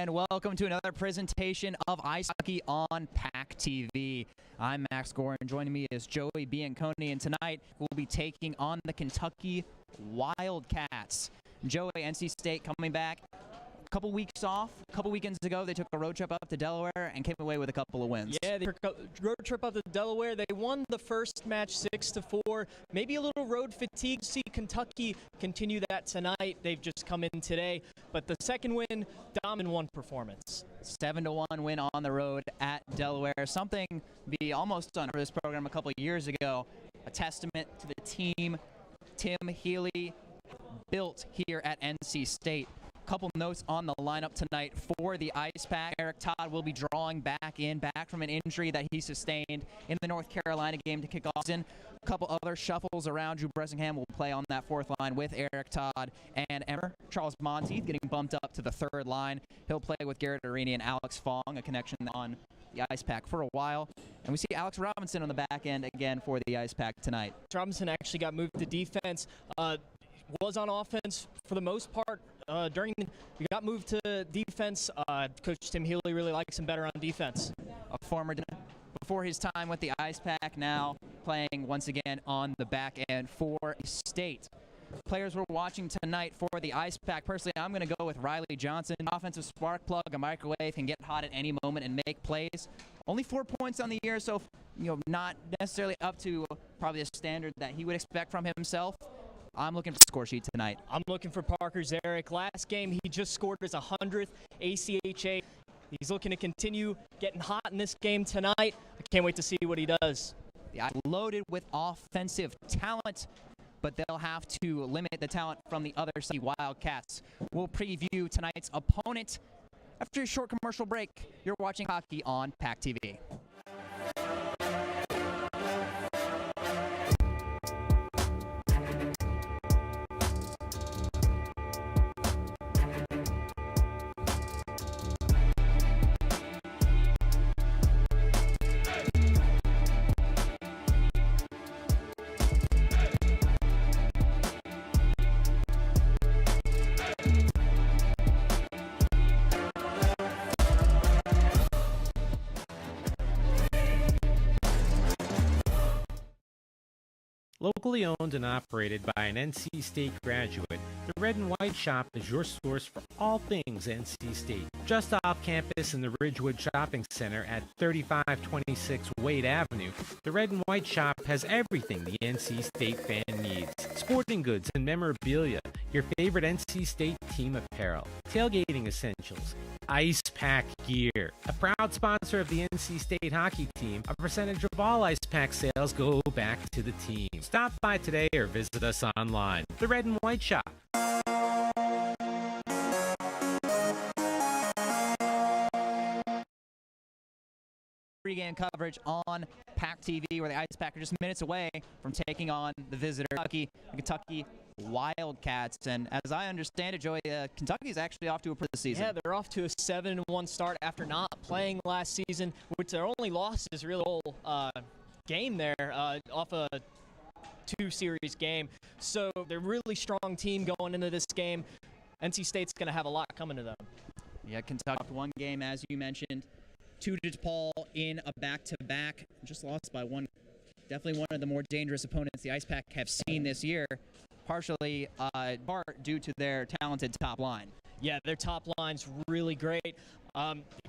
and welcome to another presentation of Ice Hockey on PackTV. I'm Max Gore, and joining me is Joey Bianconi, and tonight we'll be taking on the Kentucky Wildcats. Joey, NC State coming back a couple weeks off. A couple weekends ago, they took a road trip up to Delaware and came away with a couple of wins. Yeah, they took a road trip up to Delaware. They won the first match 6-4. Maybe a little road fatigue. See Kentucky continue that tonight. They've just come in today. But the second win, dominant one performance. 7-1 win on the road at Delaware. Something we almost done for this program a couple of years ago. A testament to the team Tim Healey built here at NC State. Couple notes on the lineup tonight for the Icepack. Eric Todd will be drawing back from an injury that he sustained in the North Carolina game to kick off. A couple other shuffles around. Drew Bressingham will play on that fourth line with Eric Todd and Emmer. Charles Monteith getting bumped up to the third line. He'll play with Garrett Arini and Alex Fong, a connection on the Icepack for a while. And we see Alex Robinson on the back end again for the Icepack tonight. Robinson actually got moved to defense. Was on offense for the most part. We got moved to defense. Coach Tim Healey really likes him better on defense. A former before his time with the Icepack, now playing once again on the back end for State. Players we're watching tonight for the Icepack. Personally, I'm going to go with Riley Johnson. Offensive spark plug, a microwave, can get hot at any moment and make plays. Only 4 points on the year, so not necessarily up to probably the standard that he would expect from himself. I'm looking for the score sheet tonight. I'm looking for Parker Zarek. Last game, he just scored his 100th ACHA. He's looking to continue getting hot in this game tonight. I can't wait to see what he does. Yeah, loaded with offensive talent, but they'll have to limit the talent from the other side. Wildcats. We'll preview tonight's opponent after a short commercial break. You're watching hockey on PackTV. Locally owned and operated by an NC State graduate, the Red and White Shop is your source for all things NC State. Just off campus in the Ridgewood Shopping Center at 3526 Wade Avenue, the Red and White Shop has everything the NC State fan needs. Sporting goods and memorabilia, your favorite NC State team apparel, tailgating essentials, Icepack gear. A proud sponsor of the NC State hockey team, a percentage of all Icepack sales go back to the team. Stop by today or visit us online. The Red and White Shop. Pre-game coverage on PackTV, where the Icepack are just minutes away from taking on the visitor, the Kentucky Wildcats. And as I understand it, Joey, Kentucky is actually off to a pretty good season. Yeah, they're off to a 7-1 start after not playing last season, which their only loss is really whole game there off a 2-series game. So they're a really strong team going into this game. NC State's going to have a lot coming to them. Yeah, Kentucky one game, as you mentioned. 2 to DePaul in a back-to-back. Just lost by one. Definitely one of the more dangerous opponents the Icepack have seen this year, partially part due to their talented top line. Yeah, their top line's really great.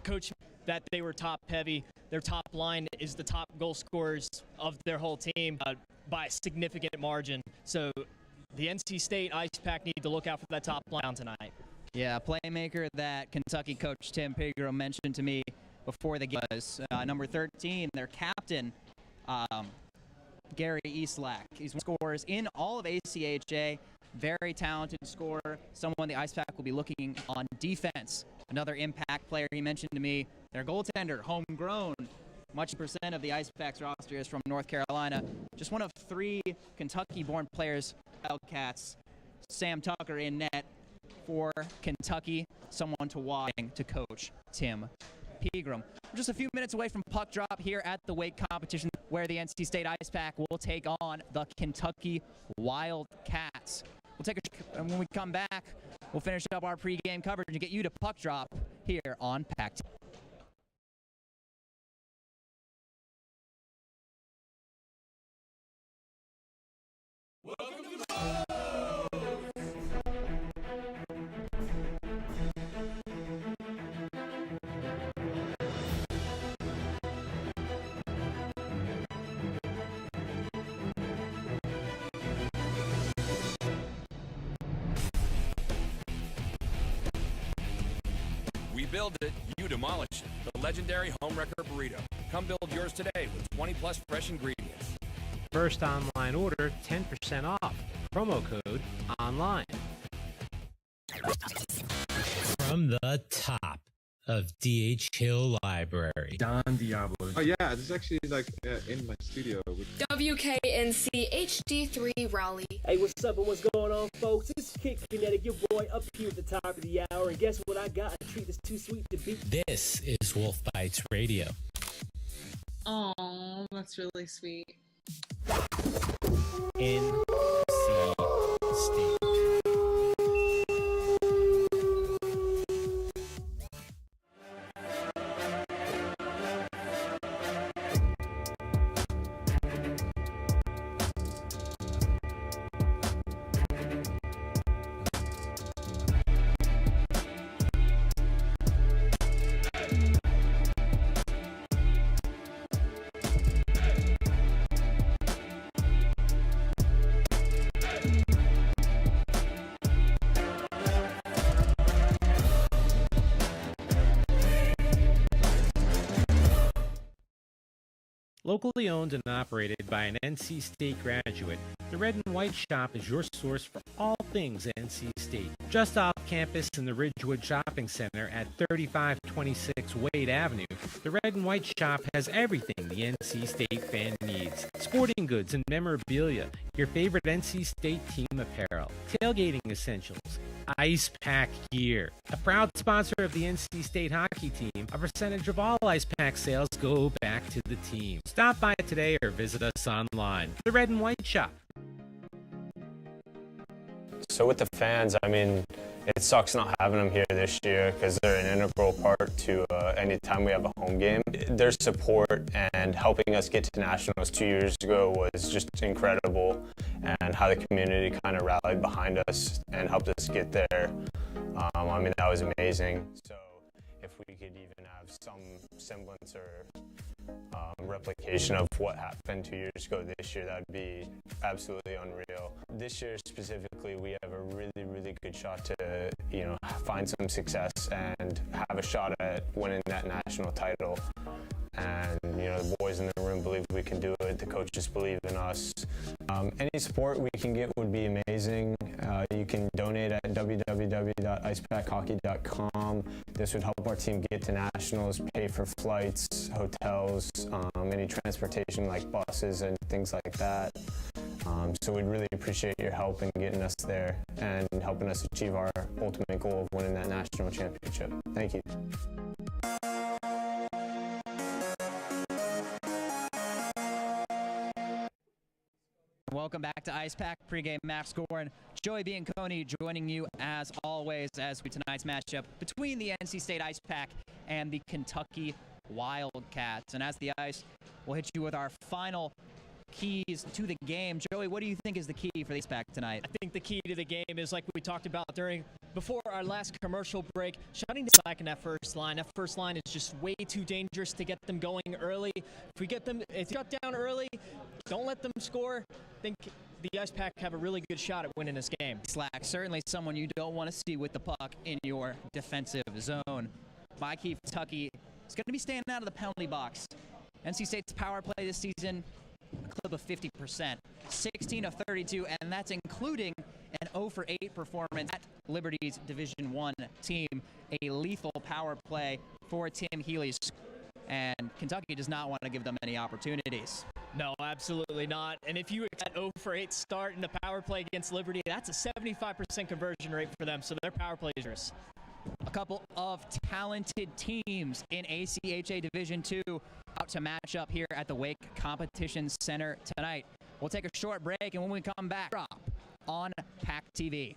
Coach, that they were top-heavy. Their top line is the top goal scorers of their whole team by a significant margin. So the NC State Icepack need to look out for that top line tonight. Yeah, a playmaker that Kentucky coach Tim Pegram mentioned to me before the game was number 13, their captain, Gary Eastlack. He's one of the scorers in all of ACHA. Very talented scorer, someone the Icepack will be looking on defense. Another impact player he mentioned to me, their goaltender, homegrown. Much percent of the Icepack's roster is from North Carolina. Just one of 3 Kentucky-born players, Wildcats. Sam Tucker in net for Kentucky, someone to watch to coach Tim Pegram. We're just a few minutes away from puck drop here at the weight competition, where the NC State Icepack will take on the Kentucky Wildcats. We'll take a and when we come back, we'll finish up our pregame coverage and get you to puck drop here on PackTV. We build it, you demolish it. The legendary Home Wrecker Burrito. Come build yours today with 20+ fresh ingredients. First online order, 10% off. Promo code ONLINE. From the top of D.H. Hill Library. Don Diablo. Oh yeah, this is actually like in my studio. WKNC HD3 Raleigh. Hey, what's up and what's going on, folks? It's Kid Kinetic, your boy, up here at the top of the hour. And guess what I got? A treat that's too sweet to beat. This is Wolf Bites Radio. Oh, that's really sweet. NC State. Locally owned and operated by an NC State graduate, the Red and White Shop is your source for all things NC State. Just off campus in the Ridgewood Shopping Center at 3526 Wade Avenue, the Red and White Shop has everything the NC State fan needs. Sporting goods and memorabilia, your favorite NC State team apparel, tailgating essentials, Icepack gear. A proud sponsor of the NC State hockey team, a percentage of all Icepack sales go back to the team. Stop by today or visit us online. The Red and White Shop. So with the fans, I mean, it sucks not having them here this year because they're an integral part to any time we have a home game. Their support and helping us get to nationals 2 years ago was just incredible, and how the community kind of rallied behind us and helped us get there. I mean, that was amazing. So if we could even have some semblance or replication of what happened 2 years ago this year, that would be absolutely unreal. This year specifically, we have a really good shot to, find some success and have a shot at winning that national title. And, the boys in the room believe we can do it. The coaches believe in us. Any support we can get would be amazing. You can donate at www.icepackhockey.com. This would help our team get to nationals, pay for flights, hotels, any transportation like buses and things like that. So we'd really appreciate your help in getting us there and helping us achieve our ultimate goal of winning that national championship. Thank you. Welcome back to Icepack pregame match score, and Joey Bianconi joining you as always as we tonight's matchup between the NC State Icepack and the Kentucky Wildcats. And as the Ice, we'll hit you with our final keys to the game. Joey, what do you think is the key for the Icepack tonight? I think the key to the game is, like we talked about before our last commercial break, shutting back in that first line. That first line is just way too dangerous to get them going early. If we get them shut down early, don't let them score, I think the Icepack have a really good shot at winning this game. Slack, certainly someone you don't want to see with the puck in your defensive zone. My key for Kentucky is going to be staying out of the penalty box. NC State's power play this season, a clip of 50%, 16 of 32, and that's including an 0 for 8 performance at Liberty's Division I team, a lethal power play for Tim Healey's, and Kentucky does not want to give them any opportunities. No, absolutely not. And if you get 0 for 8 start in the power play against Liberty, that's a 75% conversion rate for them, so their power play is a couple of talented teams in ACHA Division II out to match up here at the Wake Competition Center tonight. We'll take a short break, and when we come back, drop on PackTV.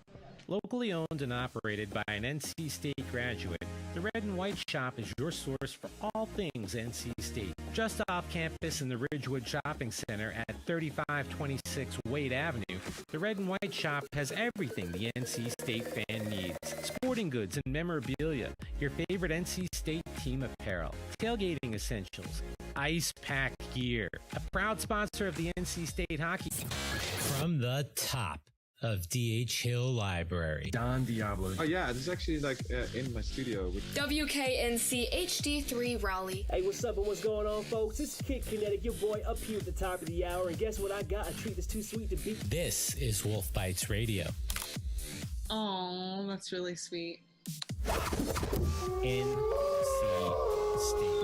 Locally owned and operated by an NC State graduate, The Red and White Shop is your source for all things NC State. Just off campus in the Ridgewood Shopping Center at 3526 Wade Avenue, the Red and White Shop has everything the NC State fan needs. Sporting goods and memorabilia, your favorite NC State team apparel, tailgating essentials, Icepack gear, a proud sponsor of the NC State hockey team. From the top of D.H. Hill Library, Don Diablo. Oh yeah, this is actually like in my studio. WKNC HD3 Raleigh. Hey, what's up and what's going on, folks? It's Kid Kinetic, your boy up here at the top of the hour. And guess what I got? A treat that's too sweet to beat. This is Wolf Bites Radio. Oh, that's really sweet. NC State.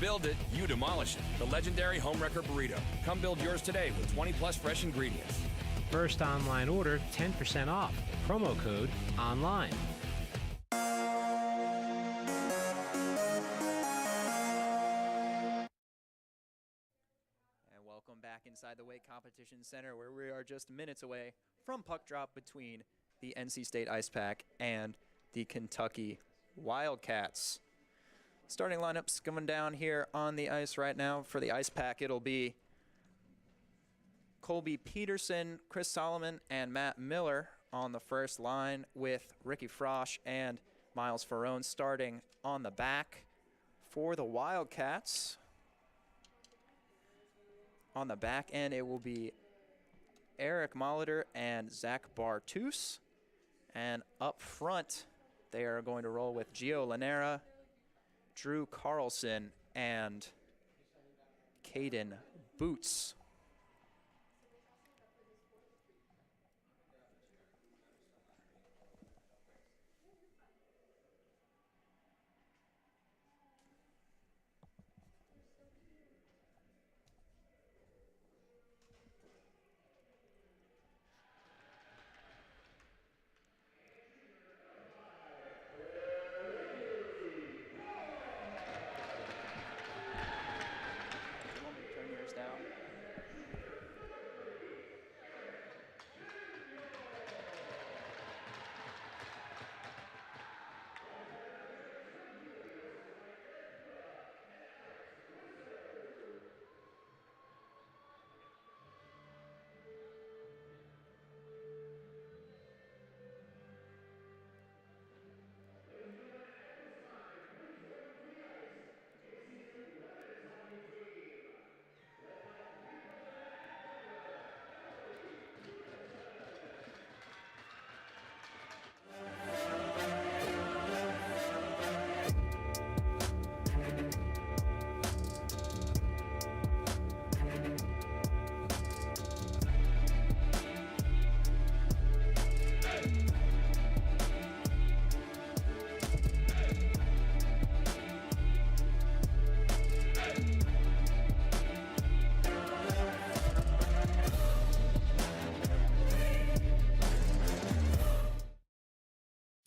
Build it, you demolish it. The legendary Homewrecker Burrito. Come build yours today with 20 plus fresh ingredients. First online order, 10% off. Promo code ONLINE. And welcome back inside the Weight Competition Center, where we are just minutes away from puck drop between the NC State Icepack and the Kentucky Wildcats. Starting lineups coming down here on the ice right now. For the Icepack, it'll be Colby Peterson, Chris Solomon, and Matt Miller on the first line, with Ricky Frosch and Miles Ferrone starting on the back. For the Wildcats, on the back end, it will be Eric Molitor and Zach Bartus. And up front, they are going to roll with Gio Lanera, Drew Carlson, and Caden Boots.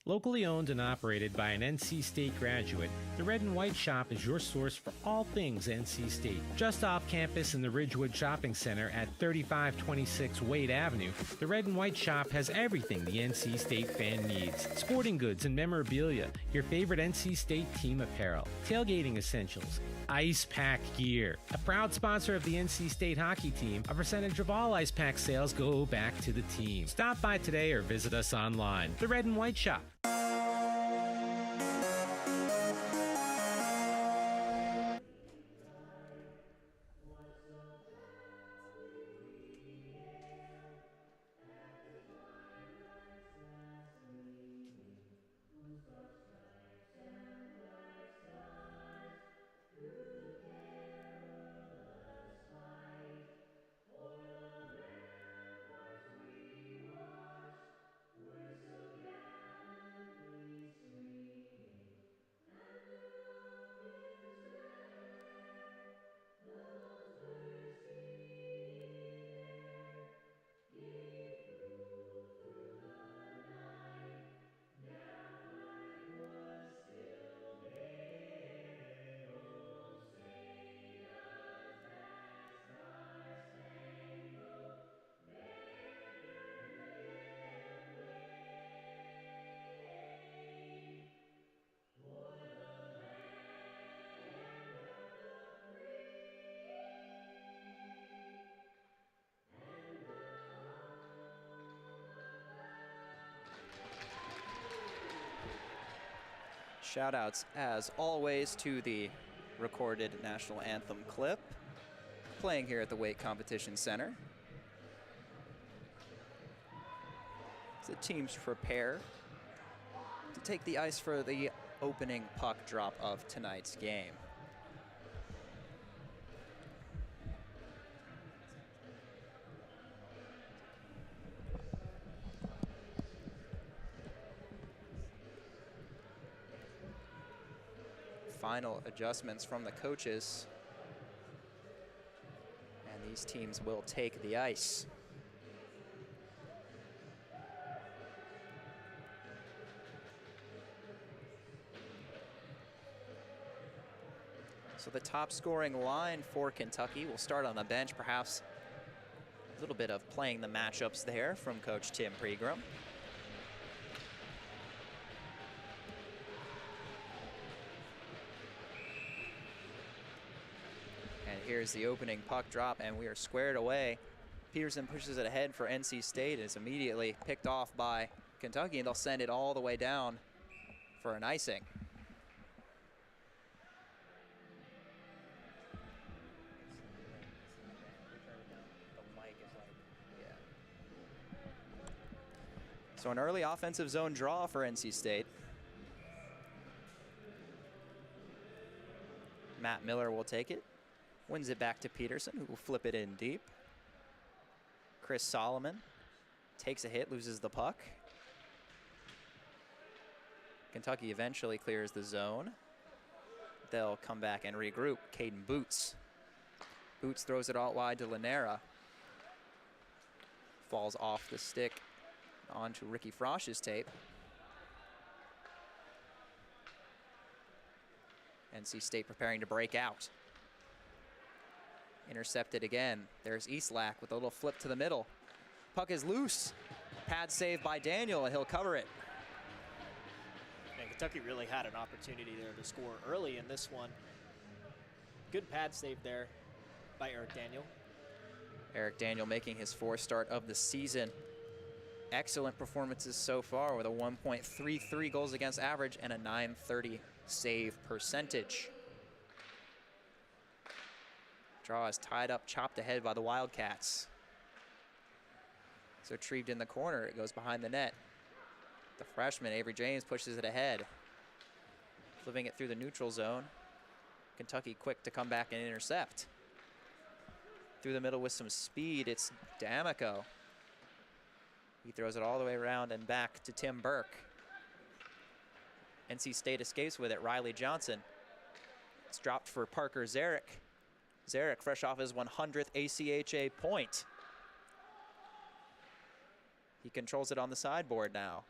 Locally owned and operated by an NC State graduate, the Red and White Shop is your source for all things NC State. Just off campus in the Ridgewood Shopping Center at 3526 Wade Avenue, the Red and White Shop has everything the NC State fan needs. Sporting goods and memorabilia, your favorite NC State team apparel, tailgating essentials, Icepack gear, a proud sponsor of the NC State hockey team. A percentage of all Icepack sales go back to the team. Stop by today or visit us online. The Red and White Shop. Shoutouts, as always, to the recorded national anthem clip playing here at the Weight Competition Center. As the teams prepare to take the ice for the opening puck drop of tonight's game. Final adjustments from the coaches, and these teams will take the ice. So the top scoring line for Kentucky will start on the bench, perhaps a little bit of playing the matchups there from Coach Tim Pregram. And here's the opening puck drop, and we are squared away. Peterson pushes it ahead for NC State. It's immediately picked off by Kentucky, and they'll send it all the way down for an icing. So an early offensive zone draw for NC State. Matt Miller will take it. Wins it back to Peterson, who will flip it in deep. Chris Solomon takes a hit, loses the puck. Kentucky eventually clears the zone. They'll come back and regroup. Caden Boots. Boots throws it out wide to Lanera. Falls off the stick onto Ricky Frosch's tape. NC State preparing to break out. Intercepted again. There's Eastlack with a little flip to the middle. Puck is loose. Pad save by Daniel, and he'll cover it. And Kentucky really had an opportunity there to score early in this one. Good pad save there by Eric Daniel. Eric Daniel making his fourth start of the season. Excellent performances so far with a 1.33 goals against average and a .930 save percentage. Draw is tied up, chopped ahead by the Wildcats. So retrieved in the corner, it goes behind the net. The freshman, Avery James, pushes it ahead. Flipping it through the neutral zone. Kentucky quick to come back and intercept. Through the middle with some speed, it's D'Amico. He throws it all the way around and back to Tim Burke. NC State escapes with it, Riley Johnson. It's dropped for Parker Zarek. Zarek fresh off his 100th ACHA point. He controls it on the sideboard now.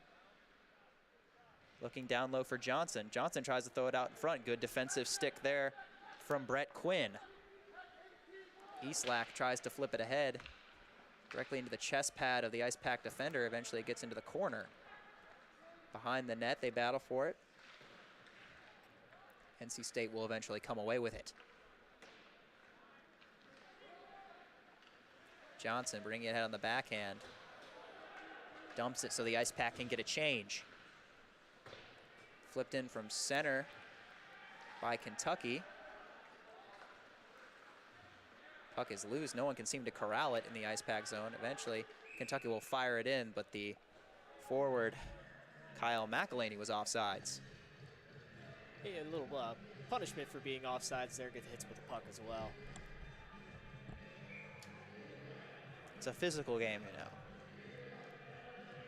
Looking down low for Johnson. Johnson tries to throw it out in front. Good defensive stick there from Brett Quinn. Eastlack tries to flip it ahead. Directly into the chest pad of the Icepack defender. Eventually it gets into the corner. Behind the net, they battle for it. NC State will eventually come away with it. Johnson bringing it ahead on the backhand. Dumps it so the Icepack can get a change. Flipped in from center by Kentucky. Puck is loose. No one can seem to corral it in the Icepack zone. Eventually, Kentucky will fire it in, but the forward, Kyle McElhaney, was offsides. Yeah, a little punishment for being offsides there. Gets hits with the puck as well. It's a physical game, you know.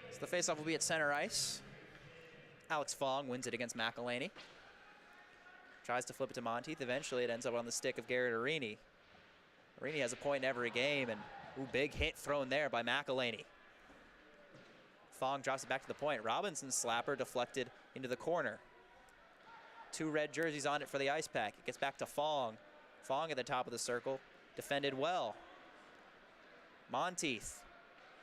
So the faceoff will be at center ice. Alex Fong wins it against McElhaney. Tries to flip it to Monteith. Eventually, it ends up on the stick of Garrett Arini. Arini has a point in every game, and big hit thrown there by McElhaney. Fong drops it back to the point. Robinson's slapper deflected into the corner. 2 red jerseys on it for the Icepack. It gets back to Fong. Fong at the top of the circle. Defended well. Monteith.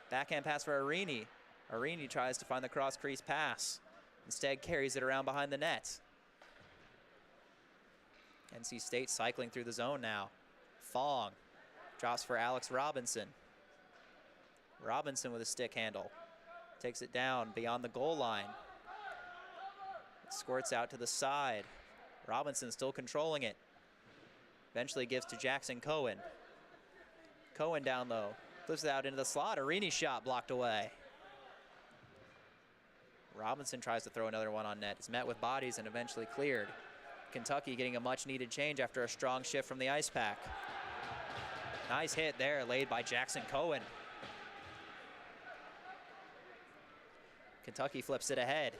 Backhand pass for Arini. Arini tries to find the cross crease pass. Instead carries it around behind the net. NC State cycling through the zone now. Fong drops for Alex Robinson. Robinson with a stick handle. Takes it down beyond the goal line. Squirts out to the side. Robinson still controlling it. Eventually gives to Jackson Cohen. Cohen down low. Flips it out into the slot. Arini's shot blocked away. Robinson tries to throw another one on net. It's met with bodies and eventually cleared. Kentucky getting a much needed change after a strong shift from the Icepack. Nice hit there laid by Jackson Cohen. Kentucky flips it ahead.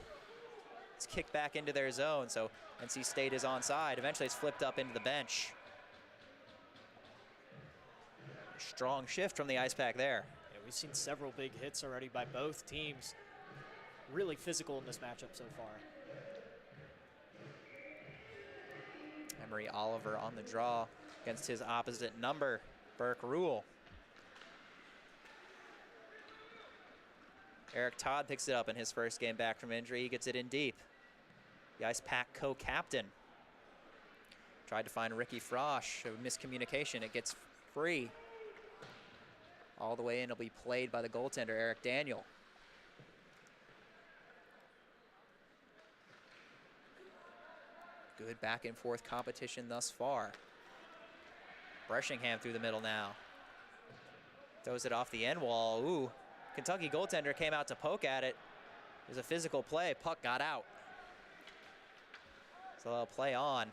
It's kicked back into their zone, so NC State is onside. Eventually it's flipped up into the bench. Strong shift from the Icepack there. Yeah, we've seen several big hits already by both teams. Really physical in this matchup so far. Emery Oliver on the draw against his opposite number, Burke Rule. Eric Todd picks it up in his first game back from injury. He gets it in deep. The Icepack co-captain tried to find Ricky Frosch. A miscommunication. It gets free. All the way in. It'll be played by the goaltender, Eric Daniel. Good back and forth competition thus far. Breshingham through the middle now. Throws it off the end wall. Ooh, Kentucky goaltender came out to poke at it. It was a physical play. Puck got out. So they'll play on.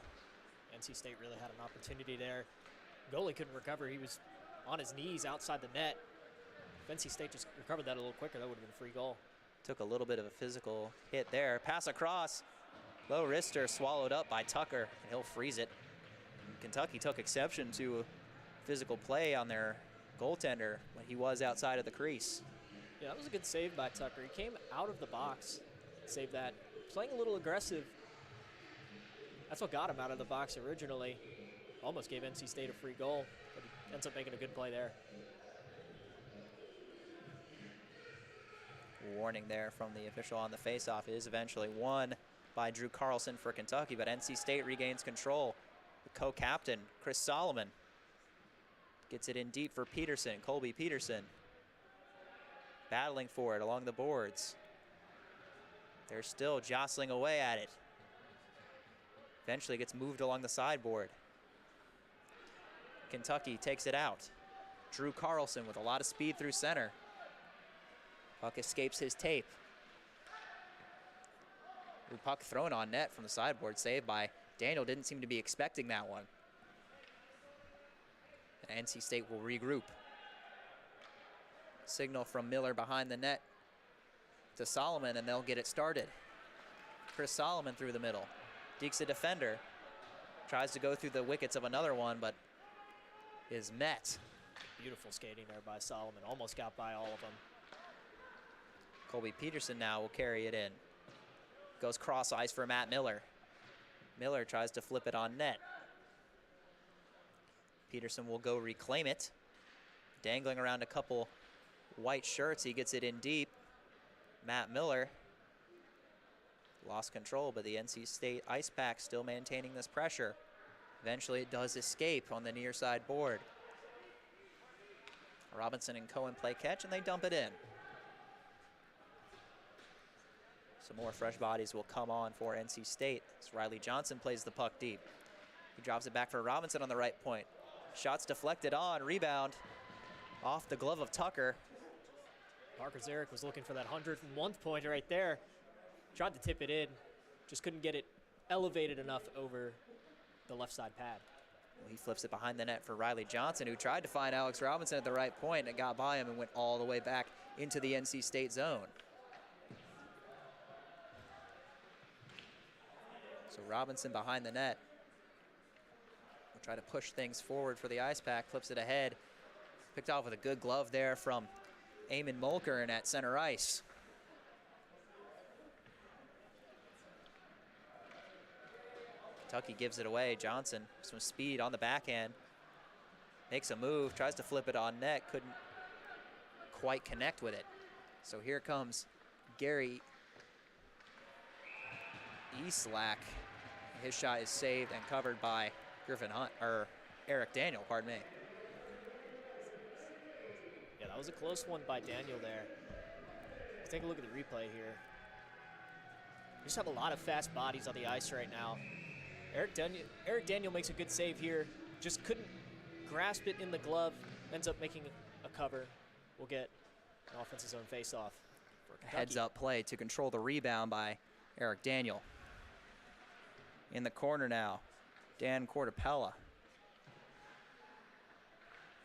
NC State really had an opportunity there. Goalie couldn't recover. He was on his knees outside the net. If NC State just recovered that a little quicker, that would have been a free goal. Took a little bit of a physical hit there. Pass across. Low wrister swallowed up by Tucker, and he'll freeze it. And Kentucky took exception to a physical play on their goaltender when he was outside of the crease. Yeah, that was a good save by Tucker. He came out of the box, saved that. Playing a little aggressive. That's what got him out of the box originally. Almost gave NC State a free goal, but he ends up making a good play there. Warning there from the official on the faceoff. It is eventually won by Drew Carlson for Kentucky, but NC State regains control. The co-captain, Chris Solomon, gets it in deep for Peterson, Colby Peterson. Battling for it along the boards. They're still jostling away at it. Eventually gets moved along the sideboard. Kentucky takes it out. Drew Carlson with a lot of speed through center. Puck escapes his tape. Ooh, puck thrown on net from the sideboard, saved by Daniel. Didn't seem to be expecting that one. And NC State will regroup. Signal from Miller behind the net to Solomon, and they'll get it started. Chris Solomon through the middle. Deeks a defender. Tries to go through the wickets of another one, but is met. Beautiful skating there by Solomon. Almost got by all of them. Colby Peterson now will carry it in. Goes cross ice for Matt Miller. Miller tries to flip it on net. Peterson will go reclaim it. Dangling around a couple white shirts, he gets it in deep. Matt Miller lost control, but the NC State Icepack still maintaining this pressure. Eventually it does escape on the near side board. Robinson and Cohen play catch, and they dump it in. Some more fresh bodies will come on for NC State as Riley Johnson plays the puck deep. He drops it back for Robinson on the right point. Shots deflected on, rebound off the glove of Tucker. Parker Zarek was looking for that 101th point right there. Tried to tip it in, just couldn't get it elevated enough over the left side pad. Well, he flips it behind the net for Riley Johnson, who tried to find Alex Robinson at the right point and got by him and went all the way back into the NC State zone. So Robinson behind the net will try to push things forward for the Icepack, flips it ahead. Picked off with a good glove there from Eamon Mulkern at center ice. Kentucky gives it away. Johnson, some speed on the backhand. Makes a move, tries to flip it on net, couldn't quite connect with it. So here comes Gary Eastlack. His shot is saved and covered by Eric Daniel, pardon me. Yeah, that was a close one by Daniel there. Let's take a look at the replay here. just have a lot of fast bodies on the ice right now. Eric Daniel makes a good save here. Just couldn't grasp it in the glove. Ends up making a cover. We'll get an offensive zone face-off for Kentucky. Heads-up play to control the rebound by Eric Daniel. In the corner now, Dan Cortapella.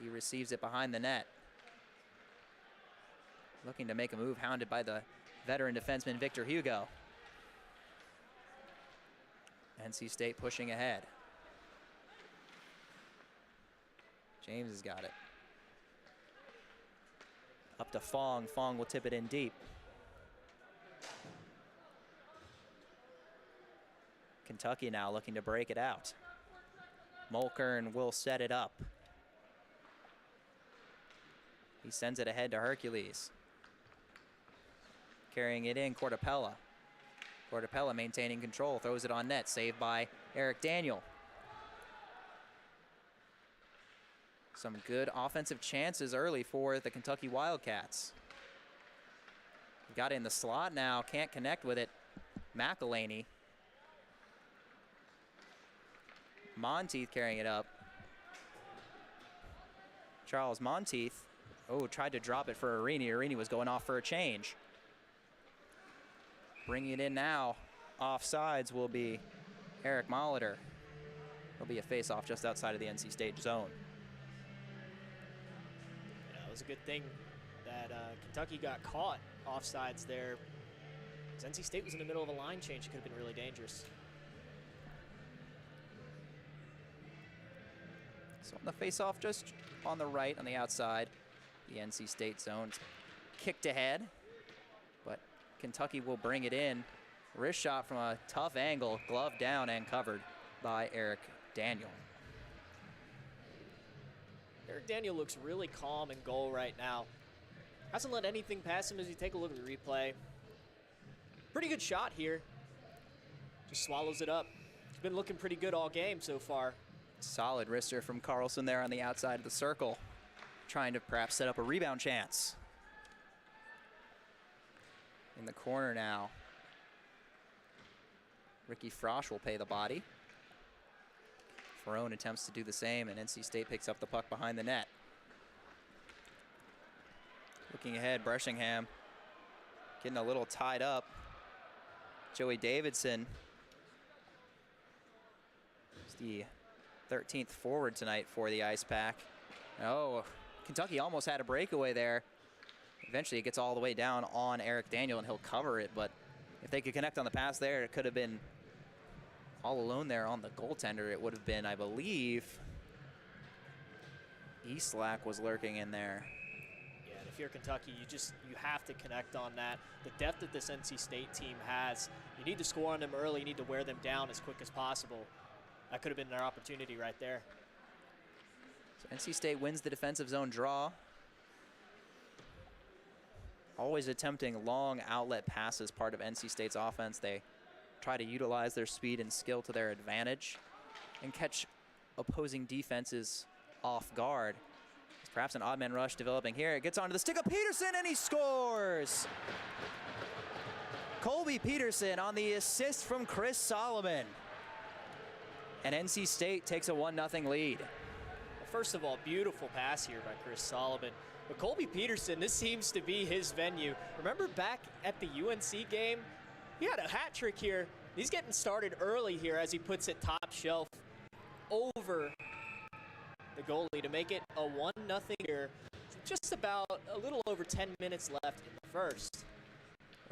He receives it behind the net. Looking to make a move, hounded by the veteran defenseman Victor Hugo. NC State pushing ahead. James has got it. Up to Fong. Fong will tip it in deep. Kentucky now looking to break it out. Mulkern will set it up. He sends it ahead to Hercules. Carrying it in, Cortapella. Cortapella maintaining control, throws it on net, saved by Eric Daniel. Some good offensive chances early for the Kentucky Wildcats. Got it in the slot now, can't connect with it. McElhaney. Monteith carrying it up. Charles Monteith. Oh, tried to drop it for Arini. Arini was going off for a change. Bringing it in now. Offsides will be Eric Molitor. It'll be a face-off just outside of the NC State zone. Yeah, it was a good thing that Kentucky got caught offsides there. NC State was in the middle of a line change. It could have been really dangerous. So on the face-off, just on the right, on the outside, the NC State zone. Kicked ahead, but Kentucky will bring it in. Wrist shot from a tough angle, glove down and covered by Eric Daniel. Eric Daniel looks really calm in goal right now. Hasn't let anything pass him as you take a look at the replay. Pretty good shot here. Just swallows it up. He's been looking pretty good all game so far. Solid wrister from Carlson there on the outside of the circle, trying to perhaps set up a rebound chance. In the corner now, Ricky Frosch will pay the body. Ferrone attempts to do the same, and NC State picks up the puck behind the net. Looking ahead, Bressingham getting a little tied up. Joey Davidson is the 13th forward tonight for the Icepack. Oh, Kentucky almost had a breakaway there. Eventually it gets all the way down on Eric Daniel and he'll cover it, but if they could connect on the pass there, it could have been all alone there on the goaltender. It would have been, I believe, Eastlack was lurking in there. Yeah, and if you're Kentucky, you have to connect on that. The depth that this NC State team has, you need to score on them early, you need to wear them down as quick as possible. That could have been their opportunity right there. So NC State wins the defensive zone draw. Always attempting long outlet passes, part of NC State's offense. They try to utilize their speed and skill to their advantage and catch opposing defenses off guard. There's perhaps an odd man rush developing here. It gets onto the stick of Peterson and he scores! Colby Peterson on the assist from Chris Solomon. And NC State takes a 1-0 lead. Well, first of all, beautiful pass here by Chris Solomon. But Colby Peterson, this seems to be his venue. Remember back at the UNC game? He had a hat trick here. He's getting started early here as he puts it top shelf over the goalie to make it a 1-0 here. Just about a little over 10 minutes left in the first.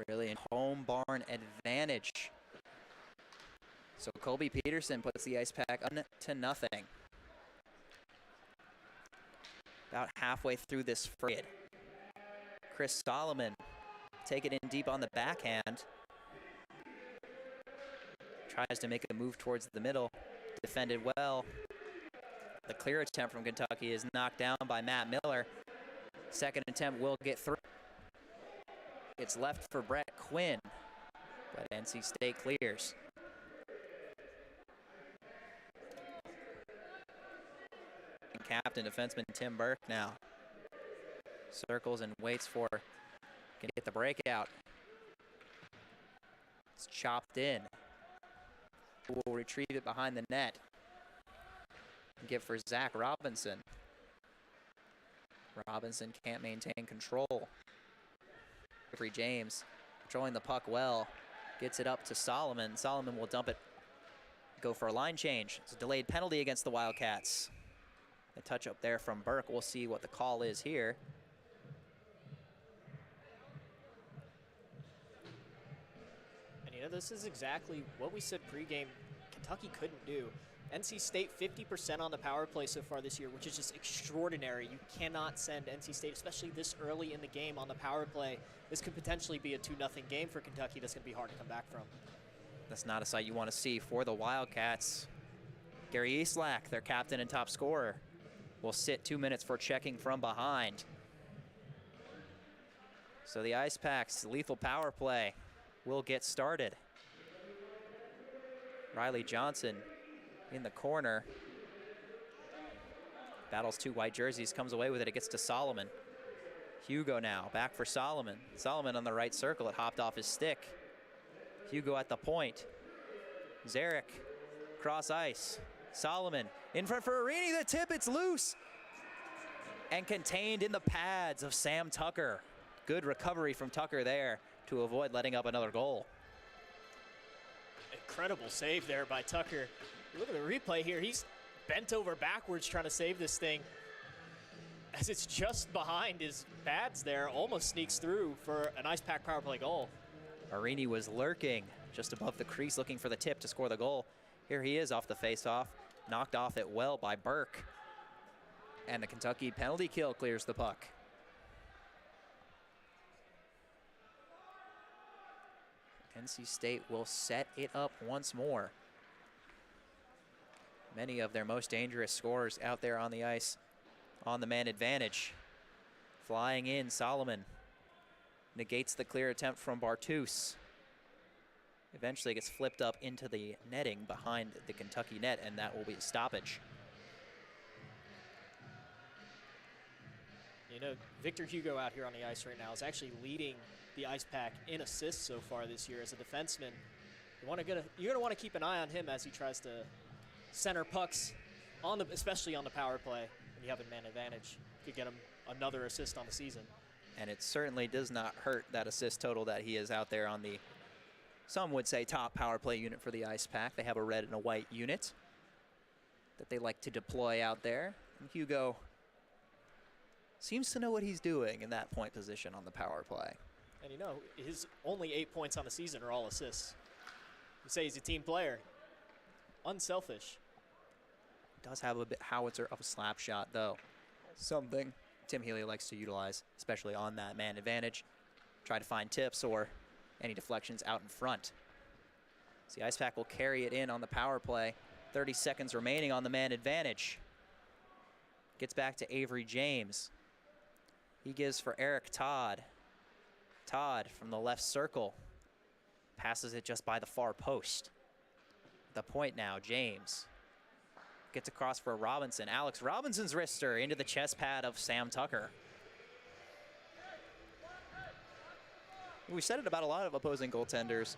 Really a home barn advantage. So Colby Peterson puts the Icepack 1-0. About halfway through this frame. Chris Solomon take it in deep on the backhand. Tries to make a move towards the middle. Defended well. The clear attempt from Kentucky is knocked down by Matt Miller. Second attempt will get through. It's left for Brett Quinn, but NC State clears. And captain defenseman Tim Burke now circles and waits for, can get the breakout. It's chopped in. We'll retrieve it behind the net. Give for Zach Robinson. Robinson can't maintain control. Emery James controlling the puck well. Gets it up to Solomon. Solomon will dump it. Go for a line change. It's a delayed penalty against the Wildcats. A touch up there from Burke. We'll see what the call is here. And you know, this is exactly what we said pregame Kentucky couldn't do. NC State 50% on the power play so far this year, which is just extraordinary. You cannot send NC State, especially this early in the game, on the power play. This could potentially be a 2-0 game for Kentucky that's going to be hard to come back from. That's not a sight you want to see for the Wildcats. Gary Eastlack, their captain and top scorer, will sit 2 minutes for checking from behind. So the Icepack's lethal power play will get started. Riley Johnson in the corner. Battles 2 white jerseys, comes away with it. It gets to Solomon. Hugo now, back for Solomon. Solomon on the right circle. It hopped off his stick. Hugo at the point. Zarek, cross ice. Solomon in front for Arini. The tip, it's loose. And contained in the pads of Sam Tucker. Good recovery from Tucker there to avoid letting up another goal. Incredible save there by Tucker. Look at the replay here. He's bent over backwards trying to save this thing. As it's just behind his pads there, almost sneaks through for an Icepack power play goal. Arini was lurking just above the crease looking for the tip to score the goal. Here he is off the face-off, knocked off it well by Burke. And the Kentucky penalty kill clears the puck. NC State will set it up once more. Many of their most dangerous scorers out there on the ice on the man advantage. Flying in, Solomon negates the clear attempt from Bartus. Eventually gets flipped up into the netting behind the Kentucky net, and that will be a stoppage. You know, Victor Hugo out here on the ice right now is actually leading the Icepack in assists so far this year as a defenseman. You're gonna want to keep an eye on him as he tries to center pucks, especially on the power play. When you have a man advantage, you could get him another assist on the season. And it certainly does not hurt that assist total that he is out there on the, some would say, top power play unit for the Icepack. They have a red and a white unit that they like to deploy out there. And Hugo seems to know what he's doing in that point position on the power play. And you know, his only 8 points on the season are all assists. You say he's a team player. Unselfish. Does have a bit howitzer of a slap shot, though. Something Tim Healey likes to utilize, especially on that man advantage. Try to find tips or any deflections out in front. So the Icepack will carry it in on the power play. 30 seconds remaining on the man advantage. Gets back to Avery James. He gives for Eric Todd. Todd from the left circle. Passes it just by the far post. The point now, James. Gets across for Robinson. Alex Robinson's wrister into the chest pad of Sam Tucker. We've said it about a lot of opposing goaltenders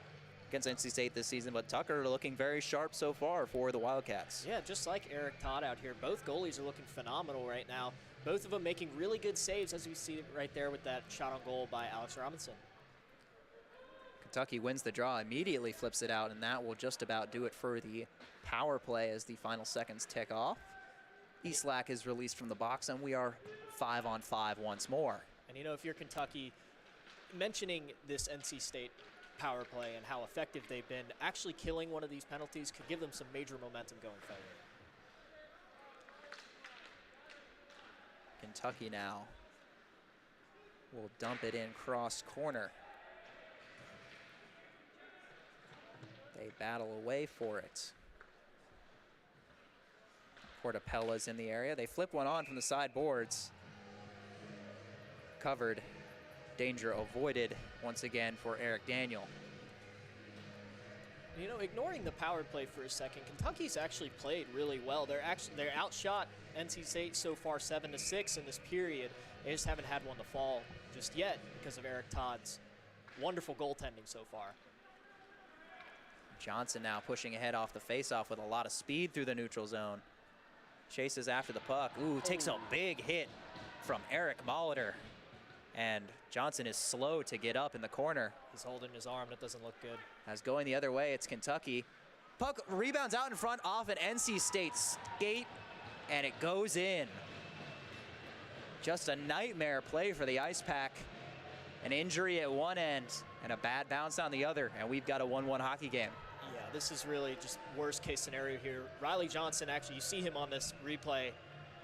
against NC State this season, but Tucker looking very sharp so far for the Wildcats. Yeah, just like Eric Todd out here. Both goalies are looking phenomenal right now. Both of them making really good saves, as we see right there with that shot on goal by Alex Robinson. Kentucky wins the draw, immediately flips it out, and that will just about do it for the power play as the final seconds tick off. Eastlack is released from the box, and we are 5-on-5 once more. And you know, if you're Kentucky, mentioning this NC State power play and how effective they've been, actually killing one of these penalties could give them some major momentum going forward. Kentucky now will dump it in cross corner. They battle away for it. Portapella's in the area. They flip one on from the side boards. Covered. Danger avoided once again for Eric Daniel. You know, ignoring the power play for a second, Kentucky's actually played really well. They're outshot NC State so far 7-6 in this period. They just haven't had one to fall just yet because of Eric Todd's wonderful goaltending so far. Johnson now pushing ahead off the faceoff with a lot of speed through the neutral zone. Chases after the puck. Ooh, takes a big hit from Eric Molitor. And Johnson is slow to get up in the corner. He's holding his arm. That doesn't look good. As going the other way, it's Kentucky. Puck rebounds out in front off an NC State skate, and it goes in. Just a nightmare play for the Icepack. An injury at one end and a bad bounce on the other, and we've got a 1-1 hockey game. Yeah, this is really just worst case scenario here. Riley Johnson, actually, you see him on this replay,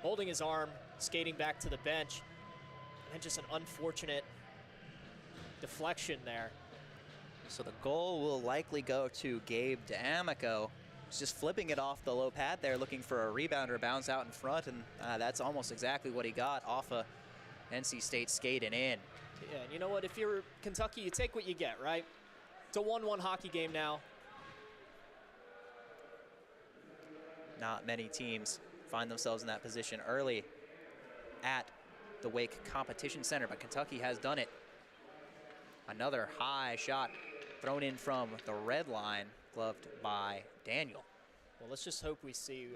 holding his arm, skating back to the bench, and just an unfortunate deflection there. So the goal will likely go to Gabe D'Amico. He's just flipping it off the low pad there, looking for a rebound or bounce out in front, and that's almost exactly what he got off a NC State skate and in. Yeah, and you know what? If you're Kentucky, you take what you get, right? It's a 1-1 hockey game now. Not many teams find themselves in that position early at the Wake Competition Center, but Kentucky has done it. Another high shot thrown in from the red line, gloved by Daniel. Well, let's just hope we see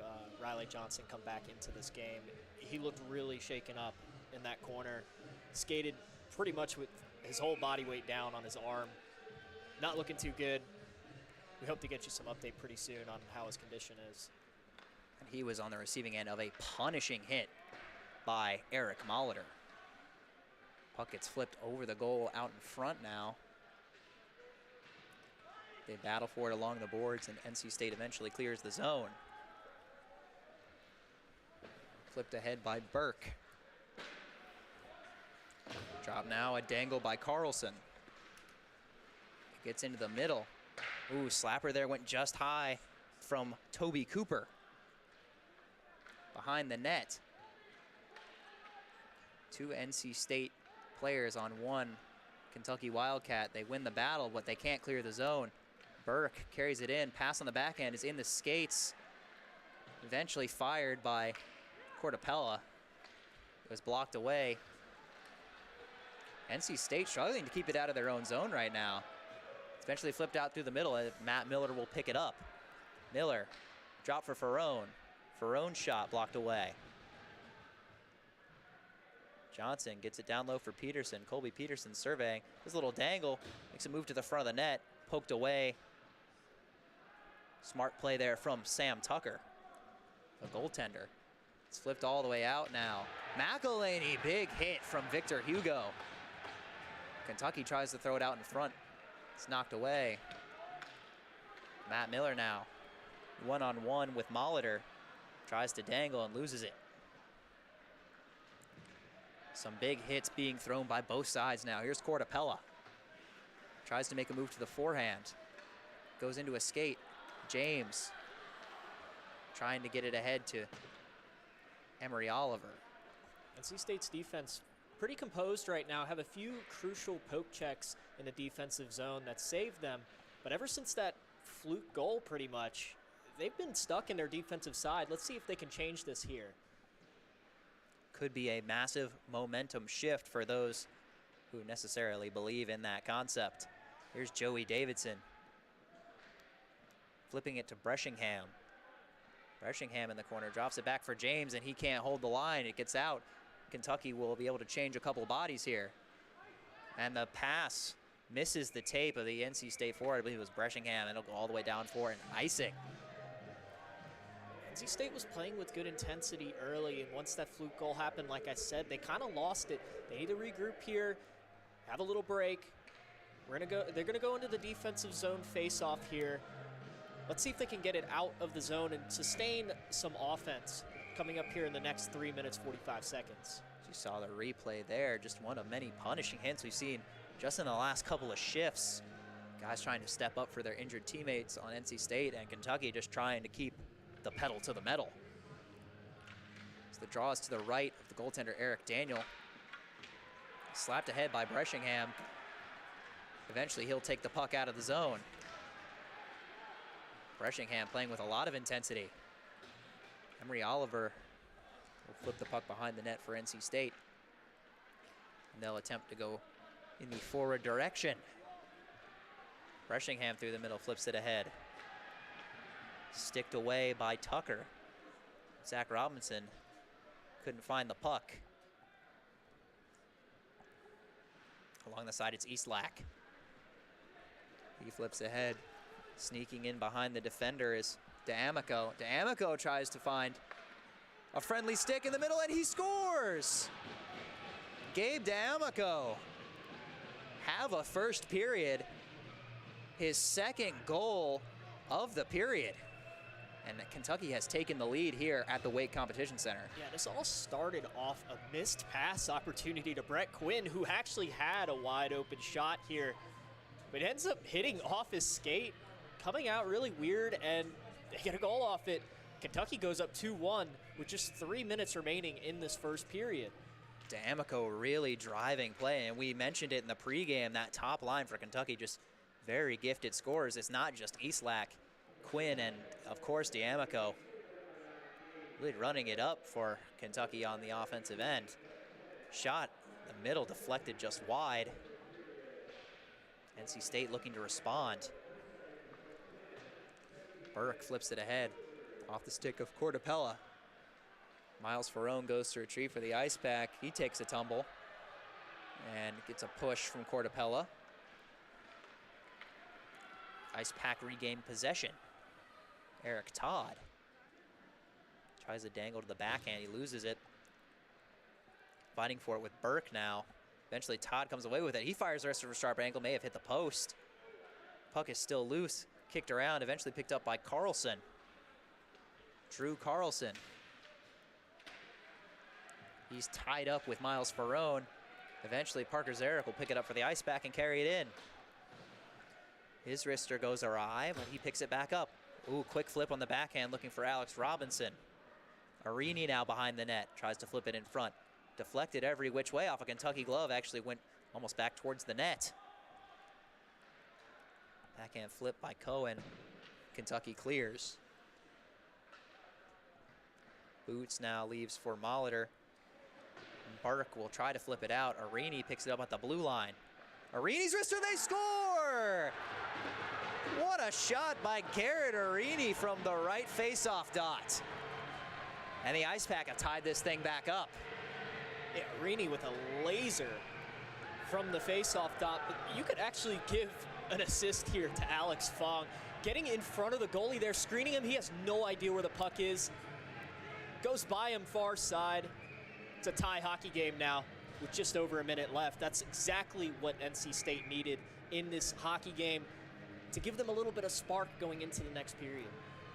Riley Johnson come back into this game. He looked really shaken up in that corner. Skated pretty much with his whole body weight down on his arm. Not looking too good. We hope to get you some update pretty soon on how his condition is. And he was on the receiving end of a punishing hit by Eric Molitor. Puck gets flipped over the goal out in front now. They battle for it along the boards, and NC State eventually clears the zone. Flipped ahead by Burke. Drop now, a dangle by Carlson. Gets into the middle. Ooh, slapper there went just high from Toby Cooper. Behind the net. Two NC State players on one Kentucky Wildcat. They win the battle, but they can't clear the zone. Burke carries it in. Pass on the backhand is in the skates. Eventually fired by Cortapella. It was blocked away. NC State struggling to keep it out of their own zone right now. It's eventually flipped out through the middle, and Matt Miller will pick it up. Miller, drop for Ferrone. Ferrone's shot blocked away. Johnson gets it down low for Peterson. Colby Peterson surveying. This little dangle makes a move to the front of the net. Poked away. Smart play there from Sam Tucker, the goaltender. It's flipped all the way out now. McElhaney, big hit from Victor Hugo. Kentucky tries to throw it out in front. It's knocked away. Matt Miller now, one-on-one with Molitor. Tries to dangle and loses it. Some big hits being thrown by both sides now. Here's Cortapella. Tries to make a move to the forehand. Goes into a skate. James trying to get it ahead to Emery Oliver. NC State's defense pretty composed right now. Have a few crucial poke checks in the defensive zone that saved them. But ever since that fluke goal, pretty much, they've been stuck in their defensive side. Let's see if they can change this here. Could be a massive momentum shift for those who necessarily believe in that concept. Here's Joey Davidson. Flipping it to Breshingham. Breshingham in the corner, drops it back for James, and he can't hold the line. It gets out. Kentucky will be able to change a couple bodies here. And the pass misses the tape of the NC State forward. I believe it was Breshingham. It'll go all the way down for an icing. NC State was playing with good intensity early, and once that fluke goal happened, like I said, they kind of lost it. They need to regroup here, have a little break. They're gonna go into the defensive zone face-off here. Let's see if they can get it out of the zone and sustain some offense coming up here in the next 3 minutes, 45 seconds. You saw the replay there, just one of many punishing hits we've seen just in the last couple of shifts. Guys trying to step up for their injured teammates on NC State, and Kentucky just trying to keep the pedal to the metal. So the draw is to the right of the goaltender, Eric Daniel. Slapped ahead by Breshingham. Eventually he'll take the puck out of the zone. Breshingham playing with a lot of intensity. Emery Oliver will flip the puck behind the net for NC State. And they'll attempt to go in the forward direction. Breshingham through the middle, flips it ahead. Sticked away by Tucker. Zach Robinson couldn't find the puck. Along the side, it's Eastlack. He flips ahead. Sneaking in behind the defender is D'Amico. D'Amico tries to find a friendly stick in the middle, and he scores! Gabe D'Amico have a first period. His second goal of the period. And Kentucky has taken the lead here at the Wake Competition Center. Yeah, this all started off a missed pass opportunity to Brett Quinn, who actually had a wide open shot here, but ends up hitting off his skate, coming out really weird, and they get a goal off it. Kentucky goes up 2-1 with just 3 minutes remaining in this first period. D'Amico really driving play, and we mentioned it in the pregame, that top line for Kentucky, just very gifted scorers. It's not just Eastlack, Quinn, and of course D'Amico really running it up for Kentucky on the offensive end. Shot in the middle, deflected just wide. NC State looking to respond. Burke flips it ahead off the stick of Cortapella. Miles Ferrone goes to retrieve for the Icepack. He takes a tumble and gets a push from Cortapella. Icepack regain possession. Eric Todd tries to dangle to the backhand. He loses it. Fighting for it with Burke now. Eventually Todd comes away with it. He fires the rest of a sharp angle, may have hit the post. Puck is still loose, kicked around, eventually picked up by Carlson. Drew Carlson. He's tied up with Miles Ferrone. Eventually Parker Zarek will pick it up for the Icepack and carry it in. His wrister goes awry, but he picks it back up. Ooh, quick flip on the backhand looking for Alex Robinson. Arini now behind the net, tries to flip it in front. Deflected every which way off a Kentucky glove, actually went almost back towards the net. Backhand flip by Cohen. Kentucky clears. Boots now leaves for Molitor. Burke will try to flip it out. Arini picks it up at the blue line. Arini's wrister, they score! What a shot by Garrett Arini from the right face-off dot. And the Icepack have tied this thing back up. Yeah, Arini with a laser from the face-off dot, but you could actually give an assist here to Alex Fong. Getting in front of the goalie there, screening him, he has no idea where the puck is. Goes by him far side. It's a tie hockey game now with just over a minute left. That's exactly what NC State needed in this hockey game to give them a little bit of spark going into the next period.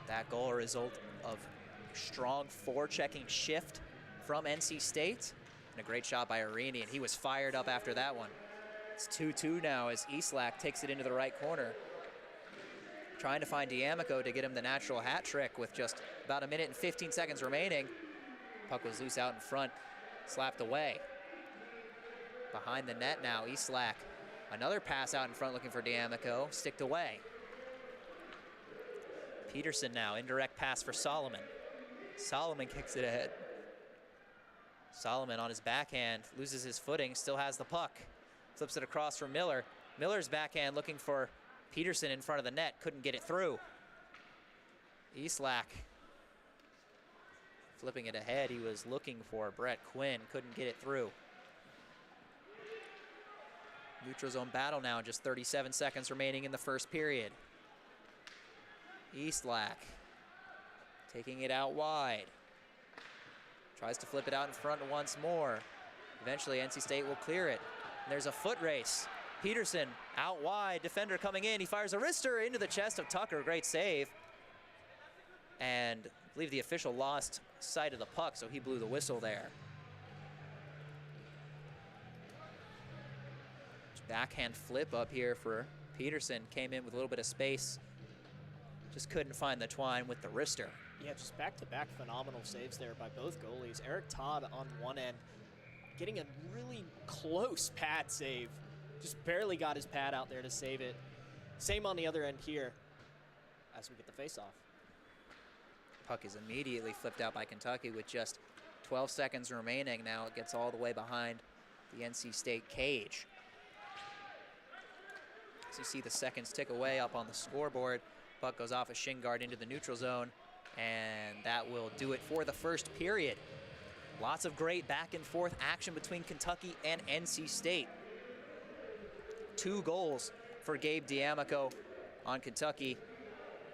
That goal a result of strong forechecking shift from NC State. And a great shot by Arini, and he was fired up after that one. It's 2-2 now as Eastlack takes it into the right corner. Trying to find D'Amico to get him the natural hat trick with just about a minute and 15 seconds remaining. Puck was loose out in front, slapped away. Behind the net now, Eastlack. Another pass out in front looking for D'Amico, sticked away. Peterson now, indirect pass for Solomon. Solomon kicks it ahead. Solomon on his backhand, loses his footing, still has the puck. Flips it across for Miller. Miller's backhand looking for Peterson in front of the net, couldn't get it through. Eastlack flipping it ahead, he was looking for Brett Quinn, couldn't get it through. Neutral zone battle now, just 37 seconds remaining in the first period. Eastlack taking it out wide. Tries to flip it out in front once more. Eventually NC State will clear it. And there's a foot race. Peterson out wide, defender coming in. He fires a wrister into the chest of Tucker, great save. And I believe the official lost sight of the puck, so he blew the whistle there. Backhand flip up here for Peterson, came in with a little bit of space. Just couldn't find the twine with the wrister. Yeah, just back-to-back phenomenal saves there by both goalies. Eric Todd on one end, getting a really close pad save. Just barely got his pad out there to save it. Same on the other end here as we get the face-off. Puck is immediately flipped out by Kentucky with just 12 seconds remaining. Now it gets all the way behind the NC State cage. As you see the seconds tick away up on the scoreboard, Puck goes off a shin guard into the neutral zone, and that will do it for the first period. Lots of great back and forth action between Kentucky and NC State. 2 goals for Gabe D'Amico on Kentucky,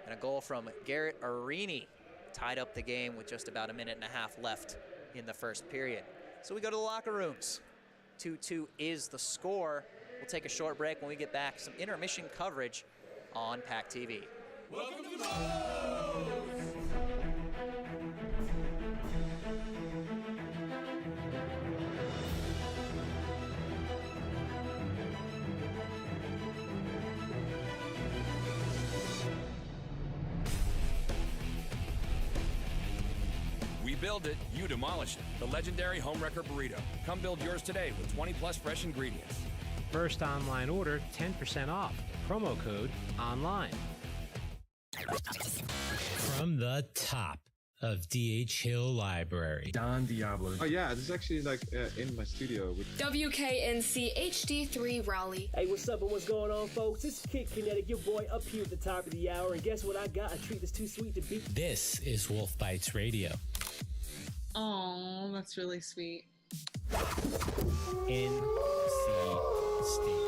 and a goal from Garrett Arini tied up the game with just about a minute and a half left in the first period. So we go to the locker rooms. 2-2 is the score. We'll take a short break. When we get back, some intermission coverage on PackTV. Welcome to the We build it, you demolish it. The legendary Homewrecker Burrito. Come build yours today with 20+ fresh ingredients. First online order, 10% off. Promo code ONLINE. From the top of D.H. Hill Library. Don Diablo. Oh yeah, this is actually like in my studio. WKNC HD3 Raleigh. Hey, what's up and what's going on, folks? This is Kid Kinetic, your boy up here at the top of the hour. And guess what I got? A treat that's too sweet to beat. This is Wolf Bites Radio. Oh, that's really sweet. NC State.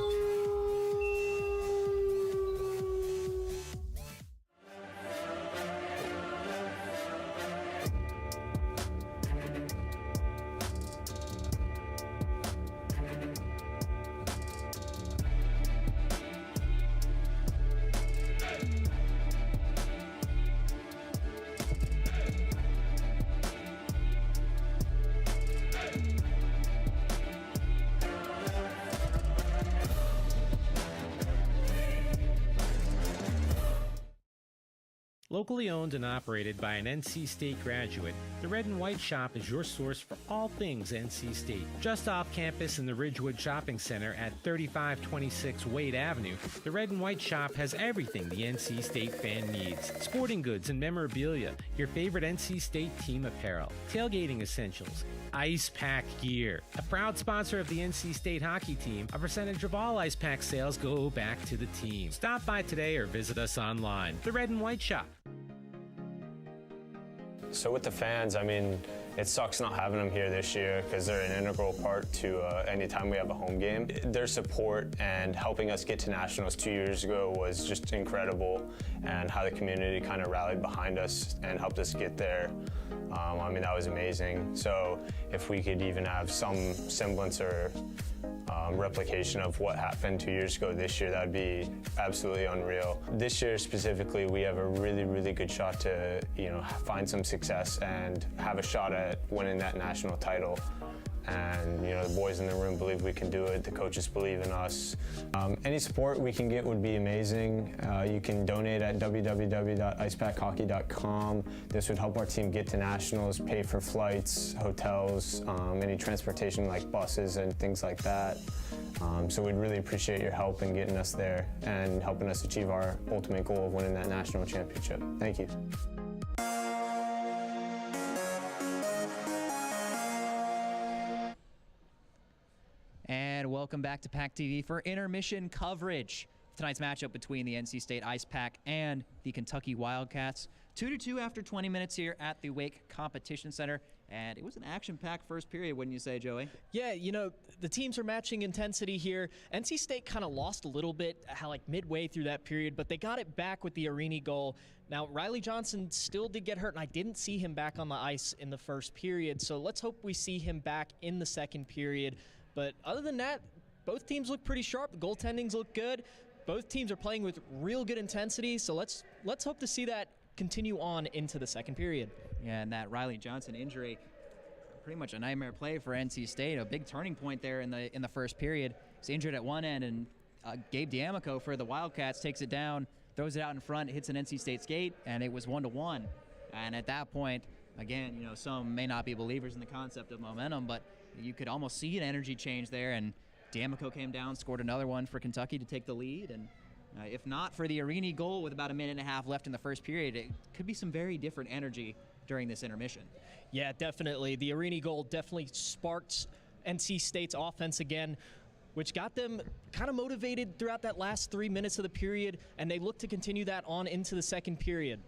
Locally owned and operated by an NC State graduate, the Red and White Shop is your source for all things NC State. Just off campus in the Ridgewood Shopping Center at 3526 Wade Avenue, the Red and White Shop has everything the NC State fan needs. Sporting goods and memorabilia, your favorite NC State team apparel, tailgating essentials, Icepack gear. A proud sponsor of the NC State hockey team, a percentage of all Icepack sales go back to the team. Stop by today or visit us online. The Red and White Shop. So with the fans, I mean, it sucks not having them here this year because they're an integral part to anytime we have a home game. Their support and helping us get to nationals 2 years ago was just incredible, and how the community kind of rallied behind us and helped us get there. I mean, that was amazing. So if we could even have some semblance or replication of what happened 2 years ago this year, that would be absolutely unreal. This year specifically, we have a really, really good shot to, find some success and have a shot at winning that national title. And, the boys in the room believe we can do it. The coaches believe in us. Any support we can get would be amazing. You can donate at www.icepackhockey.com. This would help our team get to nationals, pay for flights, hotels, any transportation like buses and things like that. So we'd really appreciate your help in getting us there and helping us achieve our ultimate goal of winning that national championship. Thank you. And welcome back to PackTV for intermission coverage. Tonight's matchup between the NC State Icepack and the Kentucky Wildcats. 2-2 after 20 minutes here at the Wake Competition Center. And it was an action-packed first period, wouldn't you say, Joey? Yeah, the teams are matching intensity here. NC State kind of lost a little bit midway through that period, but they got it back with the Arini goal. Now, Riley Johnson still did get hurt, and I didn't see him back on the ice in the first period. So let's hope we see him back in the second period. But other than that, both teams look pretty sharp. The goaltendings look good. Both teams are playing with real good intensity. So let's hope to see that continue on into the second period. Yeah, and that Riley Johnson injury, pretty much a nightmare play for NC State. A big turning point there in the first period. He's injured at one end, and Gabe D'Amico for the Wildcats takes it down, throws it out in front, hits an NC State skate, and it was 1-1. And at that point, again, some may not be believers in the concept of momentum, but you could almost see an energy change there, and D'Amico came down, scored another one for Kentucky to take the lead. And if not for the Arini goal with about a minute and a half left in the first period, it could be some very different energy during this intermission. Yeah, definitely. The Arini goal definitely sparked NC State's offense again. which got them kind of motivated throughout that last 3 minutes of the period, and they look to continue that on into the second period.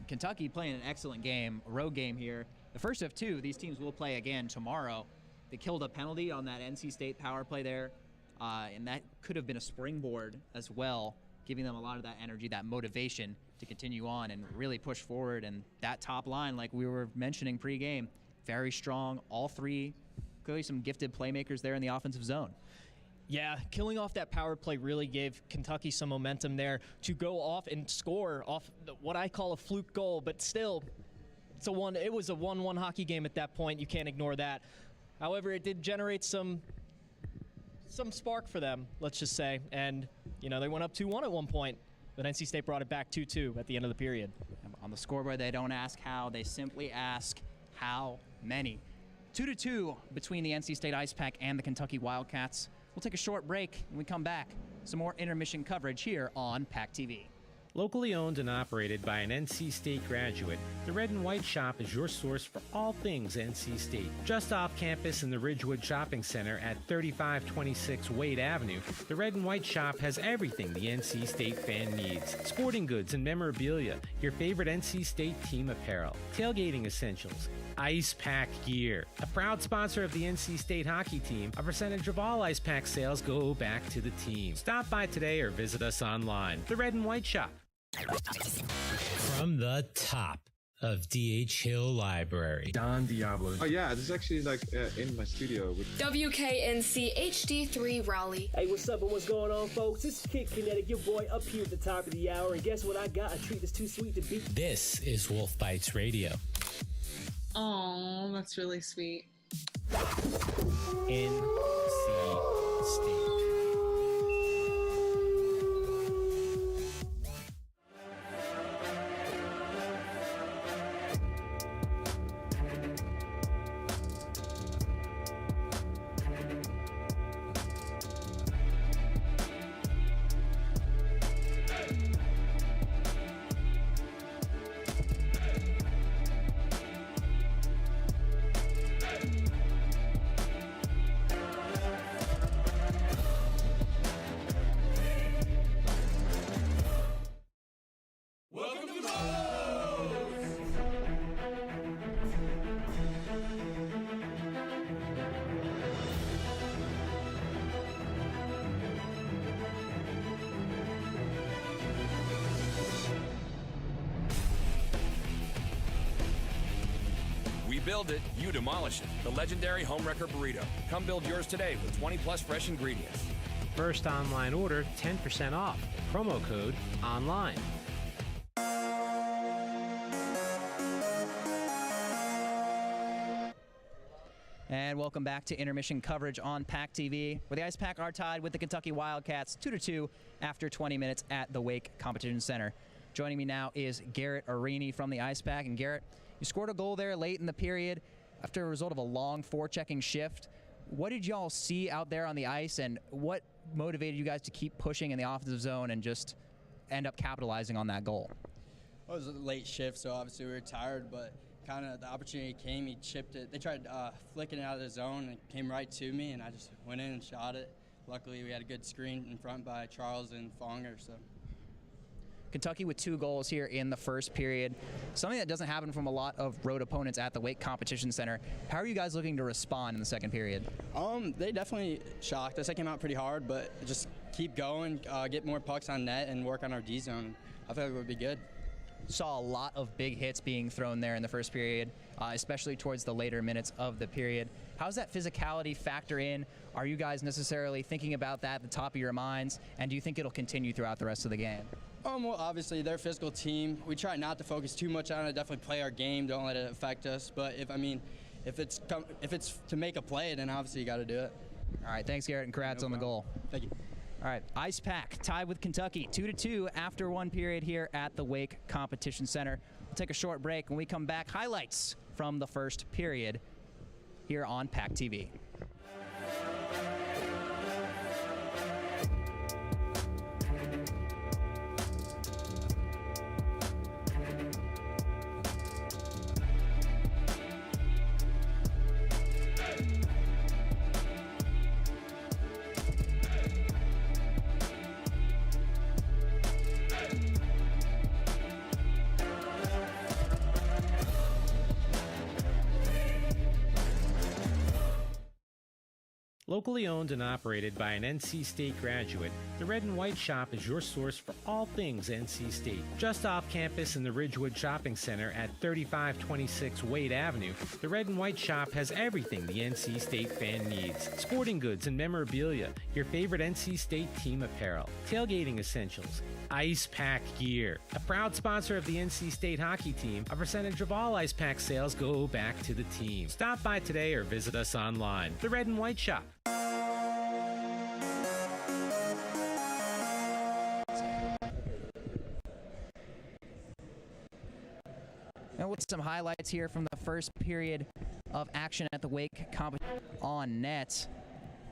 Kentucky playing an excellent game, a road game here. The first of two, these teams will play again tomorrow. They killed a penalty on that NC State power play there, and that could have been a springboard as well, giving them a lot of that energy, that motivation to continue on and really push forward. And that top line, like we were mentioning pregame, very strong. All three, clearly some gifted playmakers there in the offensive zone. Yeah, killing off that power play really gave Kentucky some momentum there to go off and score off what I call a fluke goal, but still, it was a 1-1 hockey game at that point. You can't ignore that. However, it did generate some spark for them, let's just say. And, they went up 2-1 at one point, but NC State brought it back 2-2 at the end of the period. On the scoreboard, they don't ask how, they simply ask how many. 2-2 between the NC State Icepack and the Kentucky Wildcats. We'll take a short break. When we come back, some more intermission coverage here on PackTV. Locally owned and operated by an NC State graduate, the Red and White Shop is your source for all things NC State. Just off campus in the Ridgewood Shopping Center at 3526 Wade Avenue, the Red and White Shop has everything the NC State fan needs. Sporting goods and memorabilia, your favorite NC State team apparel, tailgating essentials, Icepack gear. A proud sponsor of the NC State hockey team, a percentage of all Icepack sales go back to the team. Stop by today or visit us online. The Red and White Shop. From the top of D.H. Hill Library, Don Diablo. Oh yeah, this is actually in my studio with WKNC HD3 Raleigh. Hey, what's up and what's going on, folks? It's Kid Kinetic, your boy up here at the top of the hour, and guess what I got? A treat that's too sweet to beat. This is Wolf Bites Radio. Oh, that's really sweet. NC State. Build it, you demolish it. The legendary Homewrecker Burrito. Come build yours today with 20+ fresh ingredients. First online order, 10% off. Promo code ONLINE. And welcome back to intermission coverage on PackTV, where the Icepack are tied with the Kentucky Wildcats 2-2 after 20 minutes at the Wake Competition Center. Joining me now is Garrett Arini from the Icepack. And Garrett, you scored a goal there late in the period after a result of a long forechecking shift. What did y'all see out there on the ice, and what motivated you guys to keep pushing in the offensive zone and just end up capitalizing on that goal? Well, it was a late shift, so obviously we were tired, but kind of the opportunity came, he chipped it. They tried flicking it out of the zone, and it came right to me, and I just went in and shot it. Luckily, we had a good screen in front by Charles and Fonger, so. Kentucky with 2 goals here in the first period, something that doesn't happen from a lot of road opponents at the Wake Competition Center. How are you guys looking to respond in the second period? They definitely shocked us. They came out pretty hard, but just keep going, get more pucks on net, and work on our D zone. I feel like it would be good. Saw a lot of big hits being thrown there in the first period, especially towards the later minutes of the period. How does that physicality factor in? Are you guys necessarily thinking about that at the top of your minds, and do you think it'll continue throughout the rest of the game? Well, obviously, they're a physical team. We try not to focus too much on it. Definitely play our game. Don't let it affect us. But if it's to make a play, then obviously you got to do it. All right, thanks, Garrett, and congrats on the goal. Thank you. All right, Icepack tied with Kentucky 2-2 after one period here at the Wake Competition Center. We'll take a short break. When we come back, highlights from the first period here on PackTV. Locally owned and operated by an NC State graduate, the Red and White Shop is your source for all things NC State. Just off campus in the Ridgewood Shopping Center at 3526 Wade Avenue, the Red and White Shop has everything the NC State fan needs. Sporting goods and memorabilia, your favorite NC State team apparel, tailgating essentials, Icepack gear. A proud sponsor of the NC State hockey team, a percentage of all Icepack sales go back to the team. Stop by today or visit us online. The Red and White Shop. And with some highlights here from the first period of action at the Wake competition on net.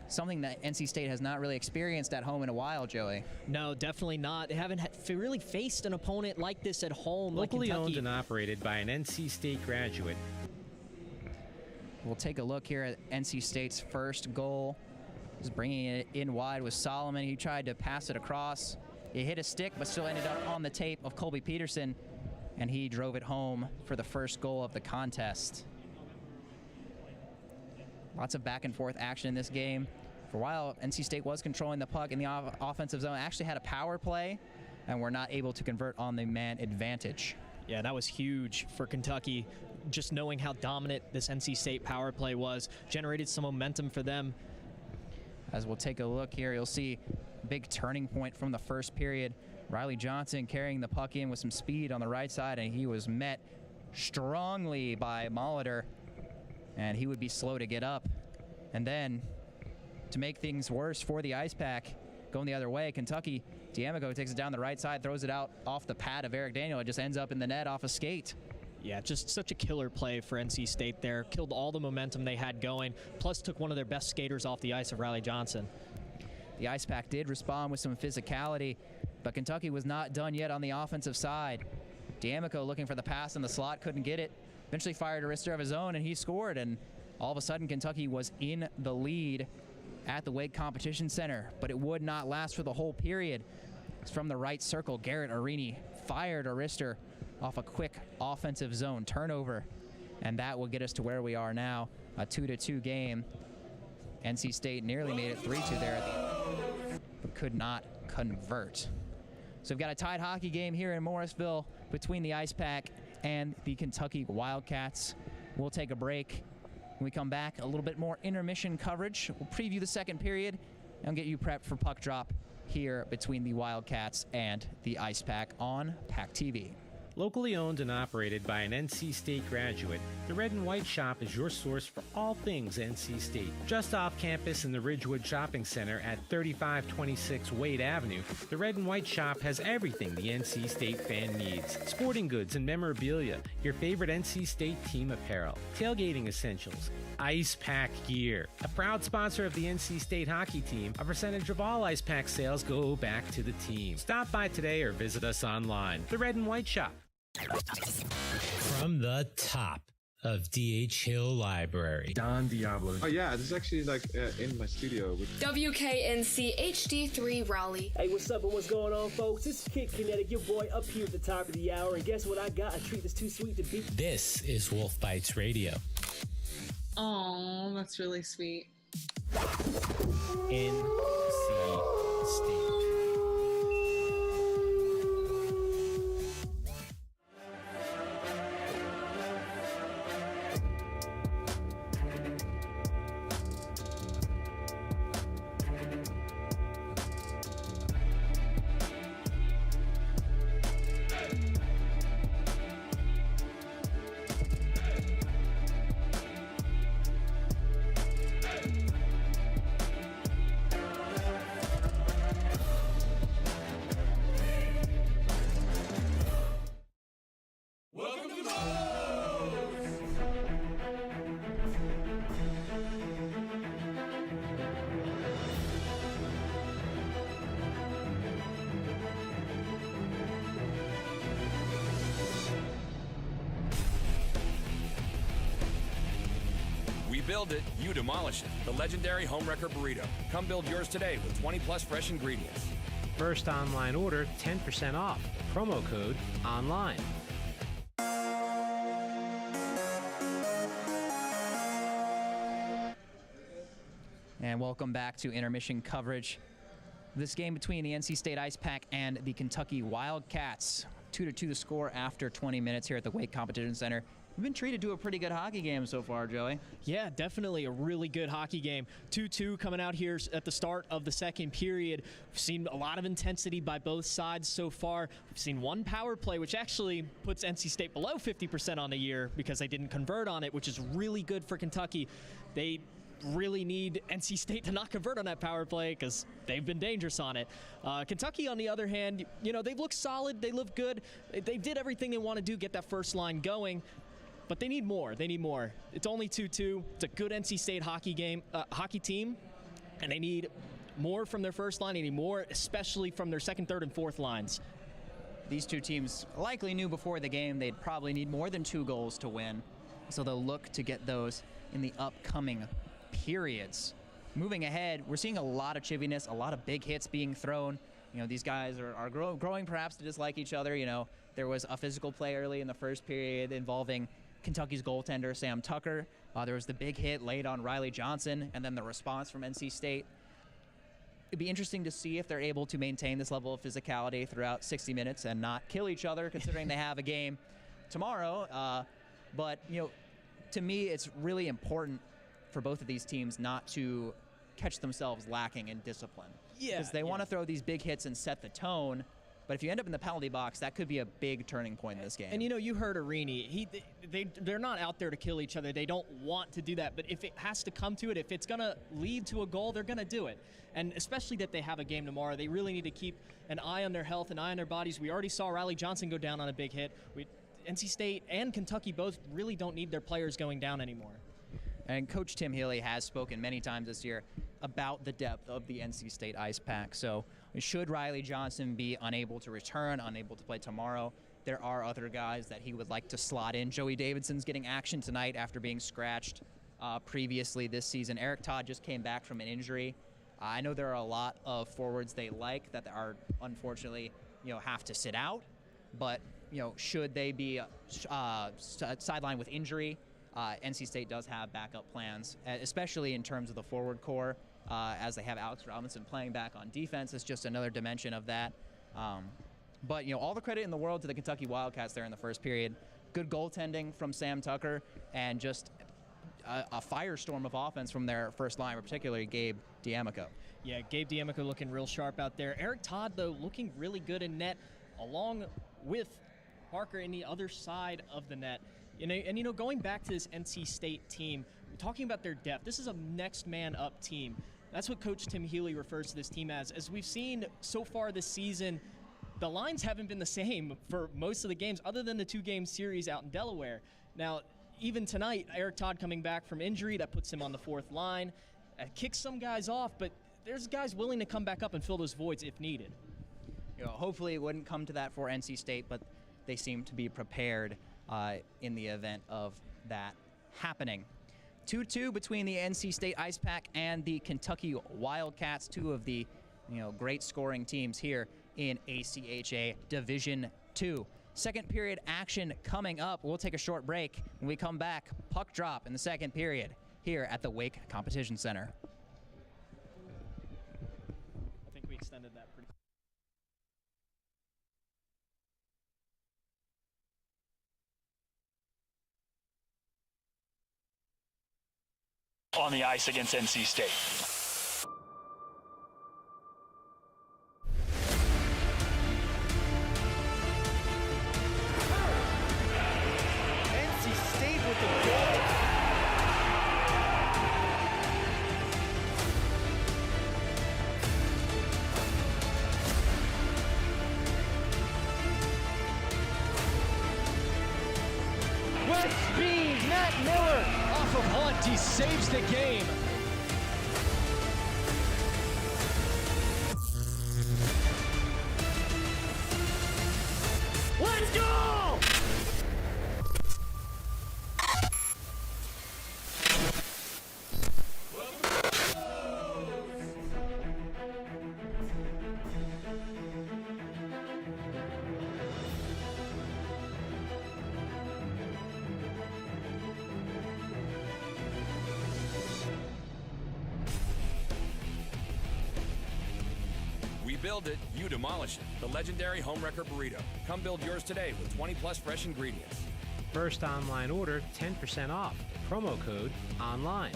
Something that NC State has not really experienced at home in a while, Joey. No, definitely not. They haven't really faced an opponent like this at home. Locally like owned and operated by an NC State graduate. We'll take a look here at NC State's first goal. Just bringing it in wide with Solomon. He tried to pass it across. It hit a stick, but still ended up on the tape of Colby Peterson, and he drove it home for the first goal of the contest. Lots of back and forth action in this game. For a while, NC State was controlling the puck in the offensive zone. Actually had a power play, and were not able to convert on the man advantage. Yeah, that was huge for Kentucky. Just knowing how dominant this NC State power play was, generated some momentum for them. As we'll take a look here, you'll see a big turning point from the first period. Riley Johnson carrying the puck in with some speed on the right side, and he was met strongly by Molitor, and he would be slow to get up. And then, to make things worse for the Icepack, going the other way, Kentucky, D'Amico takes it down the right side, throws it out off the pad of Eric Daniel. It just ends up in the net off a skate. Yeah, just such a killer play for NC State there. Killed all the momentum they had going, plus took one of their best skaters off the ice of Riley Johnson. The Icepack did respond with some physicality, but Kentucky was not done yet on the offensive side. D'Amico looking for the pass in the slot, couldn't get it. Eventually fired a wrister of his own, and he scored, and all of a sudden Kentucky was in the lead at the Wake Competition Center, but it would not last for the whole period. It's from the right circle, Garrett Arini fired a wrister off a quick offensive zone turnover, and that will get us to where we are now, a 2-2 game. NC State nearly made it 3-2 there at the end, but could not convert. So we've got a tied hockey game here in Morrisville between the Icepack and the Kentucky Wildcats. We'll take a break. When we come back, a little bit more intermission coverage. We'll preview the second period and get you prepped for puck drop here between the Wildcats and the Icepack on PackTV. Locally owned and operated by an NC State graduate, the Red and White Shop is your source for all things NC State. Just off campus in the Ridgewood Shopping Center at 3526 Wade Avenue, the Red and White Shop has everything the NC State fan needs. Sporting goods and memorabilia, your favorite NC State team apparel, tailgating essentials, Icepack gear. A proud sponsor of the NC State hockey team, a percentage of all Icepack sales go back to the team. Stop by today or visit us online. The Red and White Shop. From the top of D.H. Hill Library, Don Diablo. Oh yeah, this is actually like in my studio. WKNC HD3 Raleigh. Hey, what's up and what's going on, folks? This is Kid Kinetic, your boy up here at the top of the hour, and guess what I got? A treat that's too sweet to beat. This is Wolf Bites Radio. Oh, that's really sweet. NC State. Build it, you demolish it. The legendary Homewrecker Burrito. Come build yours today with 20+ fresh ingredients. First online order, 10% off. Promo code ONLINE. And welcome back to intermission coverage. This game between the NC State Icepack and the Kentucky Wildcats. 2-2 the score after 20 minutes here at the Wake Competition Center. We've been treated to a pretty good hockey game so far, Joey. Yeah, definitely a really good hockey game. 2-2 coming out here at the start of the second period. We've seen a lot of intensity by both sides so far. We've seen one power play, which actually puts NC State below 50% on the year because they didn't convert on it, which is really good for Kentucky. They really need NC State to not convert on that power play because they've been dangerous on it. Kentucky, on the other hand, you know, they've looked solid. They look good. They did everything they want to do, get that first line going. But they need more. They need more. It's only 2-2. It's a good NC State hockey team, and they need more from their first line. They need more, especially from their second, third, and fourth lines. These two teams likely knew before the game they'd probably need more than 2 goals to win, so they'll look to get those in the upcoming periods. Moving ahead, we're seeing a lot of chiviness, a lot of big hits being thrown. You know, these guys are growing perhaps to dislike each other. You know, there was a physical play early in the first period involving Kentucky's goaltender, Sam Tucker. There was the big hit laid on Riley Johnson, and then the response from NC State. It'd be interesting to see if they're able to maintain this level of physicality throughout 60 minutes and not kill each other, considering they have a game tomorrow. But, you know, to me, it's really important for both of these teams not to catch themselves lacking in discipline. Yeah. Because they want to throw these big hits and set the tone. But if you end up in the penalty box, that could be a big turning point in this game. And, you know, you heard Arini. They're not out there to kill each other. They don't want to do that. But if it has to come to it, if it's going to lead to a goal, they're going to do it. And especially that they have a game tomorrow, they really need to keep an eye on their health, an eye on their bodies. We already saw Riley Johnson go down on a big hit. NC State and Kentucky both really don't need their players going down anymore. And Coach Tim Healey has spoken many times this year about the depth of the NC State Icepack. So should Riley Johnson be unable to return, unable to play tomorrow, there are other guys that he would like to slot in. Joey Davidson's getting action tonight after being scratched previously this season. Eric Todd just came back from an injury. I know there are a lot of forwards they like that are unfortunately, you know, have to sit out. But, you know, should they be sidelined with injury, NC State does have backup plans, especially in terms of the forward core, as they have Alex Robinson playing back on defense. It's just another dimension of that. But, you know, all the credit in the world to the Kentucky Wildcats there in the first period. Good goaltending from Sam Tucker, and just a firestorm of offense from their first line, particularly Gabe D'Amico. Yeah, Gabe D'Amico looking real sharp out there. Eric Todd, though, looking really good in net, along with Parker in the other side of the net. You know, going back to this NC State team, talking about their depth, this is a next man up team. That's what Coach Tim Healey refers to this team as. As we've seen so far this season, the lines haven't been the same for most of the games other than the 2-game series out in Delaware. Now, even tonight, Eric Todd coming back from injury, that puts him on the 4th line. That kicks some guys off, but there's guys willing to come back up and fill those voids if needed. You know, hopefully it wouldn't come to that for NC State, but they seem to be prepared in the event of that happening. 2-2 between the NC State Icepack and the Kentucky Wildcats, two of the, you know, great scoring teams here in ACHA Division II. Second period action coming up. We'll take a short break. When we come back, puck drop in the second period here at the Wake Competition Center. I think we extended that pretty. On the ice against NC State. NC State with the goal. With speed, Matt Miller off of Hunt. He saves the game. Let's go! build it, you demolish it. The legendary Homewrecker Burrito. Come build yours today with 20+ fresh ingredients. First online order, 10% off. Promo code ONLINE.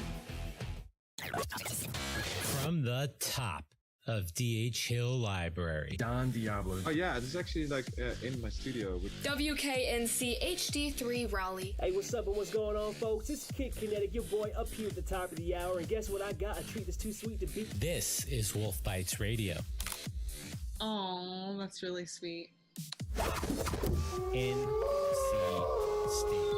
From the top of DH Hill Library, Don Diablo. Oh yeah, this is actually like in my studio. WKNC HD3 Raleigh. Hey, what's up and what's going on, folks? This is Kid Kinetic, your boy, up here at the top of the hour. And guess what I got? A treat that's too sweet to beat. This is Wolf Bites Radio. Oh, that's really sweet. NC State.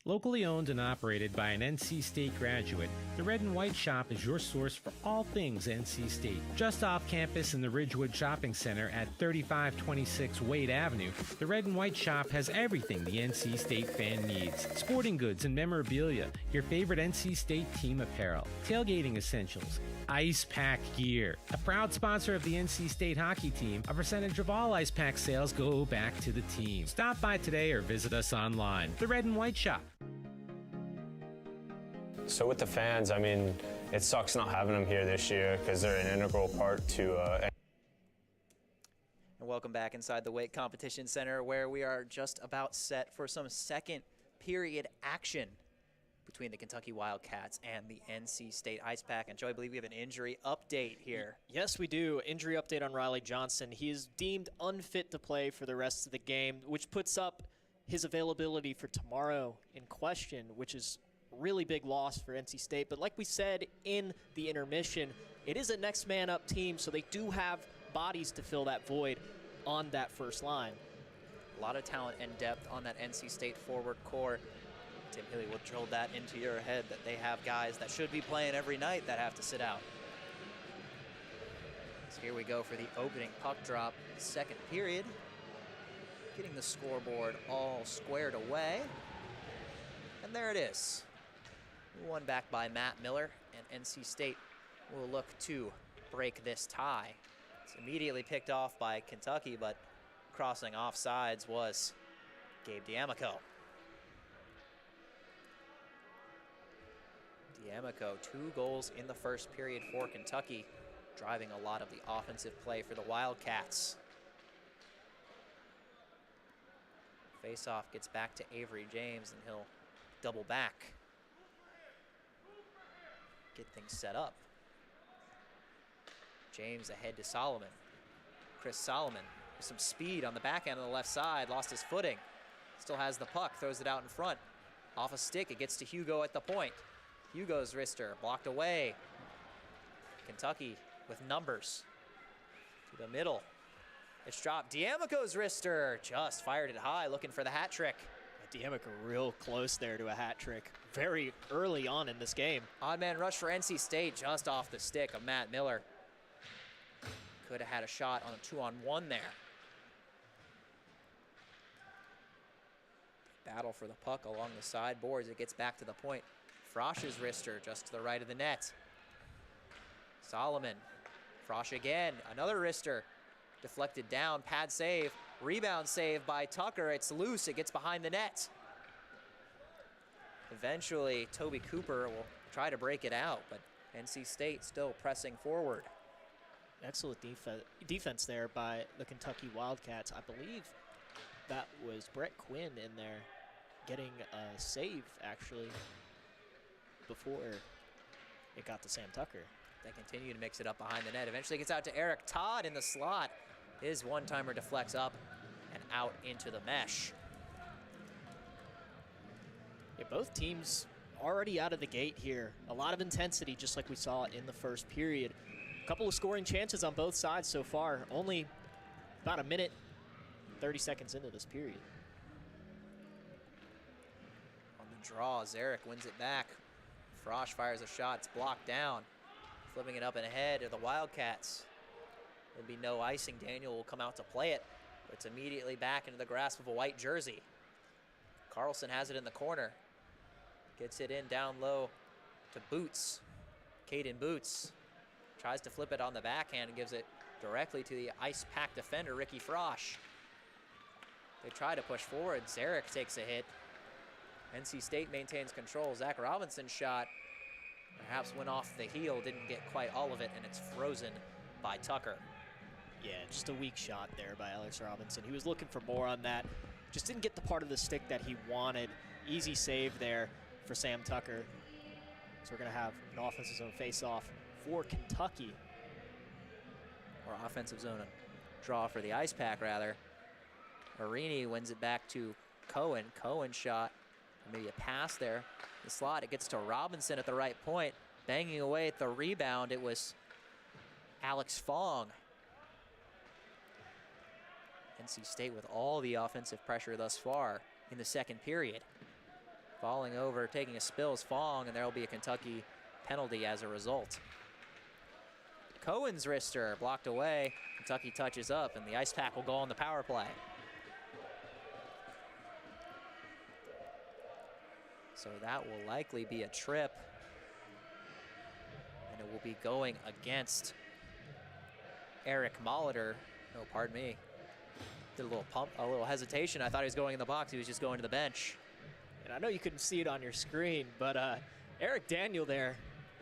Locally owned and operated by an NC State graduate, the Red and White Shop is your source for all things NC State. Just off campus in the Ridgewood Shopping Center at 3526 Wade Avenue, the Red and White Shop has everything the NC State fan needs. Sporting goods and memorabilia, your favorite NC State team apparel, tailgating essentials, Icepack gear. A proud sponsor of the NC State hockey team, a percentage of all Icepack sales go back to the team. Stop by today or visit us online. The Red and White Shop. So with the fans, I mean, it sucks not having them here this year because they're an integral part to And welcome back inside the Weight Competition Center, where we are just about set for some second period action between the Kentucky Wildcats and the NC State Icepack. And Joe, I believe we have an injury update here. Yes, we do. Injury update on Riley Johnson. He is deemed unfit to play for the rest of the game, which puts up his availability for tomorrow in question, which is really big loss for NC State. But like we said in the intermission, it is a next man up team, so they do have bodies to fill that void on that first line. A lot of talent and depth on that NC State forward core. Tim Healey will drill that into your head that they have guys that should be playing every night that have to sit out. So here we go for the opening puck drop, second period. Getting the scoreboard all squared away. And there it is. One back by Matt Miller, and NC State will look to break this tie. It's immediately picked off by Kentucky, but crossing off sides was Gabe D'Amico. D'Amico, 2 goals in the first period for Kentucky, driving a lot of the offensive play for the Wildcats. Faceoff gets back to Avery James, and he'll double back. Get things set up. James ahead to Solomon. Chris Solomon with some speed on the back end of the left side, lost his footing. Still has the puck, throws it out in front. Off a stick, it gets to Hugo at the point. Hugo's wrister blocked away. Kentucky with numbers to the middle. It's dropped. D'Amico's wrister just fired it high, looking for the hat trick. D'Amico real close there to a hat trick very early on in this game. Odd man rush for NC State, just off the stick of Matt Miller. Could have had a shot on a 2-on-1 there. Battle for the puck along the sideboards. It gets back to the point. Frosch's wrister just to the right of the net. Solomon. Frosch again. Another wrister. Deflected down. Pad save. Rebound save by Tucker. It's loose. It gets behind the net. Eventually, Toby Cooper will try to break it out, but NC State still pressing forward. Excellent defense there by the Kentucky Wildcats. I believe that was Brett Quinn in there getting a save, actually, before it got to Sam Tucker. They continue to mix it up behind the net. Eventually gets out to Eric Todd in the slot. His one-timer deflects up and out into the mesh. Yeah, both teams already out of the gate here. A lot of intensity, just like we saw in the first period. A couple of scoring chances on both sides so far. Only about a minute, 30 seconds into this period. On the draw, Zarek wins it back. Frosch fires a shot, it's blocked down. Flipping it up and ahead of the Wildcats. There'll be no icing. Daniel will come out to play it, but it's immediately back into the grasp of a white jersey. Carlson has it in the corner. Gets it in down low to Boots. Caden Boots tries to flip it on the backhand and gives it directly to the Icepack defender, Ricky Frosch. They try to push forward. Zarek takes a hit. NC State maintains control. Zach Robinson's shot perhaps went off the heel, didn't get quite all of it, and it's frozen by Tucker. Yeah, just a weak shot there by Alex Robinson. He was looking for more on that. Just didn't get the part of the stick that he wanted. Easy save there for Sam Tucker. So we're going to have an offensive zone face-off for Kentucky. Or offensive zone draw for the Icepack, rather. Arini wins it back to Cohen. Cohen shot, maybe a pass there. The slot, it gets to Robinson at the right point. Banging away at the rebound, it was Alex Fong. NC State with all the offensive pressure thus far in the second period. Falling over, taking a spill is Fong, and there will be a Kentucky penalty as a result. Cohen's wrister blocked away. Kentucky touches up, and the Icepack will go on the power play. So that will likely be a trip, and it will be going against Eric Molitor. Oh, pardon me. Did a little pump, a little hesitation. I thought he was going in the box. He was just going to the bench. And I know you couldn't see it on your screen, but Eric Daniel there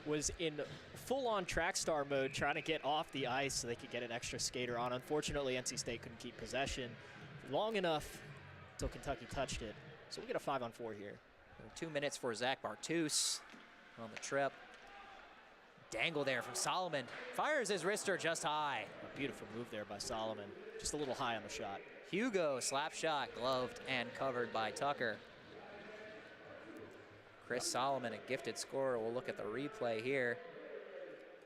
was in full-on track star mode trying to get off the ice so they could get an extra skater on. Unfortunately, NC State couldn't keep possession long enough until Kentucky touched it. So we get a 5-on-4 here. 2 minutes for Zach Bartus on the trip. Dangle there from Solomon. Fires his wrister just high. A beautiful move there by Solomon. Just a little high on the shot. Hugo, slap shot, gloved and covered by Tucker. Chris Solomon, a gifted scorer. We'll look at the replay here.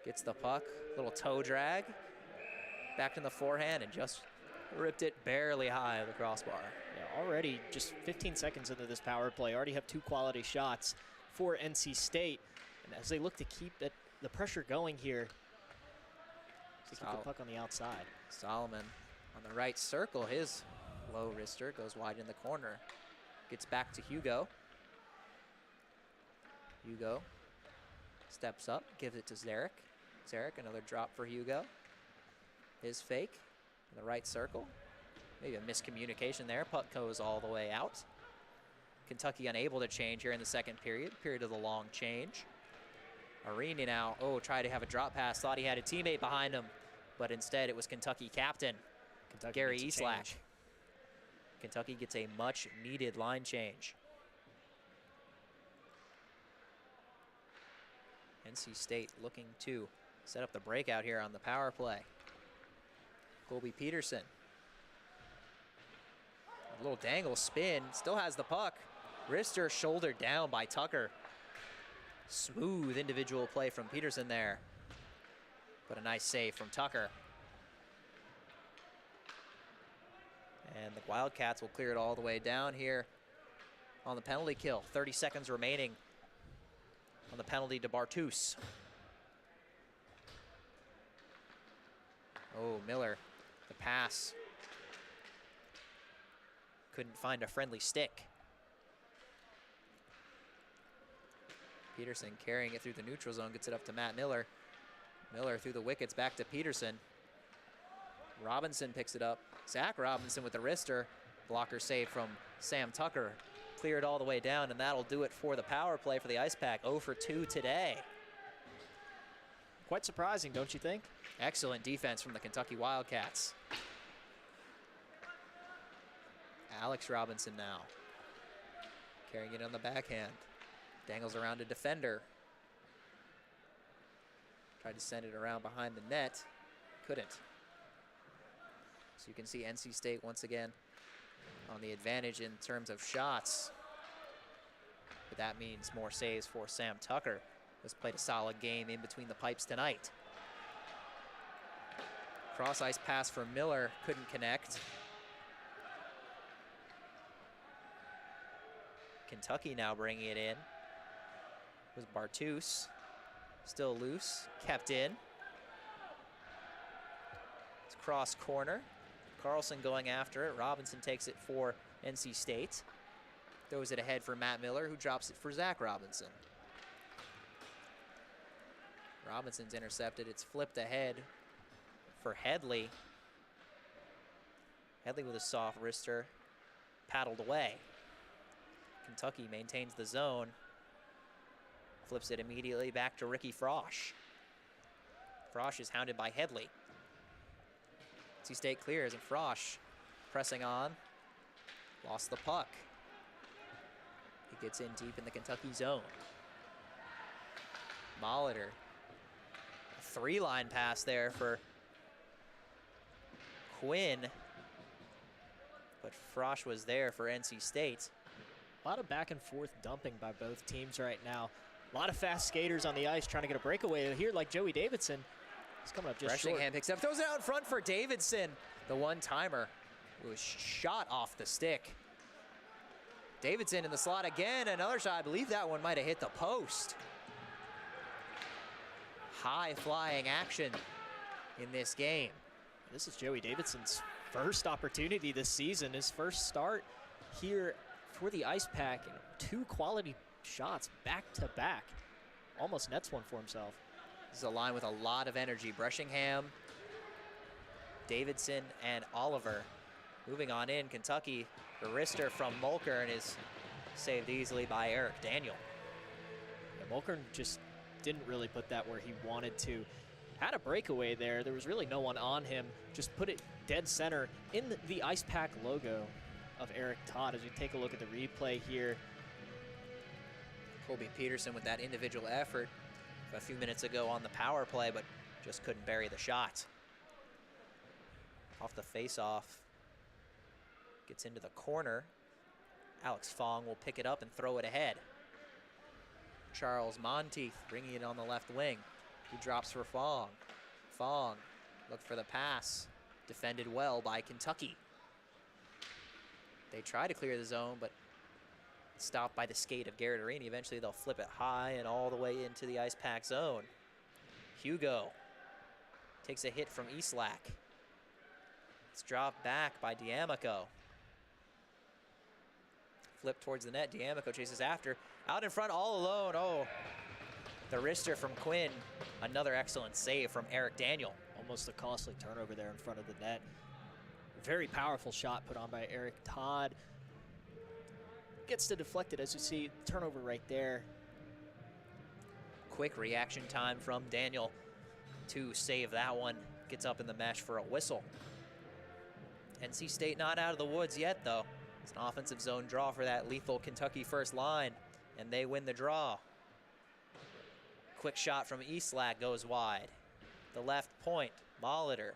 Gets the puck, little toe drag. Back in the forehand and just ripped it barely high of the crossbar. Yeah, already just 15 seconds into this power play, already have 2 quality shots for NC State. And as they look to keep the pressure going here, to keep the puck on the outside. Solomon on the right circle, his low wrister goes wide in the corner. Gets back to Hugo. Hugo steps up, gives it to Zarek. Zarek, another drop for Hugo. His fake in the right circle. Maybe a miscommunication there. Puck goes all the way out. Kentucky unable to change here in the second period. Period of the long change. Arini now, tried to have a drop pass. Thought he had a teammate behind him, but instead it was Kentucky captain, Gary Easlack. Kentucky gets a much needed line change. NC State looking to set up the breakout here on the power play. Colby Peterson. A little dangle spin, still has the puck. Wrister shouldered down by Tucker. Smooth individual play from Peterson there, but a nice save from Tucker. And the Wildcats will clear it all the way down here on the penalty kill. 30 seconds remaining on the penalty to Bartus. Oh, Miller, the pass. Couldn't find a friendly stick. Peterson carrying it through the neutral zone, gets it up to Matt Miller. Miller through the wickets, back to Peterson. Robinson picks it up. Zach Robinson with the wrister. Blocker save from Sam Tucker. Cleared all the way down, and that'll do it for the power play for the Icepack. 0 for 2 today. Quite surprising, don't you think? Excellent defense from the Kentucky Wildcats. Alex Robinson now. Carrying it on the backhand. Dangles around a defender. Tried to send it around behind the net. Couldn't. So you can see NC State once again on the advantage in terms of shots. But that means more saves for Sam Tucker, who's played a solid game in between the pipes tonight. Cross ice pass for Miller, couldn't connect. Kentucky now bringing it in. was Bartus. Still loose, kept in. It's cross corner. Carlson going after it. Robinson takes it for NC State. Throws it ahead for Matt Miller, who drops it for Zach Robinson. Robinson's intercepted. It's flipped ahead for Headley. Headley with a soft wrister, paddled away. Kentucky maintains the zone. Flips it immediately back to Ricky Frosch. Frosch is hounded by Headley. NC State clears, and Frosch pressing on. Lost the puck. He gets in deep in the Kentucky zone. Molitor. A three-line pass there for Quinn. But Frosch was there for NC State. A lot of back and forth dumping by both teams right now. A lot of fast skaters on the ice trying to get a breakaway here, like Joey Davidson. He's coming up just short. Breshingham picks up, throws it out in front for Davidson. The one-timer was shot off the stick. Davidson in the slot again, another shot. I believe that one might have hit the post. High-flying action in this game. This is Joey Davidson's first opportunity this season, his first start here for the Icepack, and 2 quality shots back-to-back. Almost nets one for himself. This is a line with a lot of energy. Breshingham, Davidson, and Oliver. Moving on in, Kentucky, the wrister from Mulkern is saved easily by Eric Daniel. Yeah, Mulkern just didn't really put that where he wanted to. Had a breakaway there. There was really no one on him. Just put it dead center in the Icepack logo of Eric Todd. As you take a look at the replay here. Colby Peterson with that individual effort a few minutes ago on the power play, but just couldn't bury the shot. Off the face-off. Gets into the corner. Alex Fong will pick it up and throw it ahead. Charles Monteith bringing it on the left wing. He drops for Fong. Fong looked for the pass. Defended well by Kentucky. They try to clear the zone, but stopped by the skate of Garrett Arini. Eventually they'll flip it high and all the way into the Icepack zone. Hugo takes a hit from Islack. It's dropped back by D'Amico. Flip towards the net. D'Amico chases after. Out in front all alone. Oh, the wrister from Quinn. Another excellent save from Eric Daniel. Almost a costly turnover there in front of the net. Very powerful shot put on by Eric Todd. Gets to deflect it, as you see, turnover right there. Quick reaction time from Daniel to save that one. Gets up in the mesh for a whistle. NC State not out of the woods yet, though. It's an offensive zone draw for that lethal Kentucky first line, and they win the draw. Quick shot from Eastlack goes wide. The left point, Molitor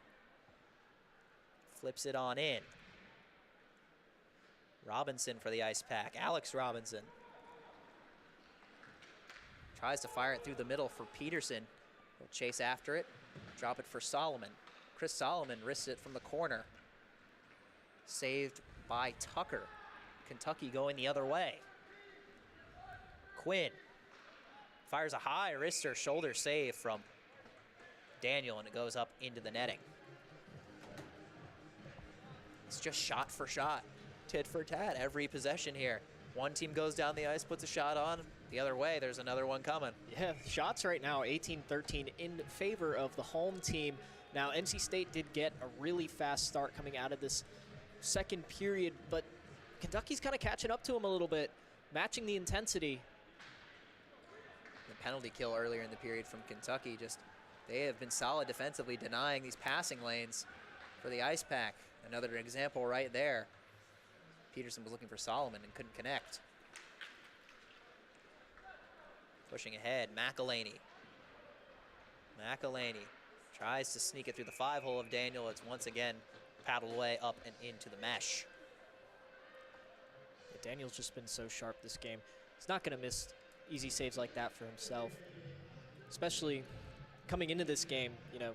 flips it on in. Robinson for the Icepack, Alex Robinson. Tries to fire it through the middle for Peterson. He'll chase after it, drop it for Solomon. Chris Solomon risks it from the corner. Saved by Tucker. Kentucky going the other way. Quinn fires a high wrister shoulder save from Daniel, and it goes up into the netting. It's just shot for shot, tit for tat, every possession here. One team goes down the ice, puts a shot on. The other way, there's another one coming. Yeah, shots right now, 18-13 in favor of the home team. Now, NC State did get a really fast start coming out of this second period, but Kentucky's kind of catching up to them a little bit, matching the intensity. The penalty kill earlier in the period from Kentucky, they have been solid defensively, denying these passing lanes for the Icepack. Another example right there. Peterson was looking for Solomon and couldn't connect. Pushing ahead, McElhaney. McElhaney tries to sneak it through the 5-hole of Daniel. It's once again paddled away up and into the mesh. Yeah, Daniel's just been so sharp this game. He's not going to miss easy saves like that for himself, especially coming into this game. You know,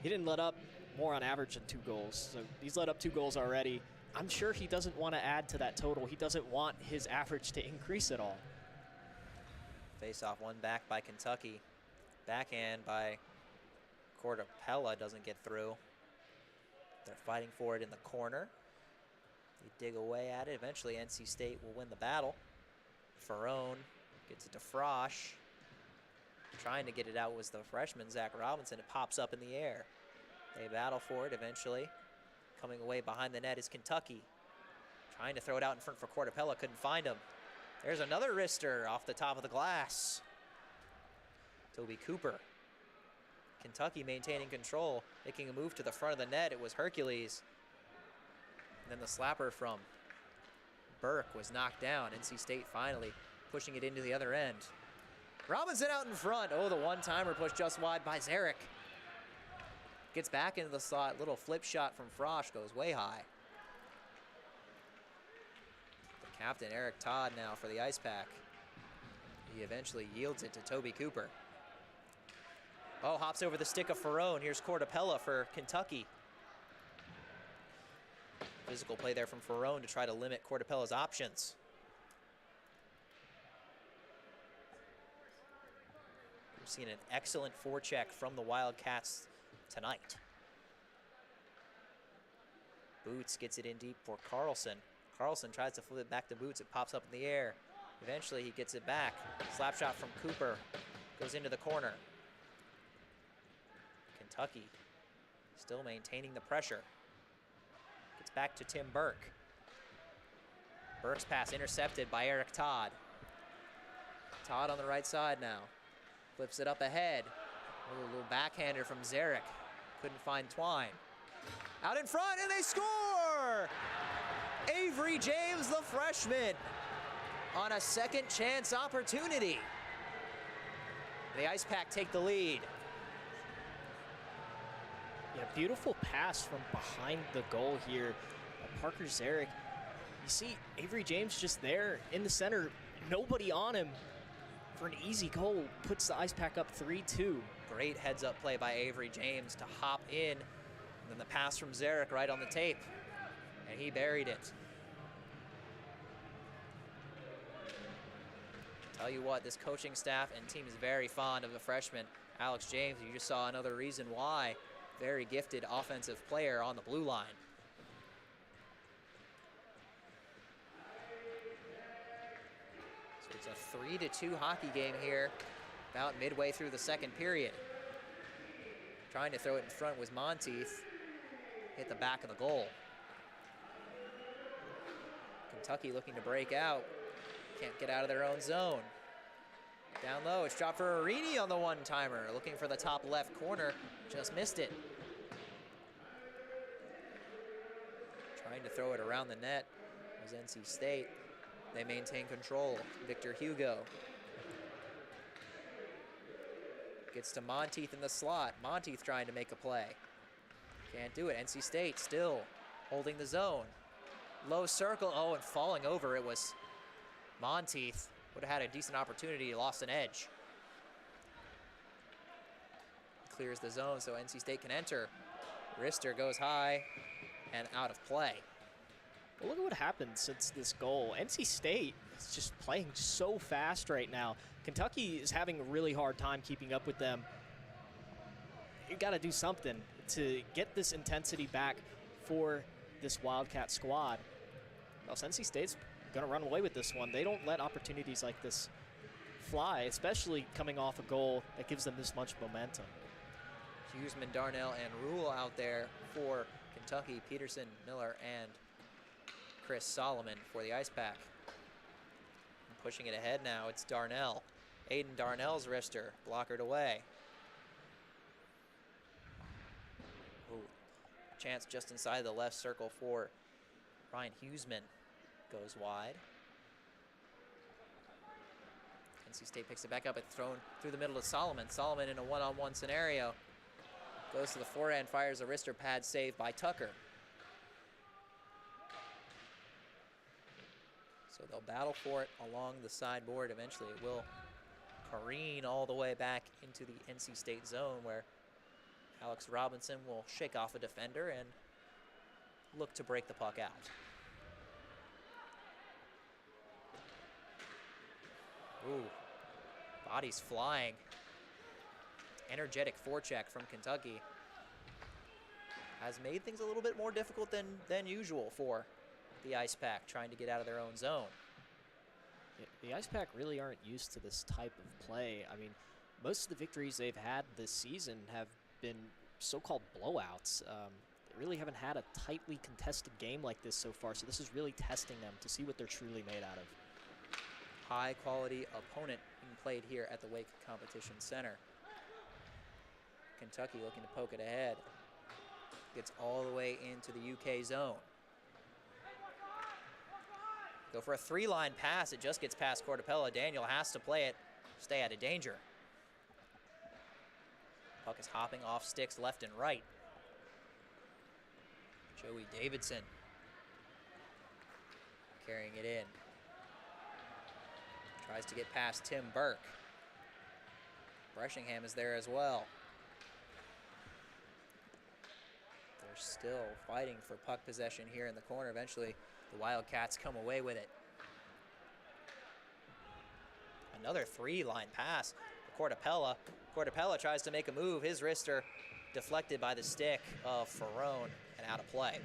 he didn't let up more on average than 2 goals. So he's let up 2 goals already. I'm sure he doesn't want to add to that total. He doesn't want his average to increase at all. Face-off one back by Kentucky. Backhand by Cortapella doesn't get through. They're fighting for it in the corner. They dig away at it. Eventually, NC State will win the battle. Ferrone gets it to Frosch. Trying to get it out was the freshman, Zach Robinson. It pops up in the air. They battle for it eventually. Coming away behind the net is Kentucky. Trying to throw it out in front for Cortapella, couldn't find him. There's another wrister off the top of the glass. Toby Cooper. Kentucky maintaining control, making a move to the front of the net. It was Hercules. And then the slapper from Burke was knocked down. NC State finally pushing it into the other end. Robinson out in front. Oh, the one-timer pushed just wide by Zarek. Gets back into the slot. Little flip shot from Frosch goes way high. The captain, Eric Todd, now for the Icepack. He eventually yields it to Toby Cooper. Oh, hops over the stick of Ferrone. Here's Cortapella for Kentucky. Physical play there from Ferrone to try to limit Cortapella's options. We've seen an excellent forecheck from the Wildcats tonight. Boots gets it in deep for Carlson. Carlson tries to flip it back to Boots. It pops up in the air. Eventually, he gets it back. Slap shot from Cooper goes into the corner. Kentucky still maintaining the pressure. Gets back to Tim Burke. Burke's pass intercepted by Eric Todd. Todd on the right side now. Flips it up ahead. A little backhander from Zarek. Couldn't find Twine. Out in front, and they score! Avery James, the freshman, on a second chance opportunity. The Icepack take the lead. Yeah, beautiful pass from behind the goal here. Parker Zarek. You see Avery James just there in the center, nobody on him. For an easy goal, puts the Icepack up 3-2. Great heads-up play by Avery James to hop in. And then the pass from Zarek right on the tape. And he buried it. Tell you what, this coaching staff and team is very fond of the freshman, Alex James. You just saw another reason why. Very gifted offensive player on the blue line. So it's a 3-2 hockey game here, about midway through the second period. Trying to throw it in front was Monteith. Hit the back of the goal. Kentucky looking to break out. Can't get out of their own zone. Down low, it's dropped for Arini on the one-timer. Looking for the top left corner, just missed it. Trying to throw it around the net was NC State. They maintain control. Victor Hugo gets to Monteith in the slot. Monteith trying to make a play. Can't do it. NC State still holding the zone. Low circle, oh, and falling over. It was Monteith. Would have had a decent opportunity, lost an edge. Clears the zone so NC State can enter. Rister goes high and out of play. Well, look at what happened since this goal. NC State is just playing so fast right now. Kentucky is having a really hard time keeping up with them. You got to do something to get this intensity back for this Wildcat squad. Else NC State's going to run away with this one. They don't let opportunities like this fly, especially coming off a goal that gives them this much momentum. Huseman, Darnell, and Rule out there for Kentucky. Peterson, Miller, and Chris Solomon for the Icepack. Pushing it ahead now, it's Darnell. Aiden Darnell's wrister, blockered away. Ooh, chance just inside the left circle for Ryan Huseman. Goes wide. NC State picks it back up. It's thrown through the middle to Solomon. Solomon in a one-on-one scenario. Goes to the forehand, fires a wrister pad save by Tucker. So they'll battle for it along the sideboard. Eventually it will careen all the way back into the NC State zone where Alex Robinson will shake off a defender and look to break the puck out. Ooh, Bodies flying. Energetic forecheck from Kentucky has made things a little bit more difficult than usual for the Icepack, trying to get out of their own zone. The Icepack really aren't used to this type of play. I mean, most of the victories they've had this season have been so-called blowouts. They really haven't had a tightly contested game like this so far, so this is really testing them to see what they're truly made out of. High-quality opponent being played here at the Wake Competition Center. Kentucky looking to poke it ahead. Gets all the way into the UK zone. Go for a three-line pass. It just gets past Cortapella. Daniel has to play it, stay out of danger. Puck is hopping off sticks left and right. Joey Davidson carrying it in. Tries to get past Tim Burke. Breshingham is there as well. They're still fighting for puck possession here in the corner. Eventually, the Wildcats come away with it. Another three-line pass for Cortapella. Cortapella tries to make a move. His wrister deflected by the stick of Ferrone and out of play.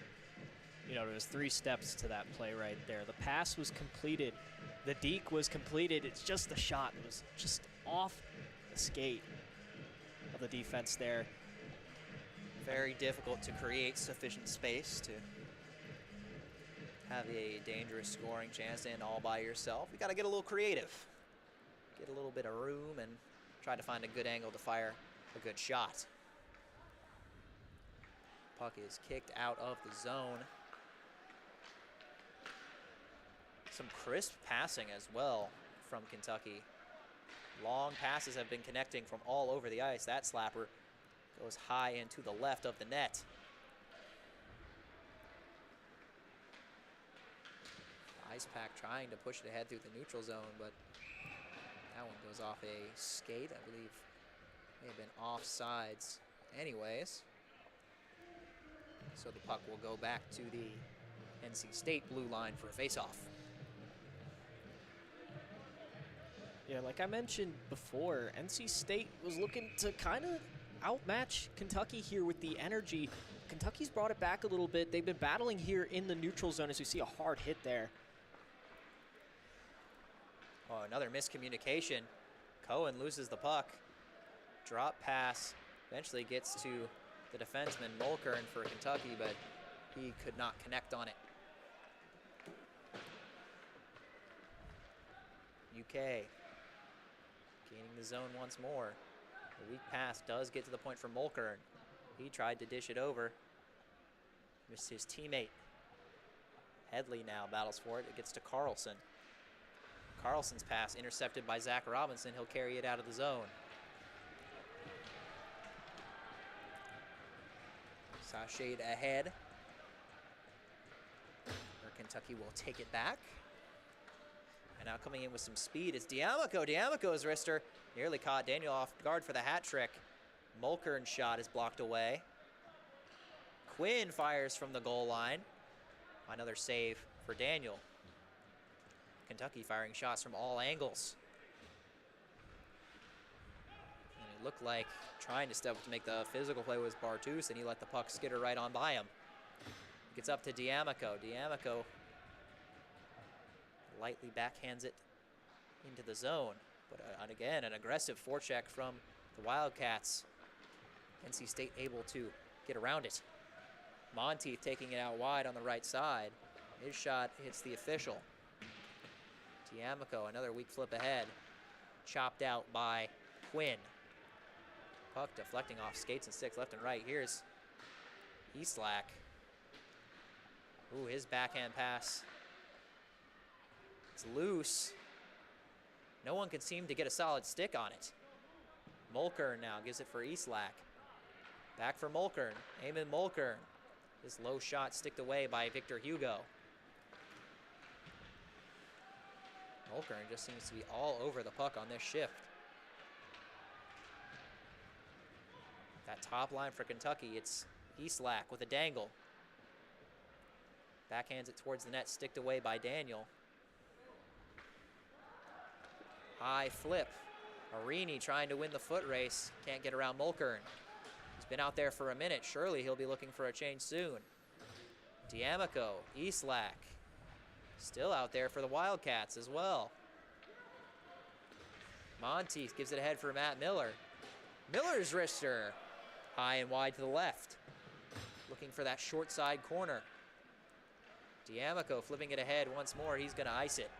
You know, there was 3 steps to that play right there. The pass was completed. The deke was completed. It's just the shot. It was just off the skate of the defense there. Very difficult to create sufficient space to have a dangerous scoring chance and all by yourself. You got to get a little creative. Get a little bit of room and try to find a good angle to fire a good shot. Puck is kicked out of the zone. Some crisp passing as well from Kentucky. Long passes have been connecting from all over the ice. That slapper goes high into the left of the net. Icepack trying to push it ahead through the neutral zone, but that one goes off a skate. I believe may have been offsides anyways. So the puck will go back to the NC State blue line for a face-off. Yeah, like I mentioned before, NC State was looking to kind of outmatch Kentucky here with the energy. Kentucky's brought it back a little bit. They've been battling here in the neutral zone as we see a hard hit there. Oh, another miscommunication. Cohen loses the puck. Drop pass eventually gets to the defenseman Mulkern for Kentucky, but he could not connect on it. UK gaining the zone once more. The weak pass does get to the point for Mulkern. He tried to dish it over. Missed his teammate. Headley now battles for it. It gets to Carlson. Carlson's pass intercepted by Zach Robinson. He'll carry it out of the zone. Sashade ahead. Or Kentucky will take it back. And now coming in with some speed is D'Amico. D'Amico's wrister nearly caught Daniel off guard for the hat trick. Mulkern's shot is blocked away. Quinn fires from the goal line. Another save for Daniel. Kentucky firing shots from all angles. And it looked like trying to step up to make the physical play was Bartus, and he let the puck skitter right on by him. Gets up to D'Amico. D'Amico lightly backhands it into the zone. But again, an aggressive forecheck from the Wildcats. NC State able to get around it. Monteith taking it out wide on the right side. His shot hits the official. D'Amico, another weak flip ahead. Chopped out by Quinn. Puck deflecting off skates and sticks left and right. Here's Eastlack. Ooh, his backhand pass. It's loose. No one can seem to get a solid stick on it. Mulkern now gives it for Eastlack. Back for Mulkern. Eamon Mulkern. This low shot sticked away by Victor Hugo. Mulkern just seems to be all over the puck on this shift. That top line for Kentucky, it's Eastlack with a dangle. Backhands it towards the net, sticked away by Daniel. High flip. Arini trying to win the foot race. Can't get around Mulkern. He's been out there for a minute. Surely he'll be looking for a change soon. D'Amico, Icepack, still out there for the Wildcats as well. Monteith gives it ahead for Matt Miller. Miller's wrister, high and wide to the left. Looking for that short side corner. D'Amico flipping it ahead once more. He's gonna ice it.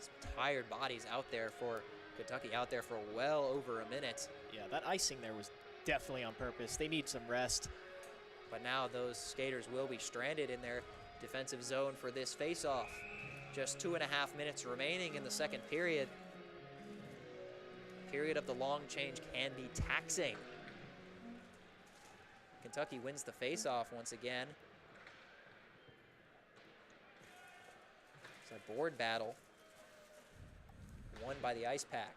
Some tired bodies out there for Kentucky, out there for well over a minute. Yeah, that icing there was definitely on purpose. They need some rest. But now those skaters will be stranded in their defensive zone for this face-off. Just 2.5 minutes remaining in the second period. Period of the long change can be taxing. Kentucky wins the face-off once again. It's a board battle won by the Icepack.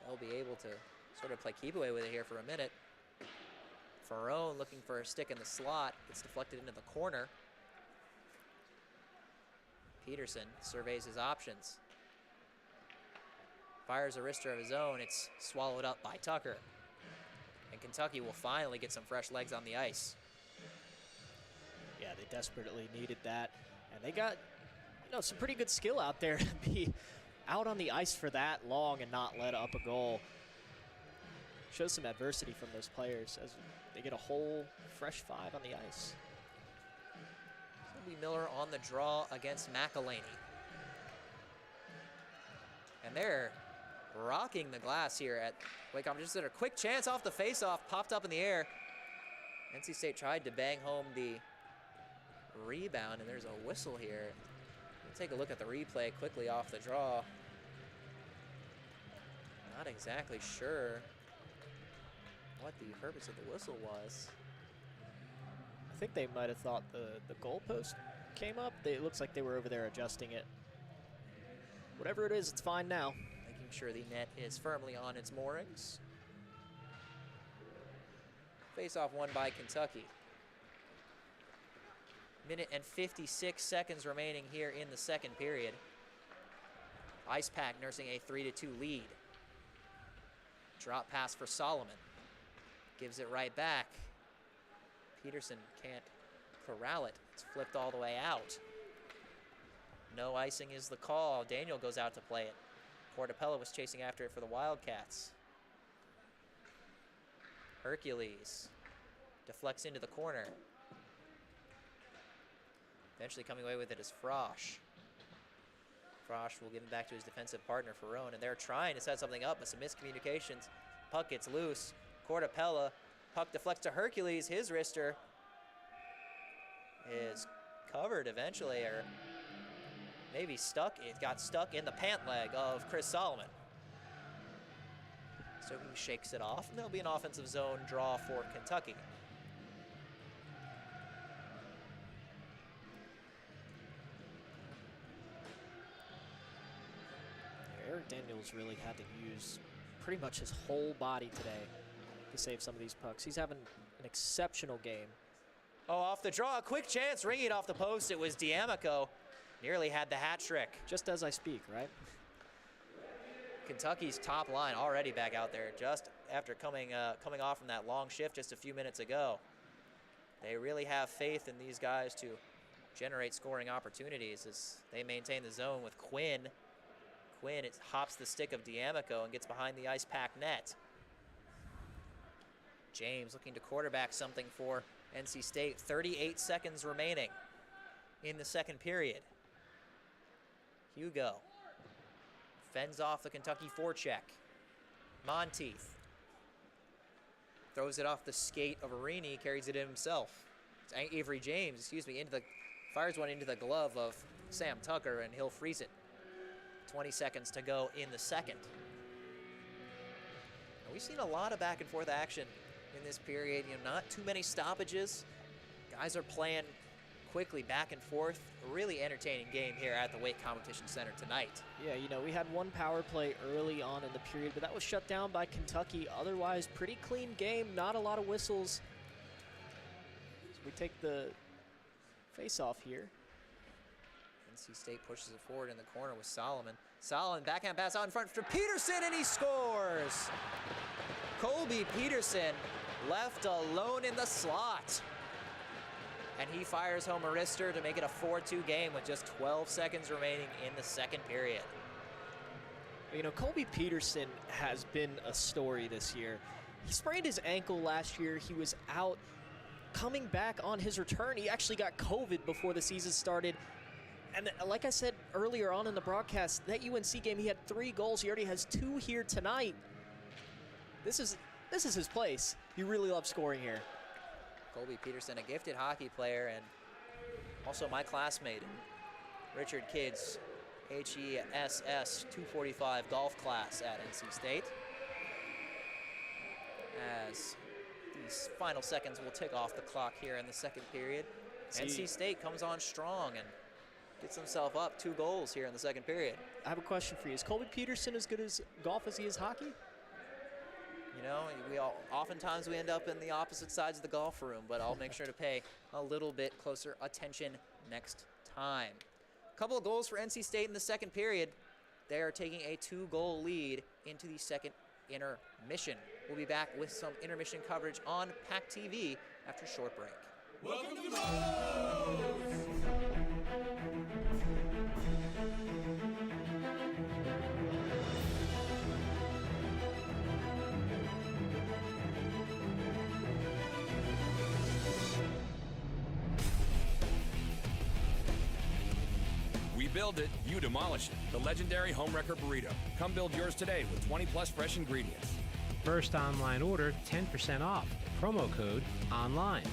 They'll be able to sort of play keep away with it here for a minute. Ferrone looking for a stick in the slot, gets deflected into the corner. Peterson surveys his options. Fires a wrister of his own. It's swallowed up by Tucker. And Kentucky will finally get some fresh legs on the ice. Yeah, they desperately needed that. And they got, some pretty good skill out there to be out on the ice for that long and not let up a goal. Shows some adversity from those players as they get a whole fresh 5 on the ice. Colby Miller on the draw against McElhaney. And they're rocking the glass here at Wake Competition. A quick chance off the face-off, popped up in the air. NC State tried to bang home the rebound, and there's a whistle here. We'll take a look at the replay quickly off the draw. Not exactly sure what the purpose of the whistle was. I think they might have thought the goalpost came up. It looks like they were over there adjusting it. Whatever it is, it's fine now. Making sure the net is firmly on its moorings. Face-off won by Kentucky. Minute and 56 seconds remaining here in the second period. Icepack nursing a 3-2 lead. Drop pass for Solomon. Gives it right back. Peterson can't corral it. It's flipped all the way out. No icing is the call. Daniel goes out to play it. Portapella was chasing after it for the Wildcats. Hercules deflects into the corner. Eventually coming away with it is Frosch. Frosch will give it back to his defensive partner, Ferrone, and they're trying to set something up, but some miscommunications. Puck gets loose. Portapella. Puck deflects to Hercules. His wrister is covered eventually, or maybe stuck. It got stuck in the pant leg of Chris Solomon. So he shakes it off, and there'll be an offensive zone draw for Kentucky. Eric Daniels really had to use pretty much his whole body today to save some of these pucks. He's having an exceptional game. Oh, off the draw, a quick chance, ringing it off the post. It was D'Amico. Nearly had the hat trick. Just as I speak, right? Kentucky's top line already back out there just after coming off from that long shift just a few minutes ago. They really have faith in these guys to generate scoring opportunities as they maintain the zone with Quinn. Quinn, it hops the stick of D'Amico and gets behind the Icepack net. James looking to quarterback something for NC State. 38 seconds remaining in the second period. Hugo fends off the Kentucky forecheck. Monteith throws it off the skate of Arini, carries it in himself. It's Avery James, fires one into the glove of Sam Tucker, and he'll freeze it. 20 seconds to go in the second. Now, we've seen a lot of back and forth action in this period. Not too many stoppages. Guys are playing quickly back and forth. A really entertaining game here at the Wake Competition Center tonight. Yeah, we had one power play early on in the period, but that was shut down by Kentucky. Otherwise, pretty clean game, not a lot of whistles. So we take the face-off here. NC State pushes it forward in the corner with Solomon. Solomon, backhand pass out in front for Peterson, and he scores! Colby Peterson left alone in the slot. And he fires home a wrister to make it a 4-2 game with just 12 seconds remaining in the second period. You know, Colby Peterson has been a story this year. He sprained his ankle last year. He was out. Coming back on his return, he actually got COVID before the season started. And like I said earlier on in the broadcast, that UNC game, he had 3 goals. He already has 2 here tonight. This is his place. He really loves scoring here. Colby Peterson, a gifted hockey player, and also my classmate in Richard Kidd's HESS 245 golf class at NC State. As these final seconds will tick off the clock here in the second period. NC State comes on strong and gets himself up 2 goals here in the second period. I have a question for you. Is Colby Peterson as good as golf as he is hockey? You know, oftentimes we end up in the opposite sides of the golf room, but I'll make sure to pay a little bit closer attention next time. A couple of goals for NC State in the second period. They are taking a 2-goal lead into the second intermission. We'll be back with some intermission coverage on PackTV after a short break. Welcome to the Rose! We build it, you demolish it. The legendary Homewrecker Burrito. Come build yours today with 20+ fresh ingredients. First online order, 10% off. Promo code ONLINE.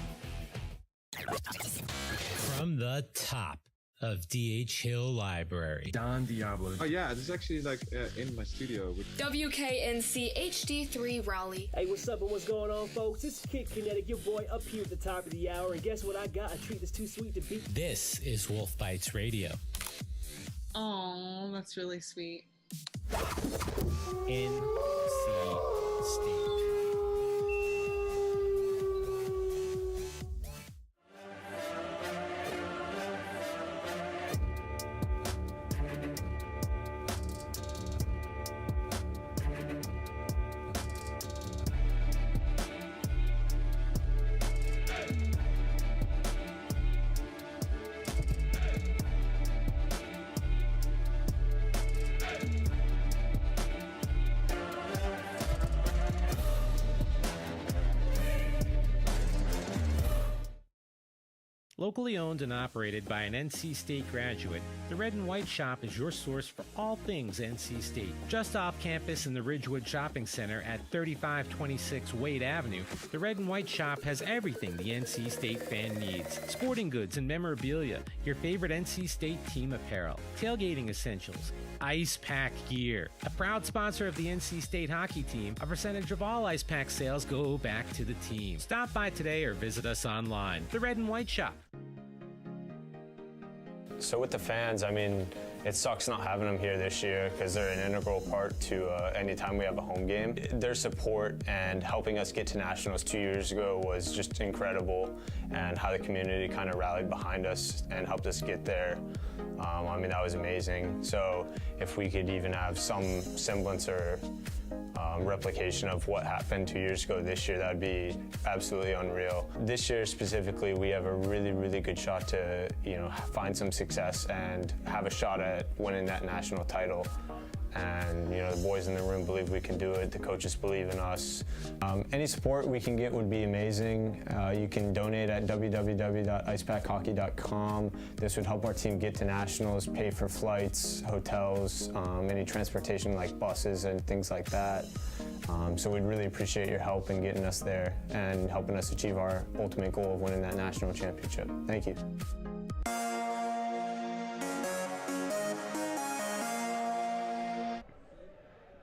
From the top of DH Hill Library, Don Diablo. Oh yeah, this is actually like in my studio. WKNC HD3 Raleigh. Hey, what's up and what's going on, folks? It's Kid Kinetic, your boy up here at the top of the hour. And guess what I got? A treat that's too sweet to beat. This is Wolf Bites Radio. Oh, that's really sweet. NC State. Locally owned and operated by an NC State graduate, the Red and White Shop is your source for all things NC State. Just off campus in the Ridgewood Shopping Center at 3526 Wade Avenue, the Red and White Shop has everything the NC State fan needs. Sporting goods and memorabilia, your favorite NC State team apparel, tailgating essentials, Icepack gear. A proud sponsor of the NC State hockey team, a percentage of all Icepack sales go back to the team. Stop by today or visit us online. The Red and White Shop. So with the fans, I mean, it sucks not having them here this year because they're an integral part to any time we have a home game. Their support and helping us get to nationals 2 years ago was just incredible, and how the community kind of rallied behind us and helped us get there. I mean, that was amazing. So if we could even have some semblance or replication of what happened 2 years ago this year, that would be absolutely unreal. This year specifically, we have a really, really good shot to, find some success and have a shot at winning that national title. And, the boys in the room believe we can do it. The coaches believe in us. Any support we can get would be amazing. You can donate at www.icepackhockey.com. This would help our team get to nationals, pay for flights, hotels, any transportation like buses and things like that. So we'd really appreciate your help in getting us there and helping us achieve our ultimate goal of winning that national championship. Thank you.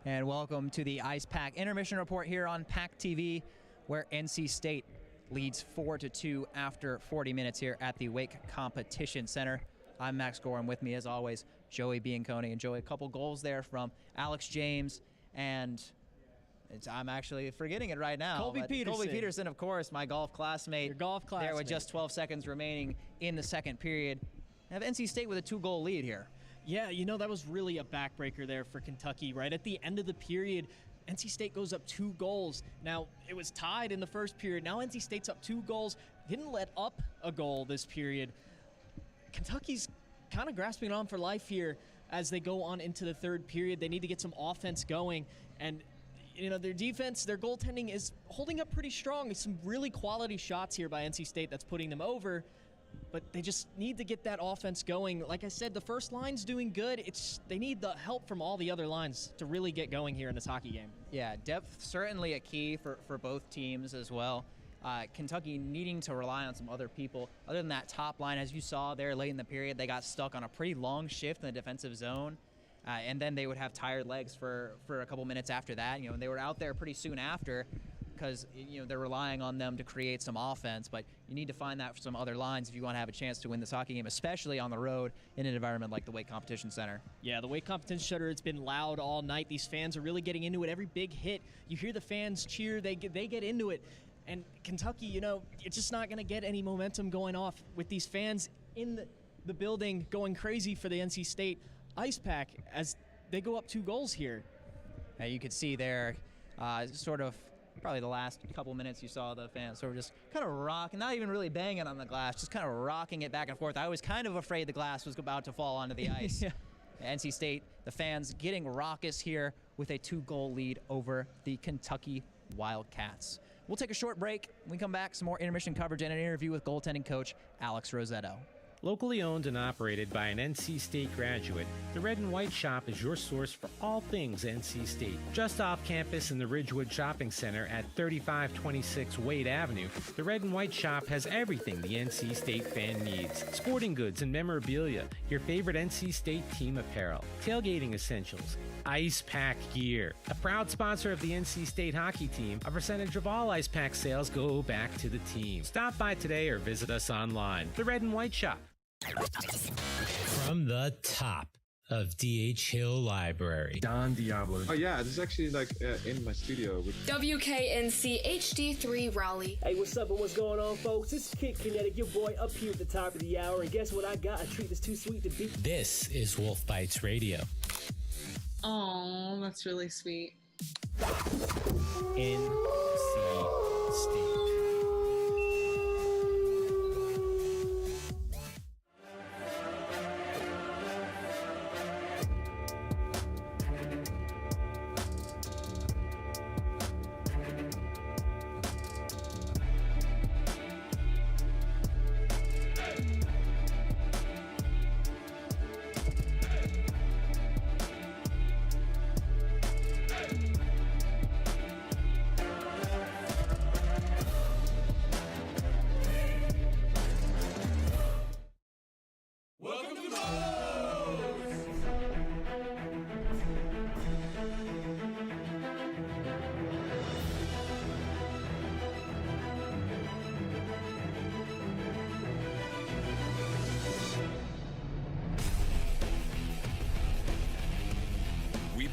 And welcome to the Icepack Intermission Report here on PackTV, where NC State leads 4-2 after 40 minutes here at the Wake Competition Center. I'm Max Gorham. With me, as always, Joey Bianconi. And Joey, a couple goals there from Alex James, and I'm actually forgetting it right now. Colby Peterson. Colby Peterson, of course, my golf classmate. Your golf classmate. There with just 12 seconds remaining in the second period. have NC State with a 2-goal lead here. Yeah, that was really a backbreaker there for Kentucky. Right at the end of the period, NC State goes up 2 goals. Now, it was tied in the first period. Now NC State's up 2 goals. Didn't let up a goal this period. Kentucky's kind of grasping on for life here as they go on into the third period. They need to get some offense going. And, their defense, their goaltending is holding up pretty strong. Some really quality shots here by NC State that's putting them over. But they just need to get that offense going. Like I said, the first line's doing good. They need the help from all the other lines to really get going here in this hockey game. Yeah, depth certainly a key for both teams as well. Kentucky needing to rely on some other people. Other than that top line, as you saw there late in the period, they got stuck on a pretty long shift in the defensive zone. And then they would have tired legs for a couple minutes after that. They were out there pretty soon after because, they're relying on them to create some offense. But you need to find that for some other lines if you want to have a chance to win this hockey game, especially on the road in an environment like the Weight Competition Center. Yeah, the Weight Competition Center, it's been loud all night. These fans are really getting into it. Every big hit, you hear the fans cheer. They get into it. And Kentucky, you're just not going to get any momentum going off with these fans in the building going crazy for the NC State Icepack as they go up 2 goals here. You could see there sort of probably the last couple minutes you saw the fans sort of just kind of rocking, not even really banging on the glass, just kind of rocking it back and forth. I was kind of afraid the glass was about to fall onto the ice. Yeah. NC State, the fans getting raucous here with a 2-goal lead over the Kentucky Wildcats. We'll take a short break. When we come back, some more intermission coverage and an interview with goaltending coach Alex Rossetto. Locally owned and operated by an NC State graduate, the Red and White Shop is your source for all things NC State. Just off campus in the Ridgewood Shopping Center at 3526 Wade Avenue, the Red and White Shop has everything the NC State fan needs. Sporting goods and memorabilia, your favorite NC State team apparel, tailgating essentials, Icepack gear. A proud sponsor of the NC State hockey team, a percentage of all Icepack sales go back to the team. Stop by today or visit us online. The Red and White Shop. From the top of D.H. Hill Library, Don Diablo. Oh yeah, this is actually in my studio. WKNC HD3 Raleigh. Hey, what's up and what's going on, folks? This is Kid Kinetic, your boy up here at the top of the hour. And guess what I got? A treat that's too sweet to beat. This is Wolf Bites Radio. Oh, that's really sweet. NC State.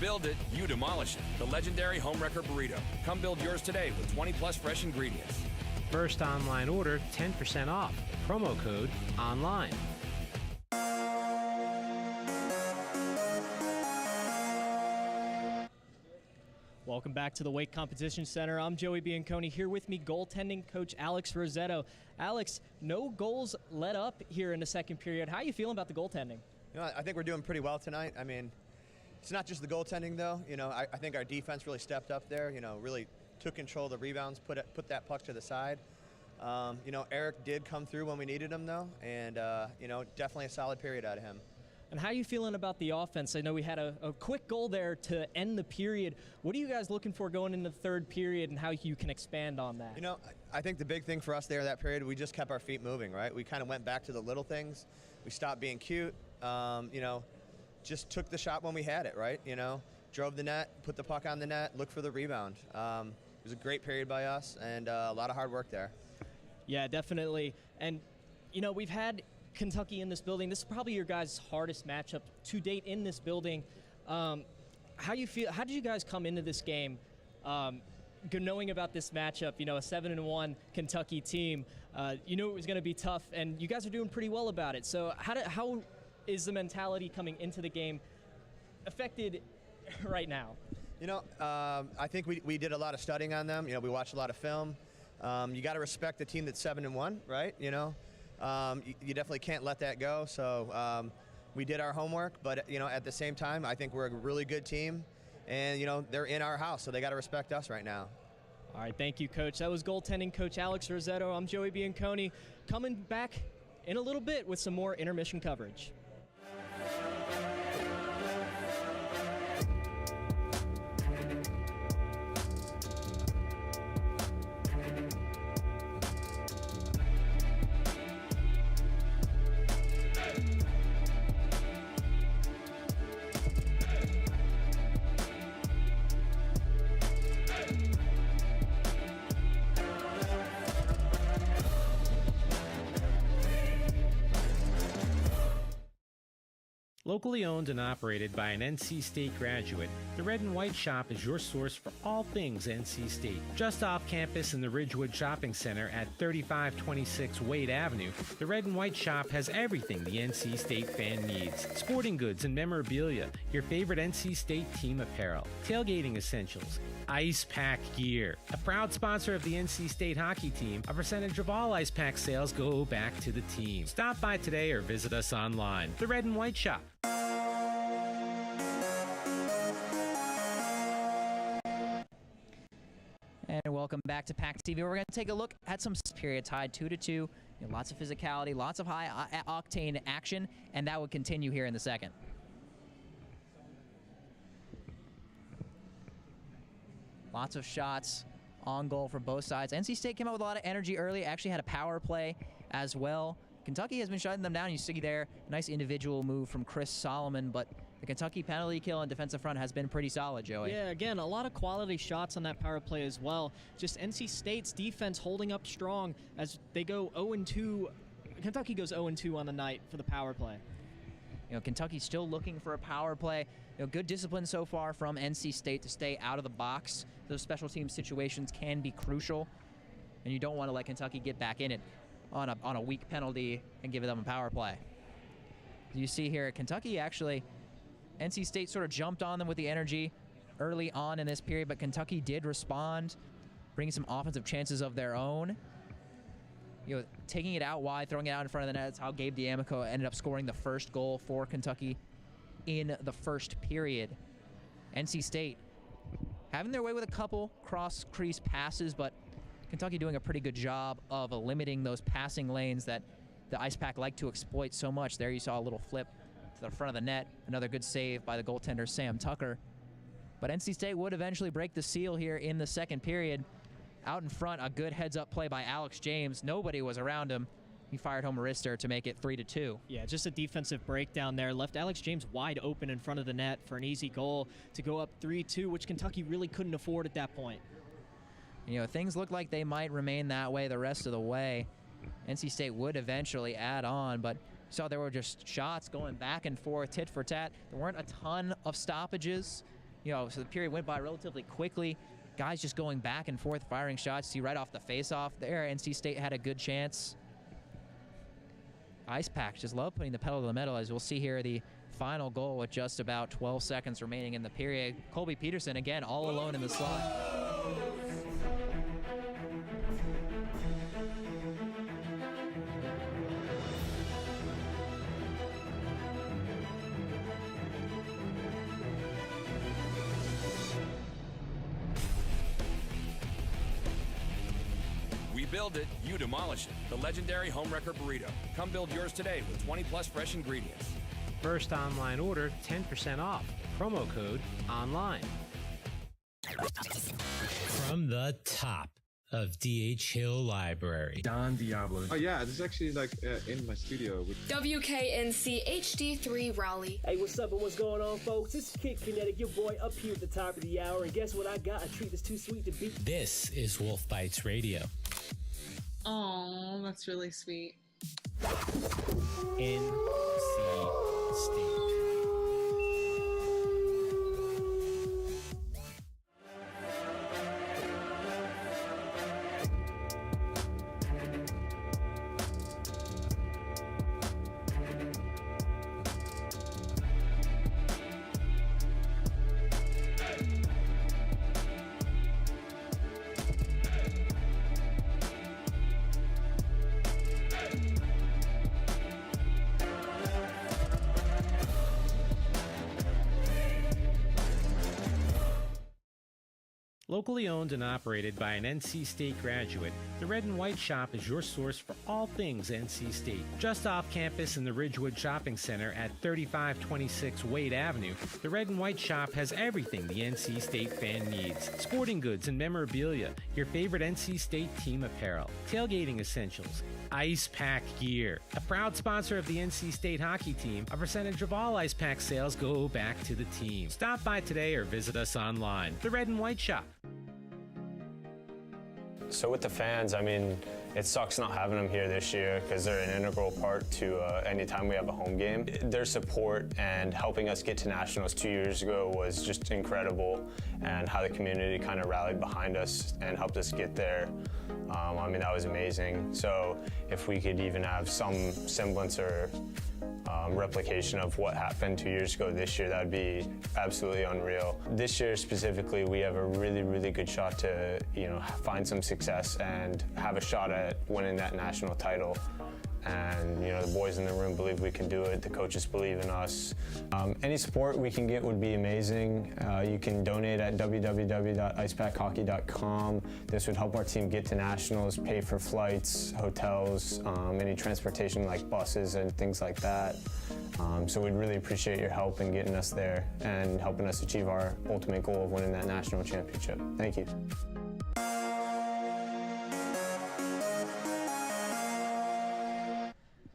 Build it, you demolish it. The legendary Homewrecker Burrito. Come build yours today with 20+ fresh ingredients. First online order, 10% off. Promo code ONLINE. Welcome back to the Weight Competition Center. I'm Joey Bianconi. Here with me, goaltending coach Alex Rossetto. Alex, no goals let up here in the second period. How are you feeling about the goaltending? I think we're doing pretty well tonight. I mean, it's not just the goaltending, though. I think our defense really stepped up there, really took control of the rebounds, put that puck to the side. Eric did come through when we needed him, though, and, definitely a solid period out of him. And how are you feeling about the offense? I know we had a quick goal there to end the period. What are you guys looking for going into the third period and how you can expand on that? I think the big thing for us there that period, we just kept our feet moving, right? We kind of went back to the little things. We stopped being cute, just took the shot when we had it, right? Drove the net, put the puck on the net, look for the rebound. It was a great period by us and a lot of hard work there. Yeah, definitely. And, we've had Kentucky in this building. This is probably your guys' hardest matchup to date in this building. How do you feel? How did you guys come into this game? knowing about this matchup, you know, a 7-1 Kentucky team, you knew it was going to be tough, and you guys are doing pretty well about it. So how is the mentality coming into the game affected right now? You know, I think we did a lot of studying on them. You know, we watched a lot of film. You got to respect the team that's 7-1, right? You know, you definitely can't let that go. So we did our homework, but you know, at the same time, I think we're a really good team, and you know, they're in our house, so they got to respect us right now. All right, thank you, Coach. That was goaltending coach Alex Rossetto. I'm Joey Bianconi, coming back in a little bit with some more intermission coverage. Locally owned and operated by an NC State graduate, the Red and White Shop is your source for all things NC State. Just off campus in the Ridgewood Shopping Center at 3526 Wade Avenue, the Red and White Shop has everything the NC State fan needs. Sporting goods and memorabilia, your favorite NC State team apparel, tailgating essentials, Icepack gear. A proud sponsor of the NC State hockey team, a percentage of all Icepack sales go back to the team. Stop by today or visit us online. The Red and White Shop. And welcome back to PackTV. We're going to take a look at some period tied 2-2. You know, lots of physicality, lots of high octane action, and that would continue here in the second. Lots of shots on goal for both sides. NC State came out with a lot of energy early, actually had a power play as well. Kentucky has been shutting them down. You see there, nice individual move from Chris Solomon, but the Kentucky penalty kill and defensive front has been pretty solid, Joey. Yeah, again, a lot of quality shots on that power play as well. Just NC State's defense holding up strong as they go 0-2. Kentucky goes 0-2 on the night for the power play. You know, Kentucky's still looking for a power play. You know, good discipline so far from NC State to stay out of the box. Those special team situations can be crucial, and you don't want to let Kentucky get back in it on a weak penalty and give them a power play. You see here, Kentucky actually, NC State sort of jumped on them with the energy early on in this period, but Kentucky did respond, bringing some offensive chances of their own. You know, taking it out wide, throwing it out in front of the net. That's how Gabe D'Amico ended up scoring the first goal for Kentucky in the first period. NC State having their way with a couple cross-crease passes, but Kentucky doing a pretty good job of limiting those passing lanes that the Icepack like to exploit so much. There you saw a little flip to the front of the net. Another good save by the goaltender, Sam Tucker. But NC State would eventually break the seal here in the second period. Out in front, a good heads-up play by Alex James. Nobody was around him. He fired home a wrister to make it 3-2. Yeah, just a defensive breakdown there. Left Alex James wide open in front of the net for an easy goal to go up 3-2, which Kentucky really couldn't afford at that point. You know, things look like they might remain that way the rest of the way. NC State would eventually add on, but you saw there were just shots going back and forth, tit for tat. There weren't a ton of stoppages. You know, so the period went by relatively quickly. Guys just going back and forth, firing shots. See right off the face-off there, NC State had a good chance. Icepack just love putting the pedal to the metal, as we'll see here the final goal with just about 12 seconds remaining in the period. Colby Peterson, again, all alone in the slot. Build it, you demolish it. The legendary Homewrecker Burrito. Come build yours today with 20+ fresh ingredients. First online order, 10% off. Promo code ONLINE. From the top of D.H. Hill Library, Don Diablo. Oh yeah, this is actually like in my studio. WKNC HD3 Raleigh. Hey, what's up and what's going on, folks? It's Kid Kinetic, your boy, up here at the top of the hour. And guess what I got? A treat that's too sweet to beat. This is Wolf Bites Radio. Oh, that's really sweet. NC State. Locally owned and operated by an NC State graduate, the Red and White Shop is your source for all things NC State. Just off campus in the Ridgewood Shopping Center at 3526 Wade Avenue, the Red and White Shop has everything the NC State fan needs. Sporting goods and memorabilia, your favorite NC State team apparel, tailgating essentials, Icepack gear. A proud sponsor of the NC State hockey team, a percentage of all Icepack sales go back to the team. Stop by today or visit us online. The Red and White Shop. So with the fans, I mean, it sucks not having them here this year because they're an integral part to any time we have a home game. Their support and helping us get to nationals 2 years ago was just incredible, and how the community kind of rallied behind us and helped us get there. I mean, that was amazing. So if we could even have some semblance or replication of what happened 2 years ago this year, that would be absolutely unreal. This year specifically, we have a really, really good shot to, find some success and have a shot at winning that national title. And, the boys in the room believe we can do it. The coaches believe in us. Any support we can get would be amazing. You can donate at www.icepackhockey.com. This would help our team get to nationals, pay for flights, hotels, any transportation like buses and things like that. So we'd really appreciate your help in getting us there and helping us achieve our ultimate goal of winning that national championship. Thank you.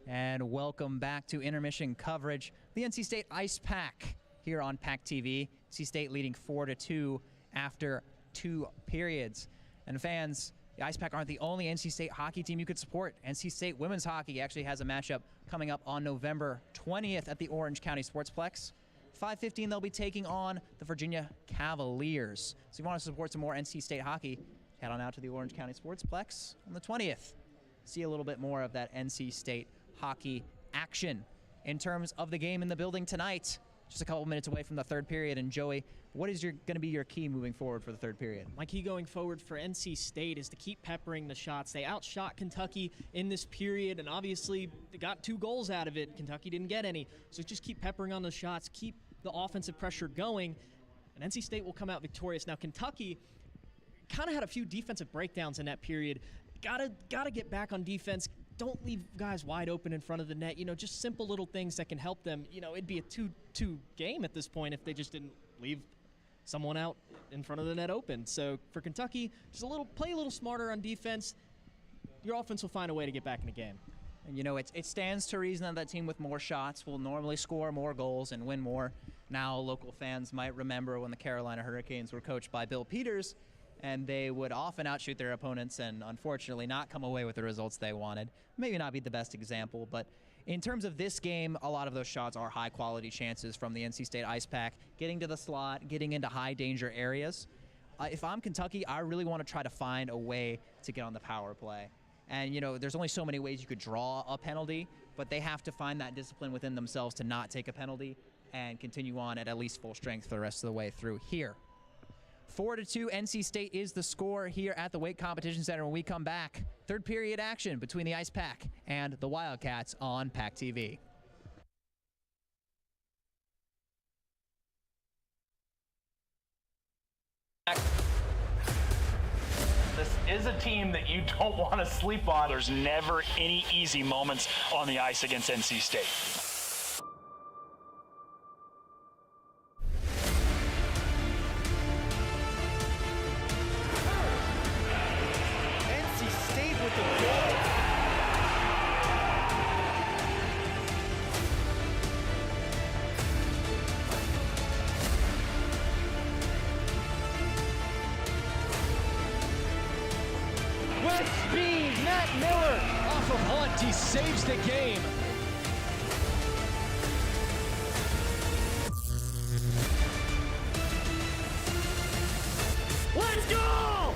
And welcome back to intermission coverage. The NC State Icepack here on PackTV. NC State leading 4-2 after 2 periods. And fans, the Icepack aren't the only NC State hockey team you could support. NC State women's hockey actually has a matchup coming up on November 20th at the Orange County Sportsplex. 5:15, they'll be taking on the Virginia Cavaliers. So if you want to support some more NC State hockey, head on out to the Orange County Sportsplex on the 20th. See a little bit more of that NC State hockey action. In terms of the game in the building tonight, just a couple minutes away from the third period. And Joey, what is going to be your key moving forward for the third period? My key going forward for NC State is to keep peppering the shots. They outshot Kentucky in this period, and obviously they got 2 goals out of it. Kentucky didn't get any. So just keep peppering on the shots, keep the offensive pressure going, and NC State will come out victorious. Now, Kentucky kind of had a few defensive breakdowns in that period. Gotta get back on defense. Don't leave guys wide open in front of the net. Just simple little things that can help them. It'd be a 2-2 game at this point if they just didn't leave someone out in front of the net open. So for Kentucky, just play a little smarter on defense. Your offense will find a way to get back in the game. And it stands to reason that team with more shots will normally score more goals and win more. Now local fans might remember when the Carolina Hurricanes were coached by Bill Peters, and they would often outshoot their opponents and unfortunately not come away with the results they wanted. Maybe not be the best example, but in terms of this game, a lot of those shots are high-quality chances from the NC State Icepack, getting to the slot, getting into high-danger areas. If I'm Kentucky, I really want to try to find a way to get on the power play. And, there's only so many ways you could draw a penalty, but they have to find that discipline within themselves to not take a penalty and continue on at least full strength for the rest of the way through here. 4-2, NC State is the score here at the Wake Competition Center. When we come back, third period action between the Icepack and the Wildcats on PackTV. This is a team that you don't want to sleep on. There's never any easy moments on the ice against NC State. Saves the game. Let's go!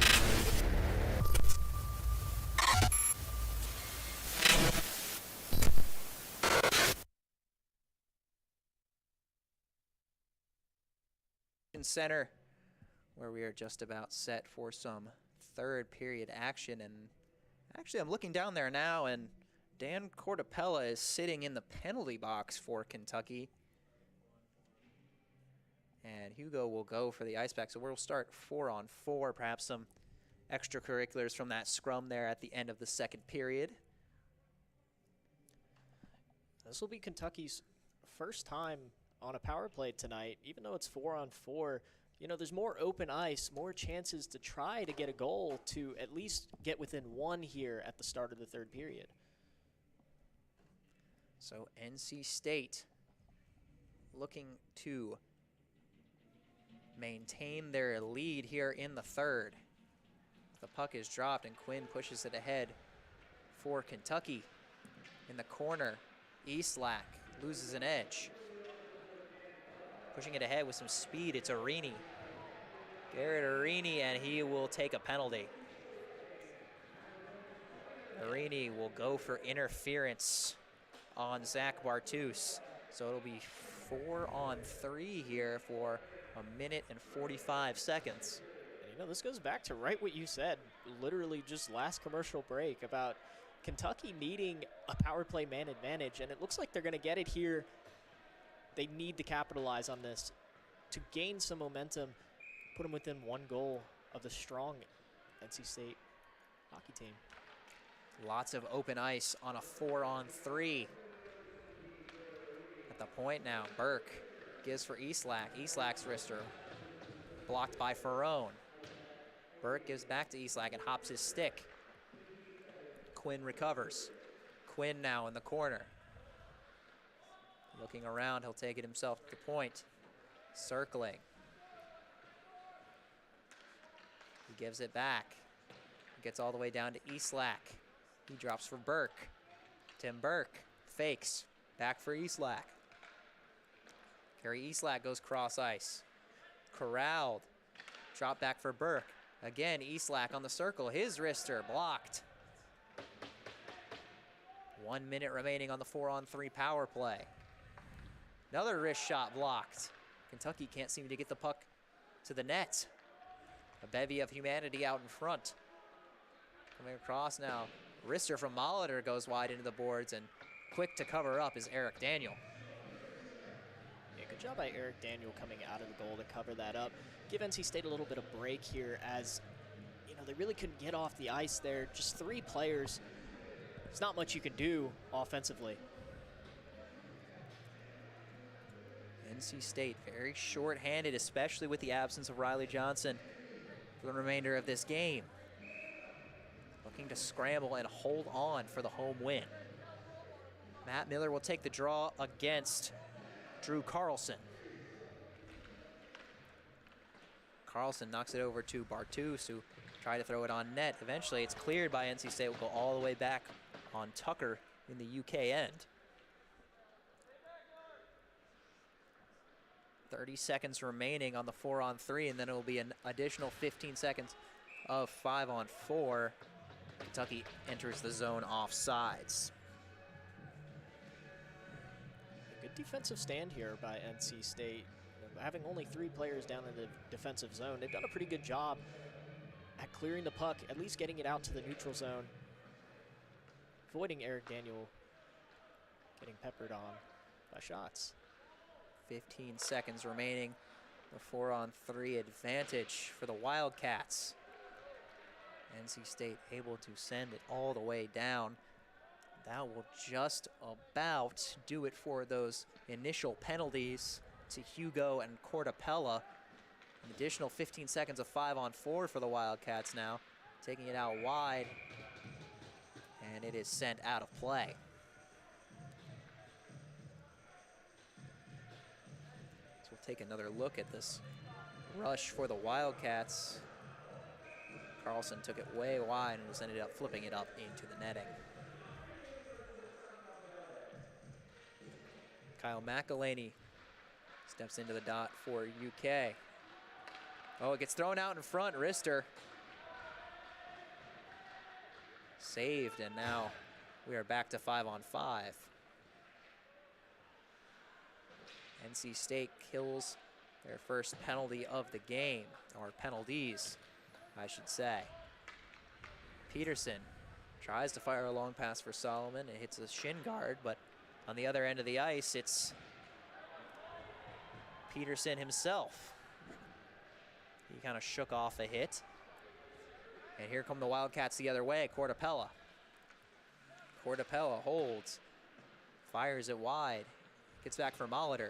Center, where we are just about set for some third period action. And actually, I'm looking down there now, and Dan Cortapella is sitting in the penalty box for Kentucky. And Hugo will go for the Icepack. So we'll start 4-on-4, perhaps some extracurriculars from that scrum there at the end of the second period. This will be Kentucky's first time on a power play tonight. Even though it's 4-on-4, you know, there's more open ice, more chances to try to get a goal, to at least get within one here at the start of the third period. So NC State looking to maintain their lead here in the third. The puck is dropped and Quinn pushes it ahead for Kentucky. In the corner, Icepack loses an edge. Pushing it ahead with some speed, it's Arini. Garrett Arini, and he will take a penalty. Arini will go for interference on Zach Bartus. So it'll be 4-on-3 here for 1 minute and 45 seconds. And, you know, this goes back to right what you said, literally just last commercial break, about Kentucky needing a power play man advantage, and it looks like they're going to get it here. They need to capitalize on this to gain some momentum, put them within one goal of the strong NC State hockey team. Lots of open ice on a 4-on-3. At the point now, Burke gives for Icepack. Icepack's wrister blocked by Ferrone. Burke gives back to Icepack and hops his stick. Quinn recovers. Quinn now in the corner. Looking around, he'll take it himself to the point. Circling. He gives it back. Gets all the way down to Icepack. He drops for Burke. Tim Burke fakes. Back for Icepack. Kerry Icepack goes cross ice. Corralled. Drop back for Burke. Again, Icepack on the circle. His wrister blocked. 1 minute remaining on the 4-on-3 power play. Another wrist shot blocked. Kentucky can't seem to get the puck to the net. A bevy of humanity out in front. Coming across now. Wrister from Molitor goes wide into the boards, and quick to cover up is Eric Daniel. Yeah, good job by Eric Daniel coming out of the goal to cover that up. Give NC State a little bit of break here, as you know, they really couldn't get off the ice there. Just 3 players. There's not much you can do offensively. NC State very short-handed, especially with the absence of Riley Johnson for the remainder of this game. Looking to scramble and hold on for the home win. Matt Miller will take the draw against Drew Carlson. Carlson knocks it over to Bartus, who tried to throw it on net. Eventually, it's cleared by NC State. Will go all the way back on Tucker in the UK end. 30 seconds remaining on the 4-on-3, and then it will be an additional 15 seconds of 5-on-4. Kentucky enters the zone offsides. A good defensive stand here by NC State. Having only 3 players down in the defensive zone, they've done a pretty good job at clearing the puck, at least getting it out to the neutral zone, avoiding Eric Daniel getting peppered on by shots. 15 seconds remaining. The 4-on-3 advantage for the Wildcats. NC State able to send it all the way down. That will just about do it for those initial penalties to Hugo and Cortapella. An additional 15 seconds of 5-on-4 for the Wildcats now. Taking it out wide, and it is sent out of play. So we'll take another look at this rush for the Wildcats. Carlson took it way wide and just ended up flipping it up into the netting. Kyle McElhaney steps into the dot for UK. Oh, it gets thrown out in front, wrister. Saved, and now we are back to 5-on-5. NC State kills their first penalty of the game, or penalties, I should say. Peterson tries to fire a long pass for Solomon. It hits a shin guard, but on the other end of the ice, it's Peterson himself. He kind of shook off a hit. And here come the Wildcats the other way, Cortapella. Cortapella holds, fires it wide, gets back for Molitor.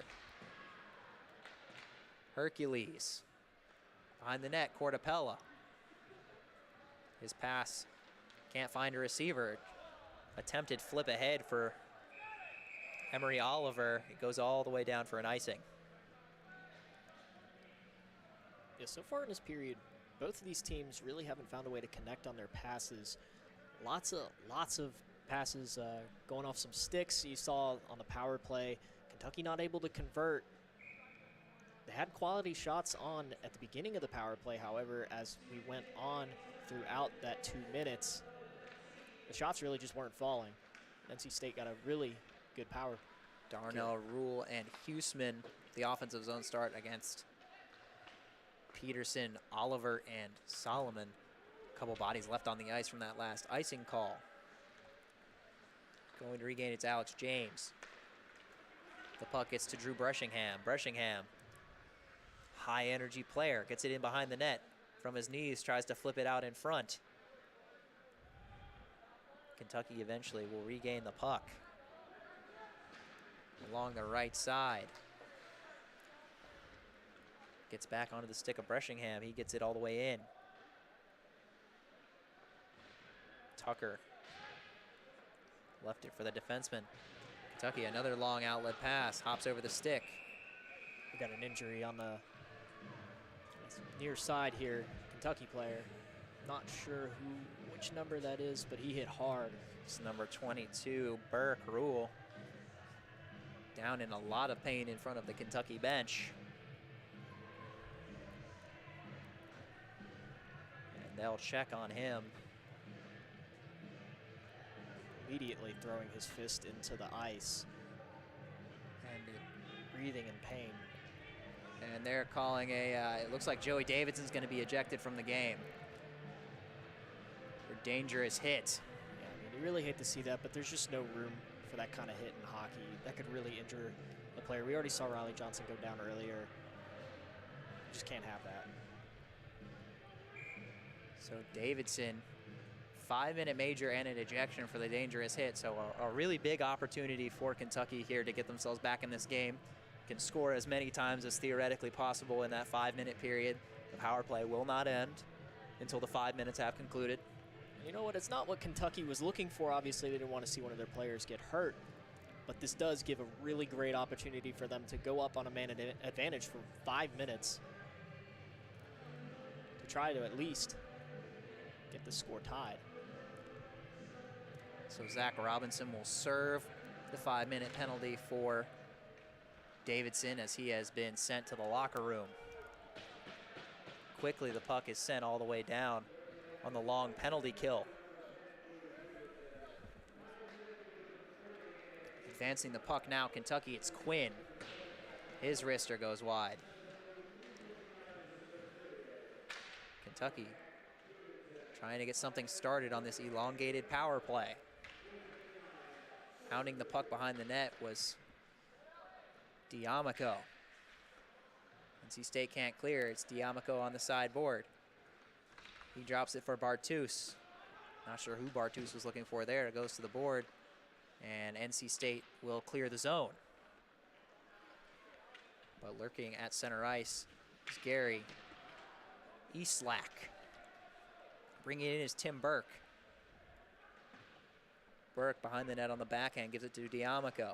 Hercules, behind the net, Cortapella. His pass, can't find a receiver. Attempted flip ahead for Emery Oliver. It goes all the way down for an icing. Yeah, so far in this period, both of these teams really haven't found a way to connect on their passes. Lots of passes going off some sticks. You saw on the power play, Kentucky not able to convert. They had quality shots on at the beginning of the power play. However, as we went on throughout that 2 minutes, the shots really just weren't falling. NC State got a really good power. Darnell, Rule, and Huseman, the offensive zone start against Peterson, Oliver, and Solomon. A couple bodies left on the ice from that last icing call. Going to regain, it's Alex James. The puck gets to Drew Breshingham. Breshingham, high energy player, gets it in behind the net. From his knees, tries to flip it out in front. Kentucky eventually will regain the puck. Along the right side. Gets back onto the stick of Breshingham. He gets it all the way in. Tucker left it for the defenseman. Kentucky, another long outlet pass. Hops over the stick. We got an injury on the near side here. Kentucky player. Not sure which number that is, but he hit hard. It's number 22, Burke Rule. Down in a lot of pain in front of the Kentucky bench. And they'll check on him. Immediately throwing his fist into the ice and breathing in pain. And they're calling it looks like Joey Davidson's going to be ejected from the game for dangerous hit. Yeah, I mean, you really hate to see that, but there's just no room for that kind of hit in hockey. That could really injure a player. We already saw Riley Johnson go down earlier. You just can't have that. So Davidson, 5-minute major and an ejection for the dangerous hit. So a really big opportunity for Kentucky here to get themselves back in this game. Can score as many times as theoretically possible in that 5-minute period. The power play will not end until the 5 minutes have concluded. You know what? It's not what Kentucky was looking for. Obviously, they didn't want to see one of their players get hurt. But this does give a really great opportunity for them to go up on a man advantage for 5 minutes to try to at least get the score tied. So Zach Robinson will serve the 5-minute penalty for Davidson as he has been sent to the locker room. Quickly, the puck is sent all the way down on the long penalty kill. Advancing the puck now, Kentucky, it's Quinn. His wrister goes wide. Kentucky trying to get something started on this elongated power play. Pounding the puck behind the net was Diamico. NC State can't clear. It's Diamico on the sideboard. He drops it for Bartus. Not sure who Bartus was looking for there. It goes to the board, and NC State will clear the zone. But lurking at center ice is Gary Icepack. Bringing it in is Tim Burke. Burke behind the net on the backhand, gives it to Diamico.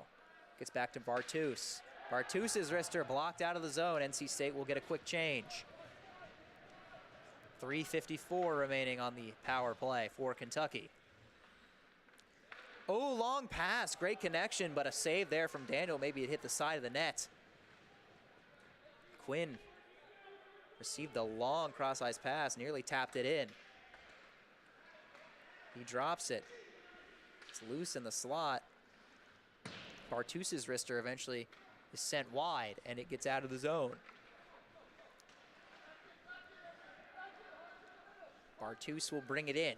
Gets back to Bartus. Bartus's wrister blocked out of the zone. NC State will get a quick change. 3:54 remaining on the power play for Kentucky. Oh, long pass, great connection, but a save there from Daniel. Maybe it hit the side of the net. Quinn received the long cross-ice pass, nearly tapped it in. He drops it. It's loose in the slot. Bartus's wrister eventually is sent wide, and it gets out of the zone. Bartus will bring it in.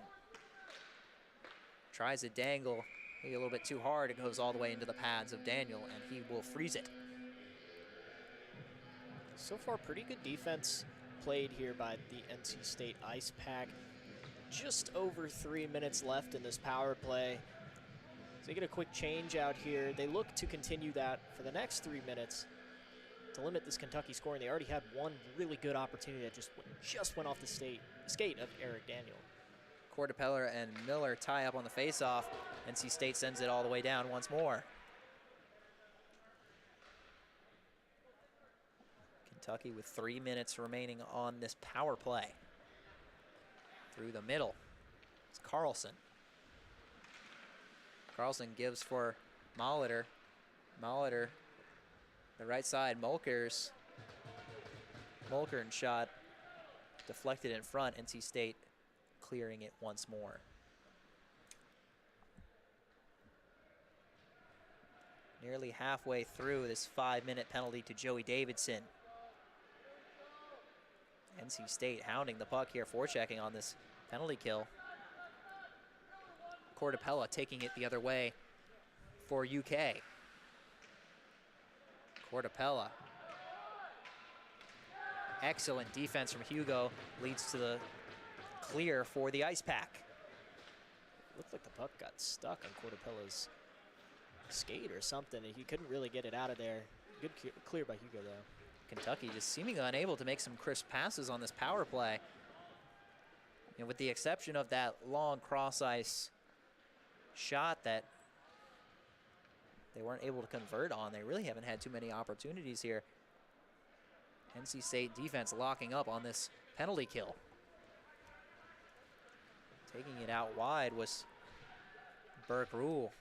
Tries a dangle, maybe a little bit too hard. It goes all the way into the pads of Daniel, and he will freeze it. So far, pretty good defense played here by the NC State Icepack. Just over 3 minutes left in this power play. So they get a quick change out here. They look to continue that for the next 3 minutes to limit this Kentucky scoring. They already had one really good opportunity that just went off the skate of Eric Daniel. Cordepeller and Miller tie up on the faceoff. NC State sends it all the way down once more. Kentucky with 3 minutes remaining on this power play. Through the middle, it's Carlson. Carlson gives for Molitor. Molitor, the right side, Mulkern shot deflected in front. NC State clearing it once more. Nearly halfway through this 5-minute penalty to Joey Davidson. NC State hounding the puck here, forechecking on this penalty kill. Cordapella taking it the other way for UK. Cordapella. Excellent defense from Hugo leads to the clear for the Icepack. Looked like the puck got stuck on Cordapella's skate or something, and he couldn't really get it out of there. Good clear by Hugo, though. Kentucky just seemingly unable to make some crisp passes on this power play. And with the exception of that long cross-ice shot that they weren't able to convert on, they really haven't had too many opportunities here. NC State defense locking up on this penalty kill. Taking it out wide was Burke Rule.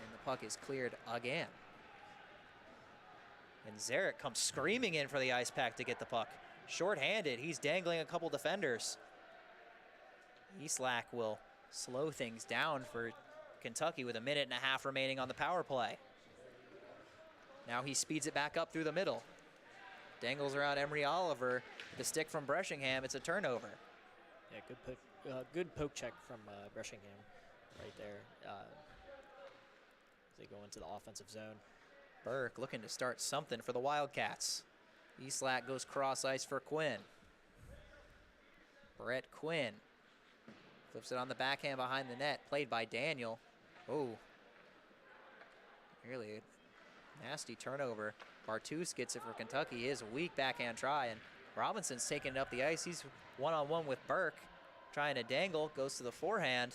And the puck is cleared again. And Zarek comes screaming in for the Icepack to get the puck. Short-handed, he's dangling a couple defenders. Eastlack will slow things down for Kentucky with 1.5 minutes remaining on the power play. Now he speeds it back up through the middle. Dangles around Emery Oliver. The stick from Breshingham, it's a turnover. Yeah, good poke check from Breshingham right there. As they go into the offensive zone. Burke looking to start something for the Wildcats. Eastlack goes cross ice for Quinn. Brett Quinn flips it on the backhand behind the net, played by Daniel. Oh, really a nasty turnover. Bartus gets it for Kentucky. His weak backhand try, and Robinson's taking it up the ice. He's one-on-one with Burke, trying to dangle, goes to the forehand,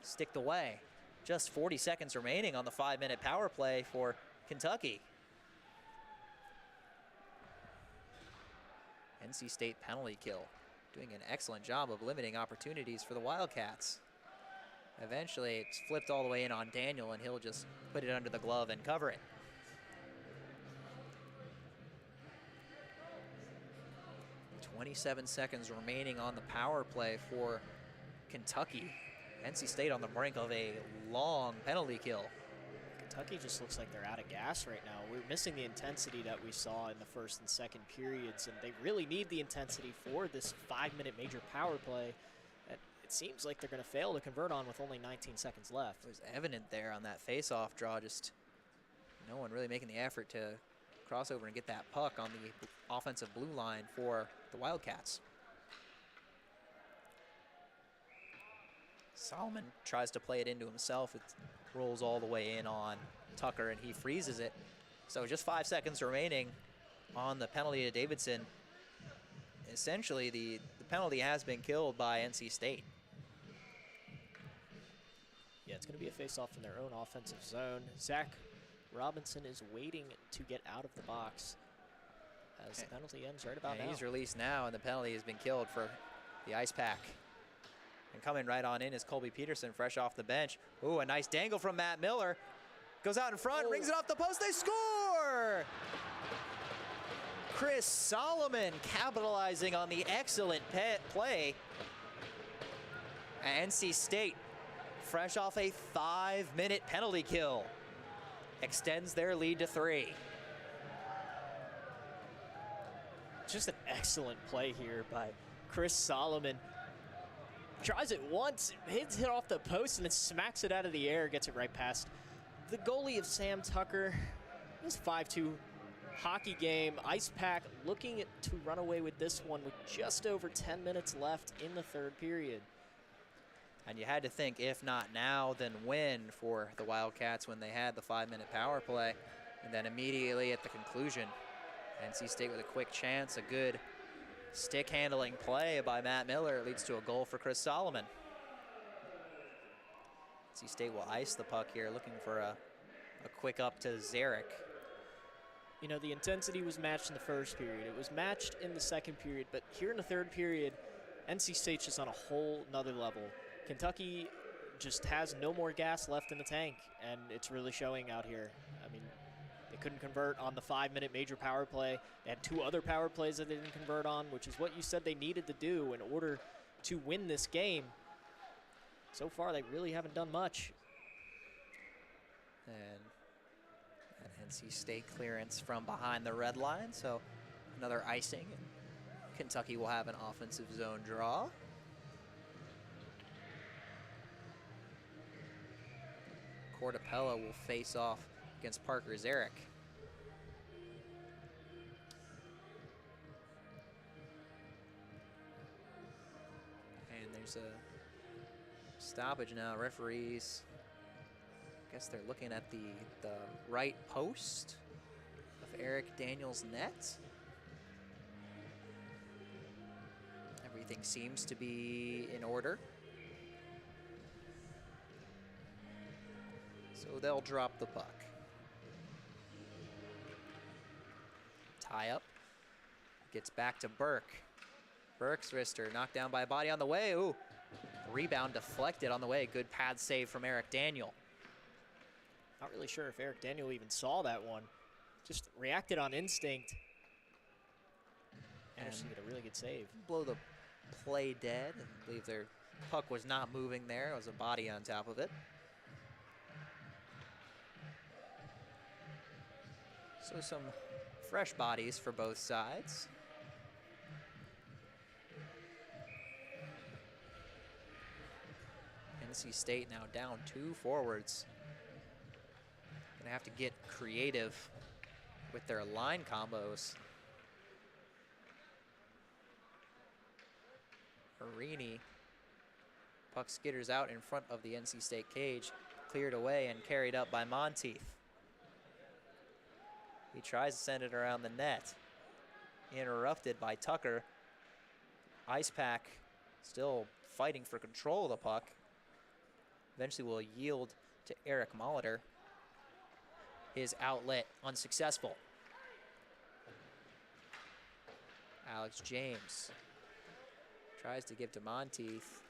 sticked away. Just 40 seconds remaining on the 5-minute power play for Kentucky. NC State penalty kill, doing an excellent job of limiting opportunities for the Wildcats. Eventually, it's flipped all the way in on Daniel, and he'll just put it under the glove and cover it. .27 seconds remaining on the power play for Kentucky. NC State on the brink of a long penalty kill. Kentucky just looks like they're out of gas right now. We're missing the intensity that we saw in the first and second periods, and they really need the intensity for this 5-minute major power play that it seems like they're going to fail to convert on with only 19 seconds left. It was evident there on that face-off draw, just no one really making the effort to cross over and get that puck on the offensive blue line for the Wildcats. Solomon tries to play it into himself. It rolls all the way in on Tucker, and he freezes it. So just 5 seconds remaining on the penalty to Davidson. Essentially, the penalty has been killed by NC State. Yeah, it's going to be a face-off in their own offensive zone. Zach Robinson is waiting to get out of the box as the penalty ends right about now. He's released now, and the penalty has been killed for the Icepack. And coming right on in is Colby Peterson, fresh off the bench. Ooh, a nice dangle from Matt Miller. Goes out in front, rings it off the post, they score! Chris Solomon capitalizing on the excellent play. And NC State, fresh off a 5-minute penalty kill, extends their lead to 3. Just an excellent play here by Chris Solomon. Tries it once, hits it off the post, and then smacks it out of the air, gets it right past the goalie of Sam Tucker. This 5'2", hockey game. Icepack looking to run away with this one with just over 10 minutes left in the third period. And you had to think, if not now, then when for the Wildcats when they had the 5-minute power play. And then immediately at the conclusion, NC State with a quick chance, a good stick handling play by Matt Miller leads to a goal for Chris Solomon. NC State will ice the puck here, looking for a quick up to Zarek. You know, the intensity was matched in the first period. It was matched in the second period, but here in the third period, NC State's just on a whole nother level. Kentucky just has no more gas left in the tank, and it's really showing out here. I mean, they couldn't convert on the 5-minute major power play. They had 2 other power plays that they didn't convert on, which is what you said they needed to do in order to win this game. So far, they really haven't done much. And an NC State clearance from behind the red line, so another icing. And Kentucky will have an offensive zone draw. Cortapella will face off against Parker Zarek. And there's a stoppage now. Referees, I guess they're looking at the right post of Eric Daniels' net. Everything seems to be in order. So they'll drop the puck. Tie up. Gets back to Burke. Burke's wrister knocked down by a body on the way. Ooh. Rebound deflected on the way. Good pad save from Eric Daniel. Not really sure if Eric Daniel even saw that one. Just reacted on instinct. Anderson did a really good save. Blow the play dead. I believe their puck was not moving there. It was a body on top of it. So some fresh bodies for both sides. NC State now down 2 forwards. Gonna have to get creative with their line combos. Arini, puck skitters out in front of the NC State cage, cleared away and carried up by Monteith. He tries to send it around the net. Interrupted by Tucker. Icepack still fighting for control of the puck. Eventually will yield to Eric Molitor. His outlet unsuccessful. Alex James tries to give to Monteith.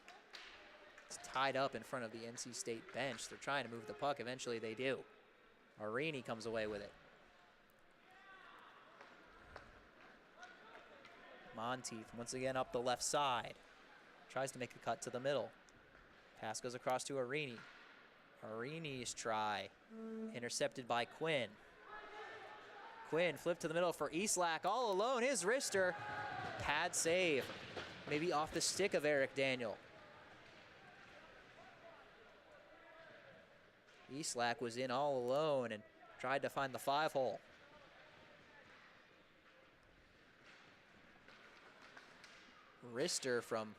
It's tied up in front of the NC State bench. They're trying to move the puck. Eventually they do. Arini comes away with it. Monteith once again up the left side. Tries to make a cut to the middle. Pass goes across to Arini. Arini's try. Intercepted by Quinn. Quinn flipped to the middle for Eastlack all alone. His wrister. Pad save. Maybe off the stick of Eric Daniel. Eastlack was in all alone and tried to find the 5-hole. Wrister from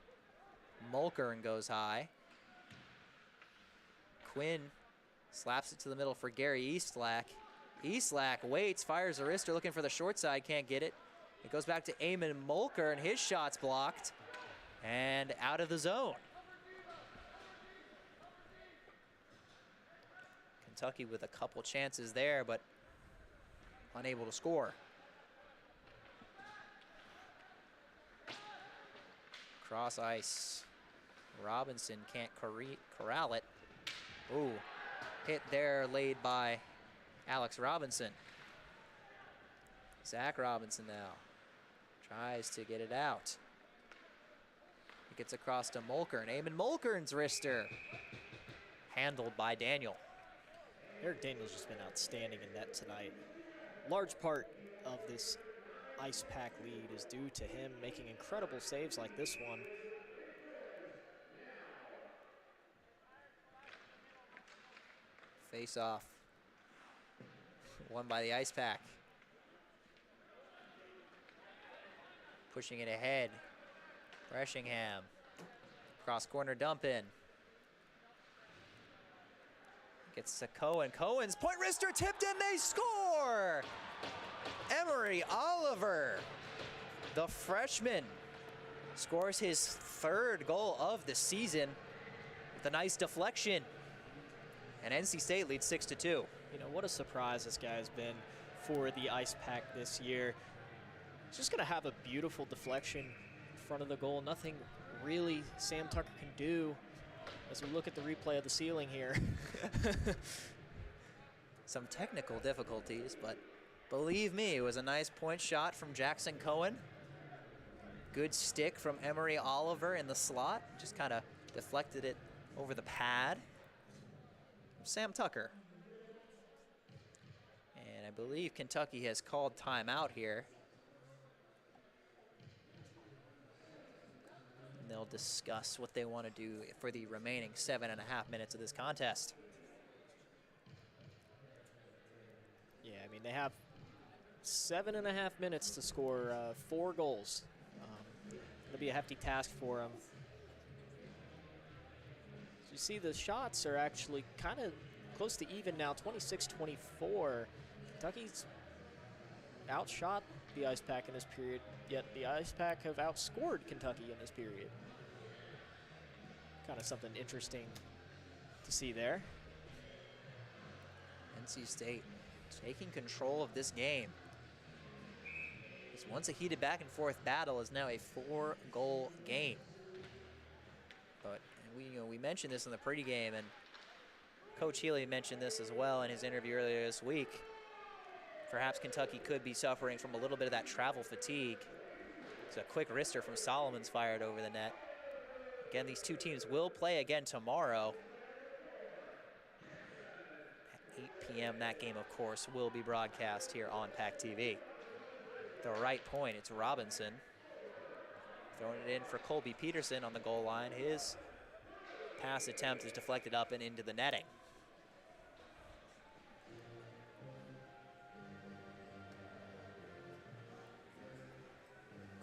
Mulkern goes high. Quinn slaps it to the middle for Gary Eastlack. Eastlack waits, fires a wrister, looking for the short side, can't get it. It goes back to Eamon Mulkern. His shot's blocked and out of the zone. Kentucky with a couple chances there, but unable to score. Cross ice. Robinson can't corral it. Ooh, hit there laid by Alex Robinson. Zach Robinson now tries to get it out. It gets across to Mulkern. Eamon Mulkern's wrister. Handled by Daniel. Eric Daniel's just been outstanding in net tonight. Large part of this Icepack lead is due to him making incredible saves like this one. Face off. Won by the Icepack. Pushing it ahead. Breshingham. Cross corner dump in. Gets to Cohen. Cohen's point wrister tipped in. They score! Emery Oliver, the freshman, scores his third goal of the season with a nice deflection. And NC State leads 6-2. You know, what a surprise this guy has been for the Icepack this year. He's just going to have a beautiful deflection in front of the goal. Nothing really Sam Tucker can do as we look at the replay of the ceiling here. Some technical difficulties, but believe me, it was a nice point shot from Jackson Cohen. Good stick from Emery Oliver in the slot. Just kind of deflected it over the pad. Sam Tucker. And I believe Kentucky has called timeout here. And they'll discuss what they want to do for the remaining 7.5 minutes of this contest. Yeah, I mean, they have 7.5 minutes to score 4 goals. It'll be a hefty task for them. You see the shots are actually kind of close to even now, 26-24. Kentucky's outshot the Icepack in this period, yet the Icepack have outscored Kentucky in this period. Kind of something interesting to see there. NC State taking control of this game. It's once a heated back and forth battle is now a 4-goal game. But we mentioned this in the pregame, and Coach Healey mentioned this as well in his interview earlier this week. Perhaps Kentucky could be suffering from a little bit of that travel fatigue. It's a quick wrister from Solomon's fired over the net. Again, these two teams will play again tomorrow. At 8 p.m. that game, of course, will be broadcast here on PackTV. The right point, it's Robinson. Throwing it in for Colby Peterson on the goal line. His pass attempt is deflected up and into the netting.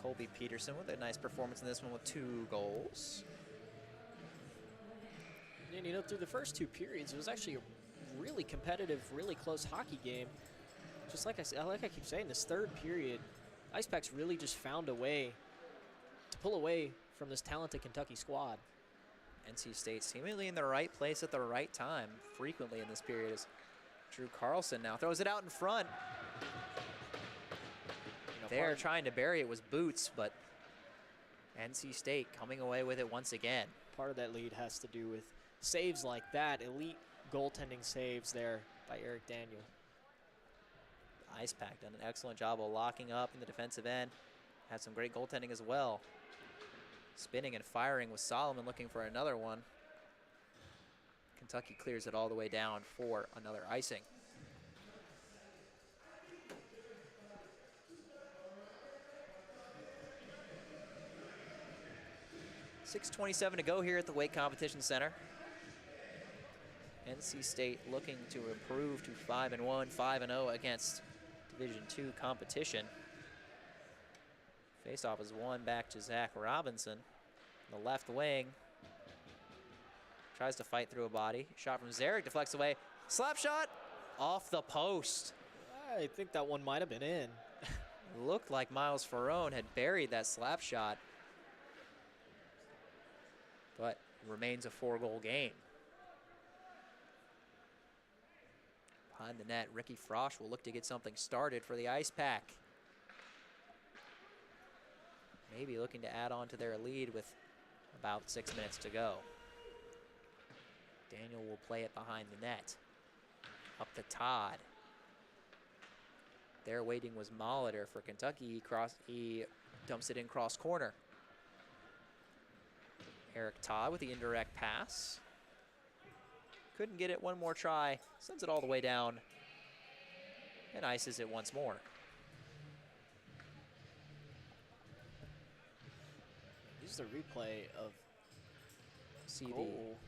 Colby Peterson with a nice performance in this one with 2 goals. And you know, through the first 2 periods, it was actually a really competitive, really close hockey game. Just like I keep saying, this third period, Icepack's really just found a way to pull away from this talented Kentucky squad. NC State seemingly in the right place at the right time frequently in this period as Drew Carlson now throws it out in front. They're trying to bury it was Boots, but NC State coming away with it once again. Part of that lead has to do with saves like that, elite goaltending saves there by Eric Daniel. Icepack done an excellent job of locking up in the defensive end. Had some great goaltending as well. Spinning and firing with Solomon looking for another one. Kentucky clears it all the way down for another icing. .6:27 to go here at the Wake Competition Center. NC State looking to improve to 5-1, 5-0 against Division II competition. Faceoff is won back to Zach Robinson. The left wing tries to fight through a body. Shot from Zarek deflects away. Slap shot off the post. I think that one might have been in. Looked like Miles Ferrone had buried that slap shot, but remains a 4-goal game. Behind the net, Ricky Frosch will look to get something started for the Icepack. Maybe looking to add on to their lead with about 6 minutes to go. Daniel will play it behind the net. Up to Todd. There waiting was Molitor for Kentucky. He dumps it in cross corner. Eric Todd with the indirect pass. Couldn't get it, one more try. Sends it all the way down and ices it once more. This is the replay of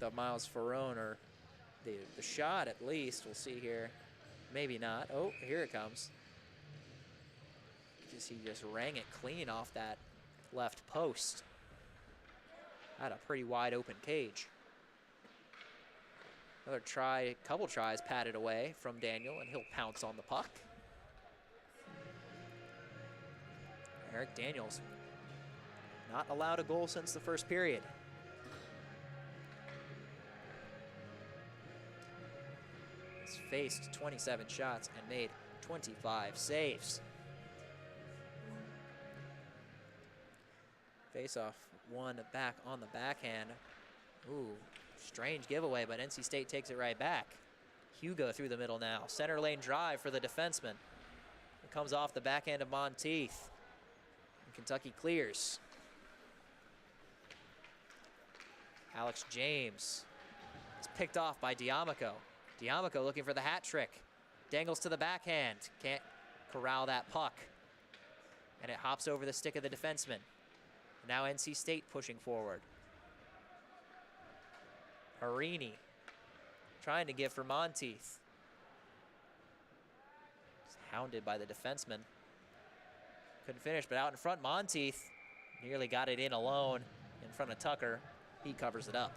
the Miles Ferrone, or the shot at least. We'll see here. Maybe not. Oh, here it comes. He just rang it clean off that left post. Had a pretty wide open cage. Another try, couple tries patted away from Daniel, and he'll pounce on the puck. Eric Daniels not allowed a goal since the first period. He's faced 27 shots and made 25 saves. Face-off one back on the backhand. Ooh, strange giveaway, but NC State takes it right back. Hugo through the middle now. Center lane drive for the defenseman. It comes off the backhand of Monteith. And Kentucky clears. Alex James is picked off by D'Amico. D'Amico looking for the hat trick. Dangles to the backhand. Can't corral that puck. And it hops over the stick of the defenseman. Now NC State pushing forward. Arini trying to give for Monteith. He's hounded by the defenseman. Couldn't finish, but out in front, Monteith nearly got it in alone in front of Tucker. He covers it up.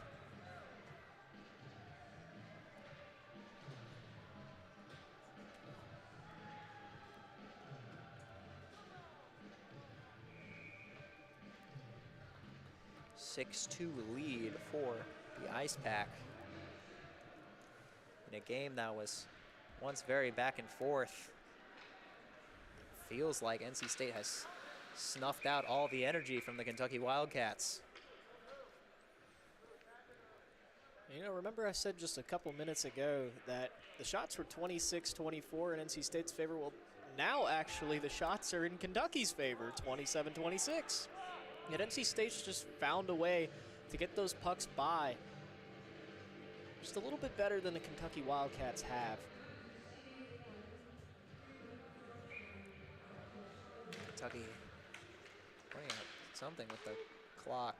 A 6-2 lead for the Icepack in a game that was once very back and forth. Feels like NC State has snuffed out all the energy from the Kentucky Wildcats. You know, remember I said just a couple minutes ago that the shots were 26-24 in NC State's favor? Well, now actually the shots are in Kentucky's favor, 27-26. Yet NC State's just found a way to get those pucks by just a little bit better than the Kentucky Wildcats have. Kentucky playing something with the clock.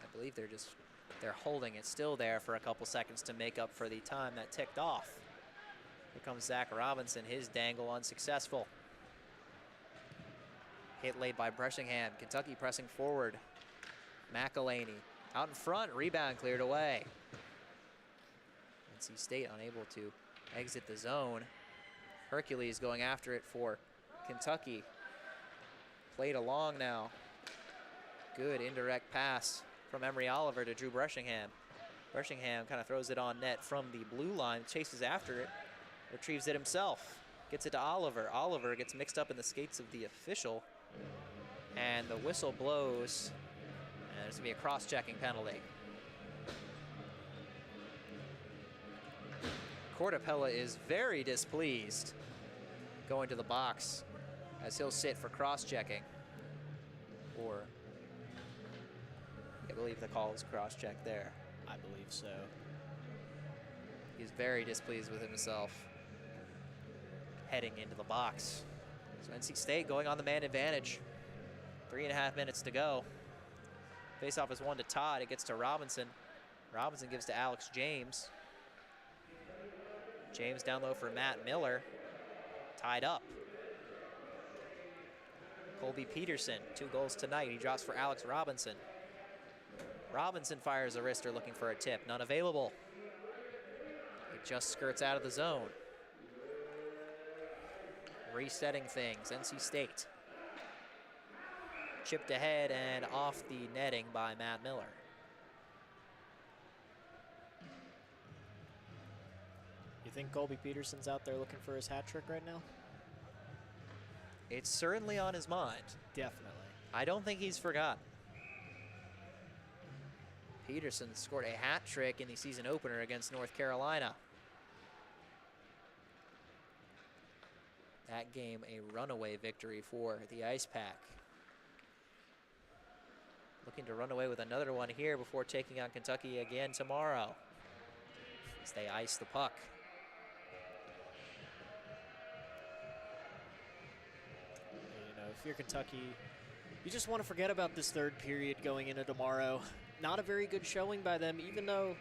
I believe they're holding it still there for a couple seconds to make up for the time that ticked off. Here comes Zach Robinson, his dangle unsuccessful. Hit late by Bressingham. Kentucky pressing forward. McElhaney out in front, rebound cleared away. NC State unable to exit the zone. Hercules going after it for Kentucky. Played along now. Good indirect pass from Emery Oliver to Drew Bressingham. Bressingham kind of throws it on net from the blue line, chases after it, retrieves it himself, gets it to Oliver. Oliver gets mixed up in the skates of the official, and the whistle blows, and there's gonna be a cross-checking penalty. Cortapella is very displeased going to the box as he'll sit for cross-checking. Or, I believe the call is cross-check there. I believe so. He's very displeased with himself heading into the box. So NC State going on the man advantage. 3.5 minutes to go. Faceoff is one to Todd. It gets to Robinson. Robinson gives to Alex James. James down low for Matt Miller. Tied up. Colby Peterson, 2 goals tonight. He drops for Alex Robinson. Robinson fires a wrister looking for a tip. None available. It just skirts out of the zone. Resetting things, NC State. Chipped ahead and off the netting by Matt Miller. You think Colby Peterson's out there looking for his hat trick right now? It's certainly on his mind. Definitely. I don't think he's forgotten. Peterson scored a hat trick in the season opener against North Carolina. That game a runaway victory for the Icepack. Looking to run away with another one here before taking on Kentucky again tomorrow as they ice the puck. You know, if you're Kentucky, you just want to forget about this third period going into tomorrow. Not a very good showing by them, even though,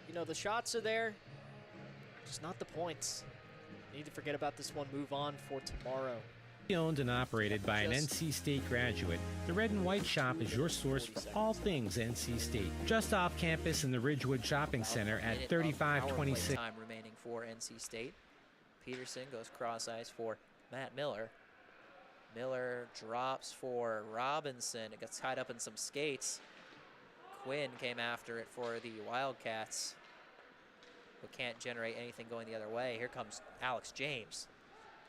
you know, the shots are there, just not the points. Need to forget about this one, move on for tomorrow. Owned and operated by an NC State graduate, the Red and White Shop is your source for all things NC State. Just off campus in the Ridgewood Shopping Center at 3526. Time remaining for NC State. Peterson goes cross ice for Matt Miller. Miller drops for Robinson. It gets tied up in some skates. Quinn came after it for the Wildcats, but can't generate anything going the other way. Here comes Alex James.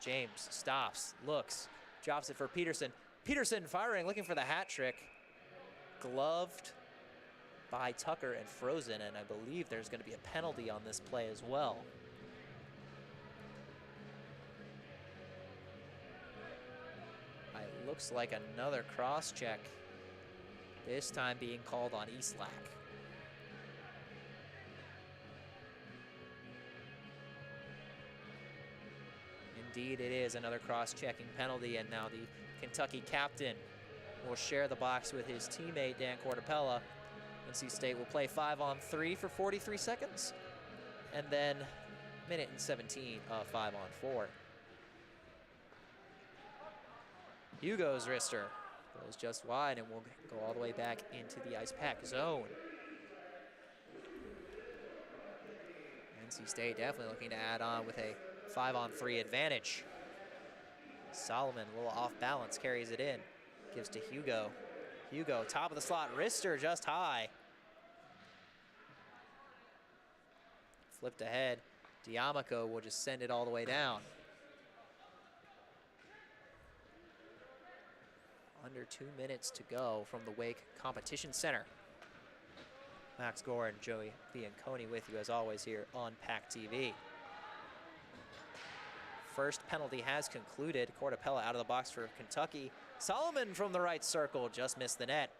James stops, looks, drops it for Peterson. Peterson firing, looking for the hat trick. Gloved by Tucker and frozen, and I believe there's going to be a penalty on this play as well. It looks like another cross check, this time being called on Icepack. Indeed, it is another cross-checking penalty, and now the Kentucky captain will share the box with his teammate, Dan Cortapella. NC State will play 5-on-3 for 43 seconds, and then minute and 17 of 5-on-4. Hugo's wrister goes just wide and will go all the way back into the Icepack zone. NC State definitely looking to add on with a 5-on-3 advantage. Solomon, a little off balance, carries it in. Gives to Hugo. Hugo, top of the slot, wrister just high. Flipped ahead. Diamico will just send it all the way down. Under 2 minutes to go from the Wake Competition Center. Max Gore and Joey Bianconi with you as always here on PackTV. First penalty has concluded. Cortapella out of the box for Kentucky. Solomon from the right circle just missed the net.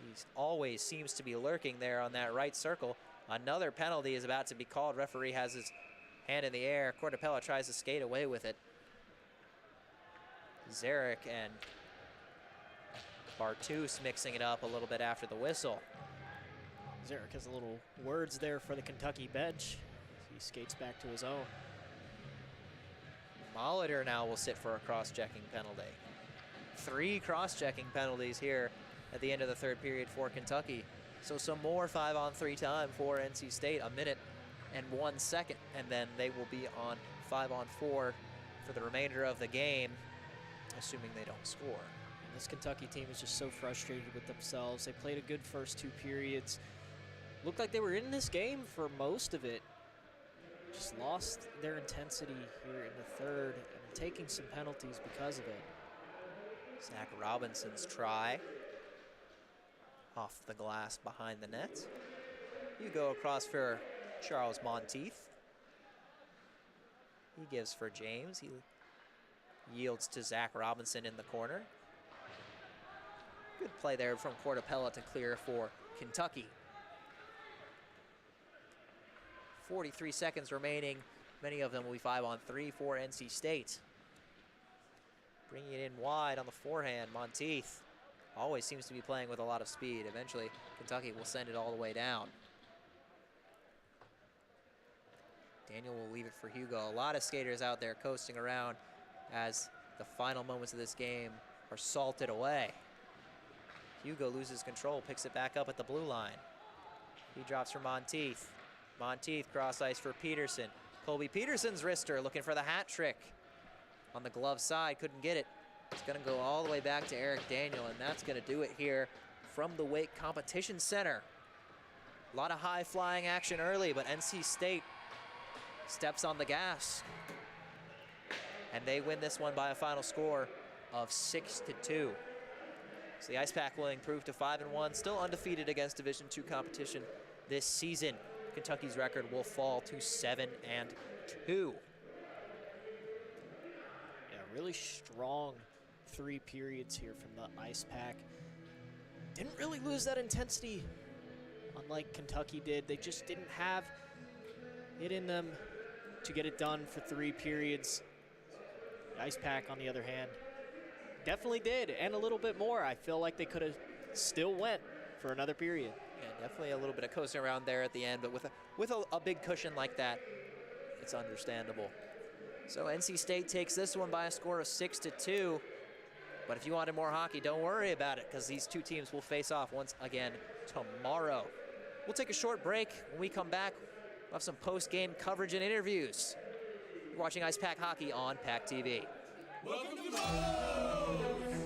He always seems to be lurking there on that right circle. Another penalty is about to be called. Referee has his hand in the air. Cortapella tries to skate away with it. Zarek and Bartus mixing it up a little bit after the whistle. Zarek has a little words there for the Kentucky bench. He skates back to his own. Molitor now will sit for a cross-checking penalty. 3 cross-checking penalties here at the end of the third period for Kentucky. So some more 5-on-3 time for NC State, 1 minute and 1 second, and then they will be on 5-on-4 for the remainder of the game, assuming they don't score. And this Kentucky team is just so frustrated with themselves. They played a good first 2 periods. Looked like they were in this game for most of it. Just lost their intensity here in the third and taking some penalties because of it. Zach Robinson's try off the glass behind the net. You go across for Charles Monteith. He gives for James. He yields to Zach Robinson in the corner. Good play there from Cortapella to clear for Kentucky. 43 seconds remaining. Many of them will be 5-on-3 for NC State. Bringing it in wide on the forehand. Monteith always seems to be playing with a lot of speed. Eventually, Kentucky will send it all the way down. Daniel will leave it for Hugo. A lot of skaters out there coasting around as the final moments of this game are salted away. Hugo loses control, picks it back up at the blue line. He drops for Monteith. Monteith cross ice for Peterson. Colby Peterson's wrister looking for the hat trick. On the glove side, couldn't get it. It's gonna go all the way back to Eric Daniel, and that's gonna do it here from the Wake Competition Center. A lot of high flying action early, but NC State steps on the gas. And they win this one by a final score of 6-2. So the Icepack will improve to 5-1, still undefeated against Division II competition this season. Kentucky's record will fall to 7-2. Yeah, really strong 3 periods here from the Icepack. Didn't really lose that intensity, unlike Kentucky did. They just didn't have it in them to get it done for 3 periods. The Icepack, on the other hand, definitely did, and a little bit more. I feel like they could have still went for another period. Yeah, definitely a little bit of coasting around there at the end, but with a big cushion like that, it's understandable. So NC State takes this one by a score of 6-2. But if you wanted more hockey, don't worry about it, because these two teams will face off once again tomorrow. We'll take a short break. When we come back, we'll have some post-game coverage and interviews. You're watching Icepack Hockey on PackTV. Welcome to the Rose!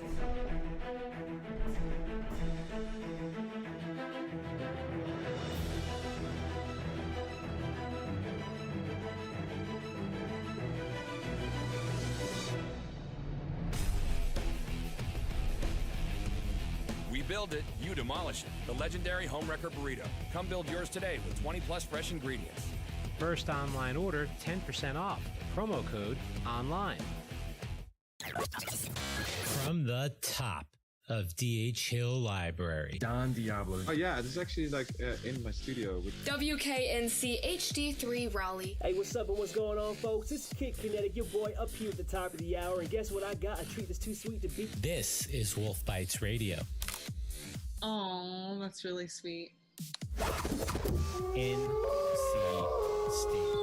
We build it, you demolish it. The legendary Homewrecker Burrito. Come build yours today with 20+ fresh ingredients. First online order, 10% off. Promo code ONLINE. From the top of DH Hill Library, Don Diablo. Oh yeah, this is actually like in my studio. With WKNC HD3 Raleigh. Hey, what's up and what's going on, folks? It's Kid Kinetic, your boy up here at the top of the hour. And guess what I got? A treat that's too sweet to beat. This is Wolf Bites Radio. Oh, that's really sweet. NC State.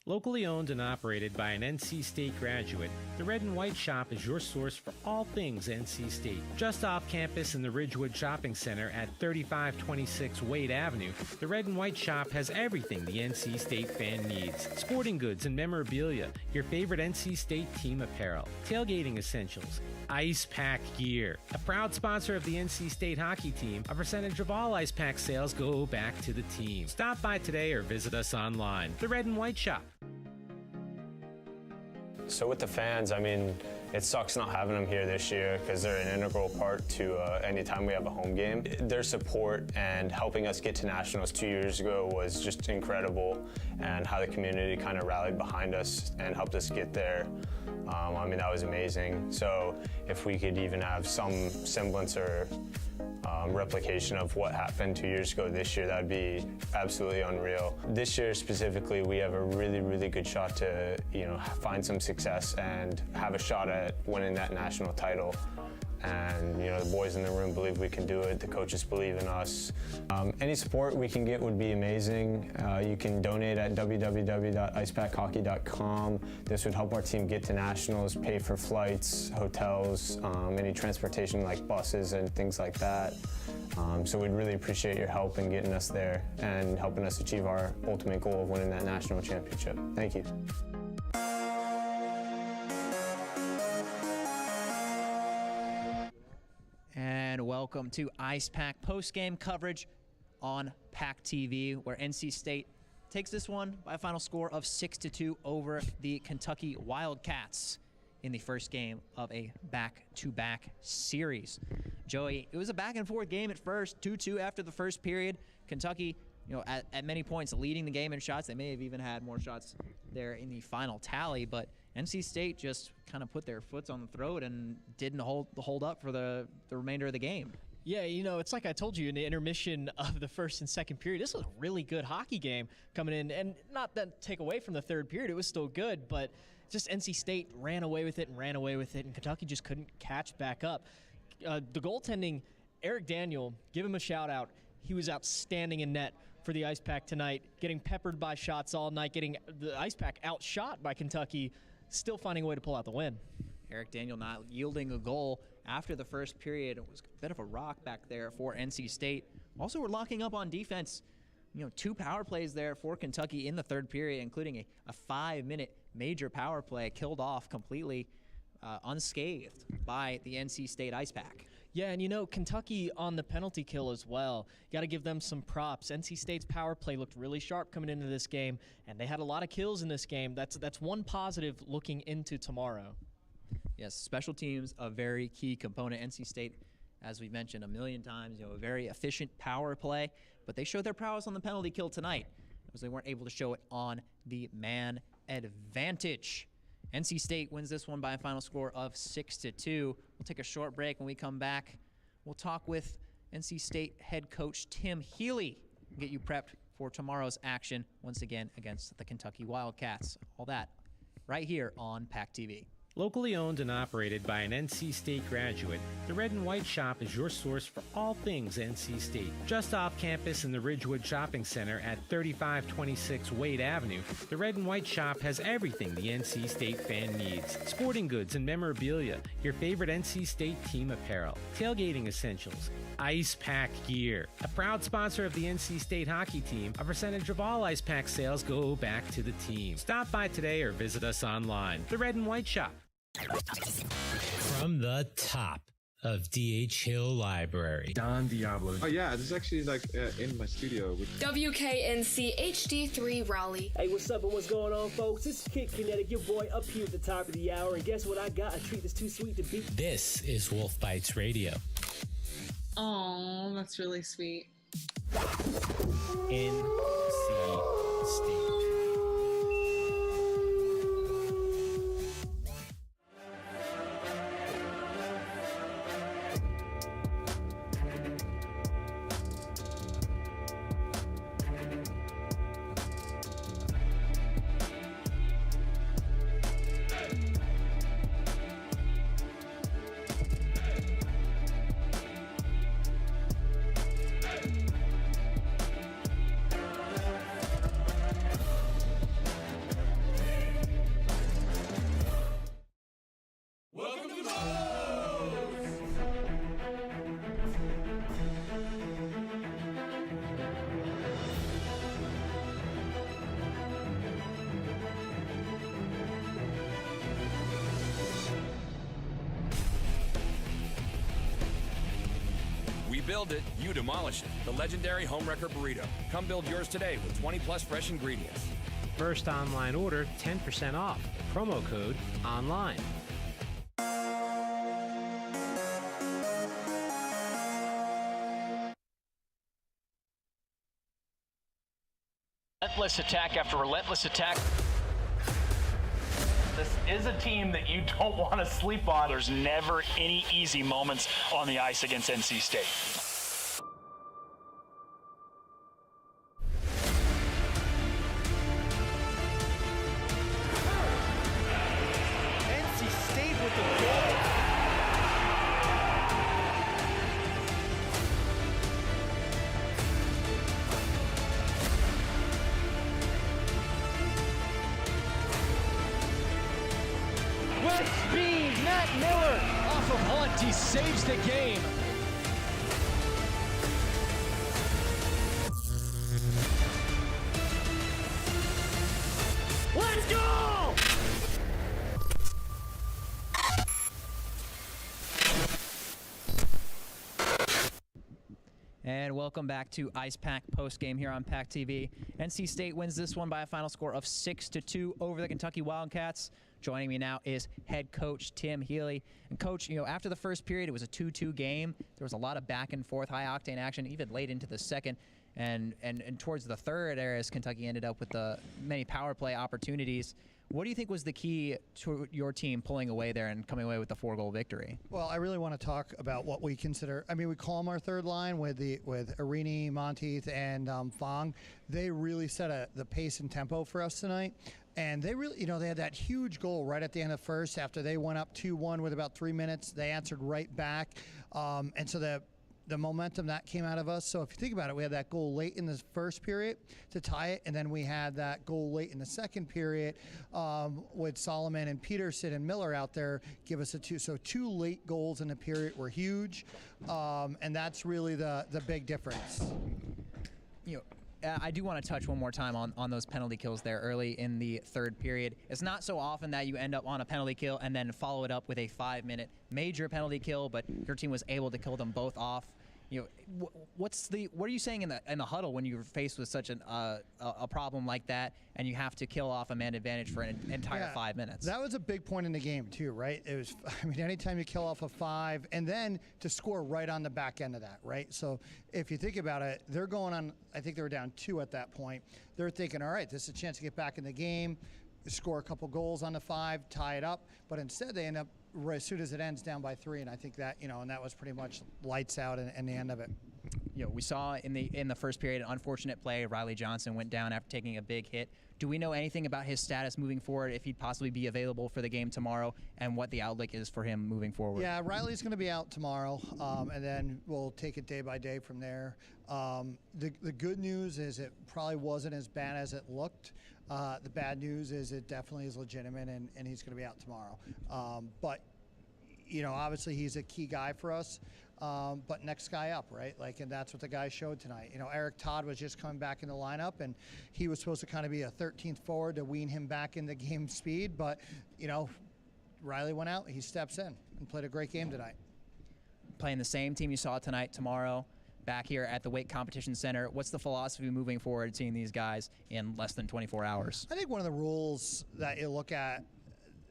Locally owned and operated by an NC State graduate, the Red and White Shop is your source for all things NC State. Just off campus in the Ridgewood Shopping Center at 3526 Wade Avenue, the Red and White Shop has everything the NC State fan needs. Sporting goods and memorabilia, your favorite NC State team apparel, tailgating essentials, Icepack gear. A proud sponsor of the NC State hockey team, a percentage of all Icepack sales go back to the team. Stop by today or visit us online. The Red and White Shop. So with the fans, I mean, it sucks not having them here this year because they're an integral part to any time we have a home game. Their support and helping us get to nationals 2 years ago was just incredible, and how the community kind of rallied behind us and helped us get there. I mean, that was amazing. So if we could even have some semblance or replication of what happened 2 years ago this year, that'd be absolutely unreal. This year specifically, we have a really, really good shot to, find some success and have a shot at winning that national title. And, the boys in the room believe we can do it. The coaches believe in us. Any support we can get would be amazing. You can donate at www.icepackhockey.com. This would help our team get to nationals, pay for flights, hotels, any transportation like buses and things like that. So we'd really appreciate your help in getting us there and helping us achieve our ultimate goal of winning that national championship. Thank you. And welcome to Icepack post-game coverage on PackTV, where NC State takes this one by a final score of 6-2 over the Kentucky Wildcats in the first game of a back-to-back series. Joey, it was a back-and-forth game at first, 2-2 after the first period. Kentucky, at many points leading the game in shots. They may have even had more shots there in the final tally, but NC State just kind of put their foot on the throat and didn't hold up for the remainder of the game. Yeah, it's like I told you in the intermission of the first and second period, this was a really good hockey game coming in. And not that take away from the third period, it was still good, but just NC State ran away with it, and Kentucky just couldn't catch back up. The goaltending, Eric Daniel, give him a shout out. He was outstanding in net for the Icepack tonight, getting peppered by shots all night, getting the Icepack outshot by Kentucky, still finding a way to pull out the win. Eric Daniel not yielding a goal after the first period. It was a bit of a rock back there for NC State. Also, we're locking up on defense. 2 power plays there for Kentucky in the third period, including a 5-minute major power play killed off completely unscathed by the NC State Icepack. Yeah, and Kentucky on the penalty kill as well. Got to give them some props. NC State's power play looked really sharp coming into this game, and they had a lot of kills in this game. That's one positive looking into tomorrow. Yes, special teams, a very key component. NC State, as we mentioned a million times, a very efficient power play, but they showed their prowess on the penalty kill tonight, because they weren't able to show it on the man advantage. NC State wins this one by a final score of 6-2. We'll take a short break. When we come back, we'll talk with NC State head coach Tim Healey and get you prepped for tomorrow's action once again against the Kentucky Wildcats. All that right here on PackTV. Locally owned and operated by an NC State graduate, the Red and White Shop is your source for all things NC State. Just off campus in the Ridgewood Shopping Center at 3526 Wade Avenue, the Red and White Shop has everything the NC State fan needs. Sporting goods and memorabilia, your favorite NC State team apparel, tailgating essentials, Icepack gear. A proud sponsor of the NC State hockey team, a percentage of all Icepack sales go back to the team. Stop by today or visit us online. The Red and White Shop. From the top of D.H. Hill Library, Don Diablo. Oh yeah, this is actually like in my studio. WKNC HD3 Raleigh. Hey, what's up and what's going on, folks? It's Kid Kinetic, your boy up here at the top of the hour. And guess what I got? A treat that's too sweet to beat. This is Wolf Bites Radio. Oh, that's really sweet. NC State. Build it, you demolish it. The legendary Homewrecker Burrito. Come build yours today with 20+ fresh ingredients. First online order, 10% off. Promo code ONLINE. Relentless attack after relentless attack. This is a team that you don't want to sleep on. There's never any easy moments on the ice against NC State. NC State with the goal. With speed, Matt Miller off of Hunt. He saves the game. Let's go! And welcome back to Icepack postgame here on PackTV. NC State wins this one by a final score of 6-2 over the Kentucky Wildcats. Joining me now is head coach Tim Healey. And coach, after the first period, it was a 2-2 game. There was a lot of back and forth, high octane action, even late into the second. And towards the third era, as Kentucky ended up with the many power play opportunities. What do you think was the key to your team pulling away there and coming away with the 4-goal victory? Well, I really want to talk about what we consider. I mean, we call them our third line with Arini, Monteith, and Fong. They really set the pace and tempo for us tonight. And they really, they had that huge goal right at the end of the first after they went up 2-1 with about 3 minutes. They answered right back. And so the momentum that came out of us. So if you think about it, we had that goal late in the first period to tie it, and then we had that goal late in the second period with Solomon and Peterson and Miller out there give us a 2. So 2 late goals in the period were huge, and that's really the big difference. I do want to touch one more time on those penalty kills there early in the third period. It's not so often that you end up on a penalty kill and then follow it up with a 5-minute major penalty kill, but your team was able to kill them both off. what are you saying in the huddle when you're faced with such a problem like that, and you have to kill off a man advantage for an entire 5 minutes? That was a big point in the game too, right? It was, I mean, anytime you kill off a 5, and then to score right on the back end of that, right? So if you think about it, they're going on. I think they were down 2 at that point. They're thinking, all right, this is a chance to get back in the game, score a couple goals on the 5, tie it up. But instead, they end up, as soon as it ends, down by 3, and I think that, and that was pretty much lights out and the end of it. We saw in the first period an unfortunate play. Riley Johnson went down after taking a big hit. Do we know anything about his status moving forward, if he'd possibly be available for the game tomorrow, and what the outlook is for him moving forward? Yeah, Riley's going to be out tomorrow, and then we'll take it day by day from there. The good news is it probably wasn't as bad as it looked. The bad news is it definitely is legitimate, and he's going to be out tomorrow. But obviously he's a key guy for us. But next guy up, right? And that's what the guys showed tonight. Eric Todd was just coming back in the lineup, and he was supposed to kind of be a 13th forward to wean him back into game speed. But, Riley went out, he steps in and played a great game tonight. Playing the same team you saw tonight, tomorrow, back here at the Wake Competition Center. What's the philosophy moving forward, seeing these guys in less than 24 hours? I think one of the rules that you look at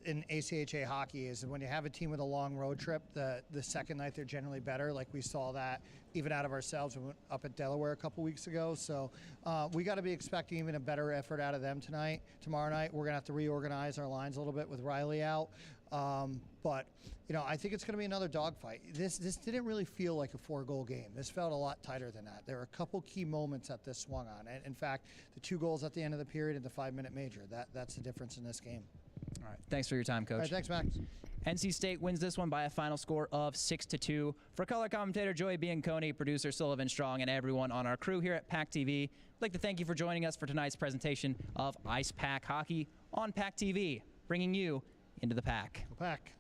in ACHA hockey is when you have a team with a long road trip, the second night they're generally better. Like we saw that even out of ourselves. We went up at Delaware a couple weeks ago. So we got to be expecting even a better effort out of them tonight. Tomorrow night, we're going to have to reorganize our lines a little bit with Riley out. But, I think it's going to be another dogfight. This didn't really feel like a 4-goal game. This felt a lot tighter than that. There were a couple key moments that this swung on. And in fact, the 2 goals at the end of the period and the 5-minute major, that's the difference in this game. All right. Thanks for your time, Coach. All right, thanks, Max. NC State wins this one by a final score of 6-2. For color commentator Joey Bianconi, producer Sullivan Strong, and everyone on our crew here at PackTV, I'd like to thank you for joining us for tonight's presentation of Icepack Hockey on PackTV, bringing you into the Pack. Go Pack.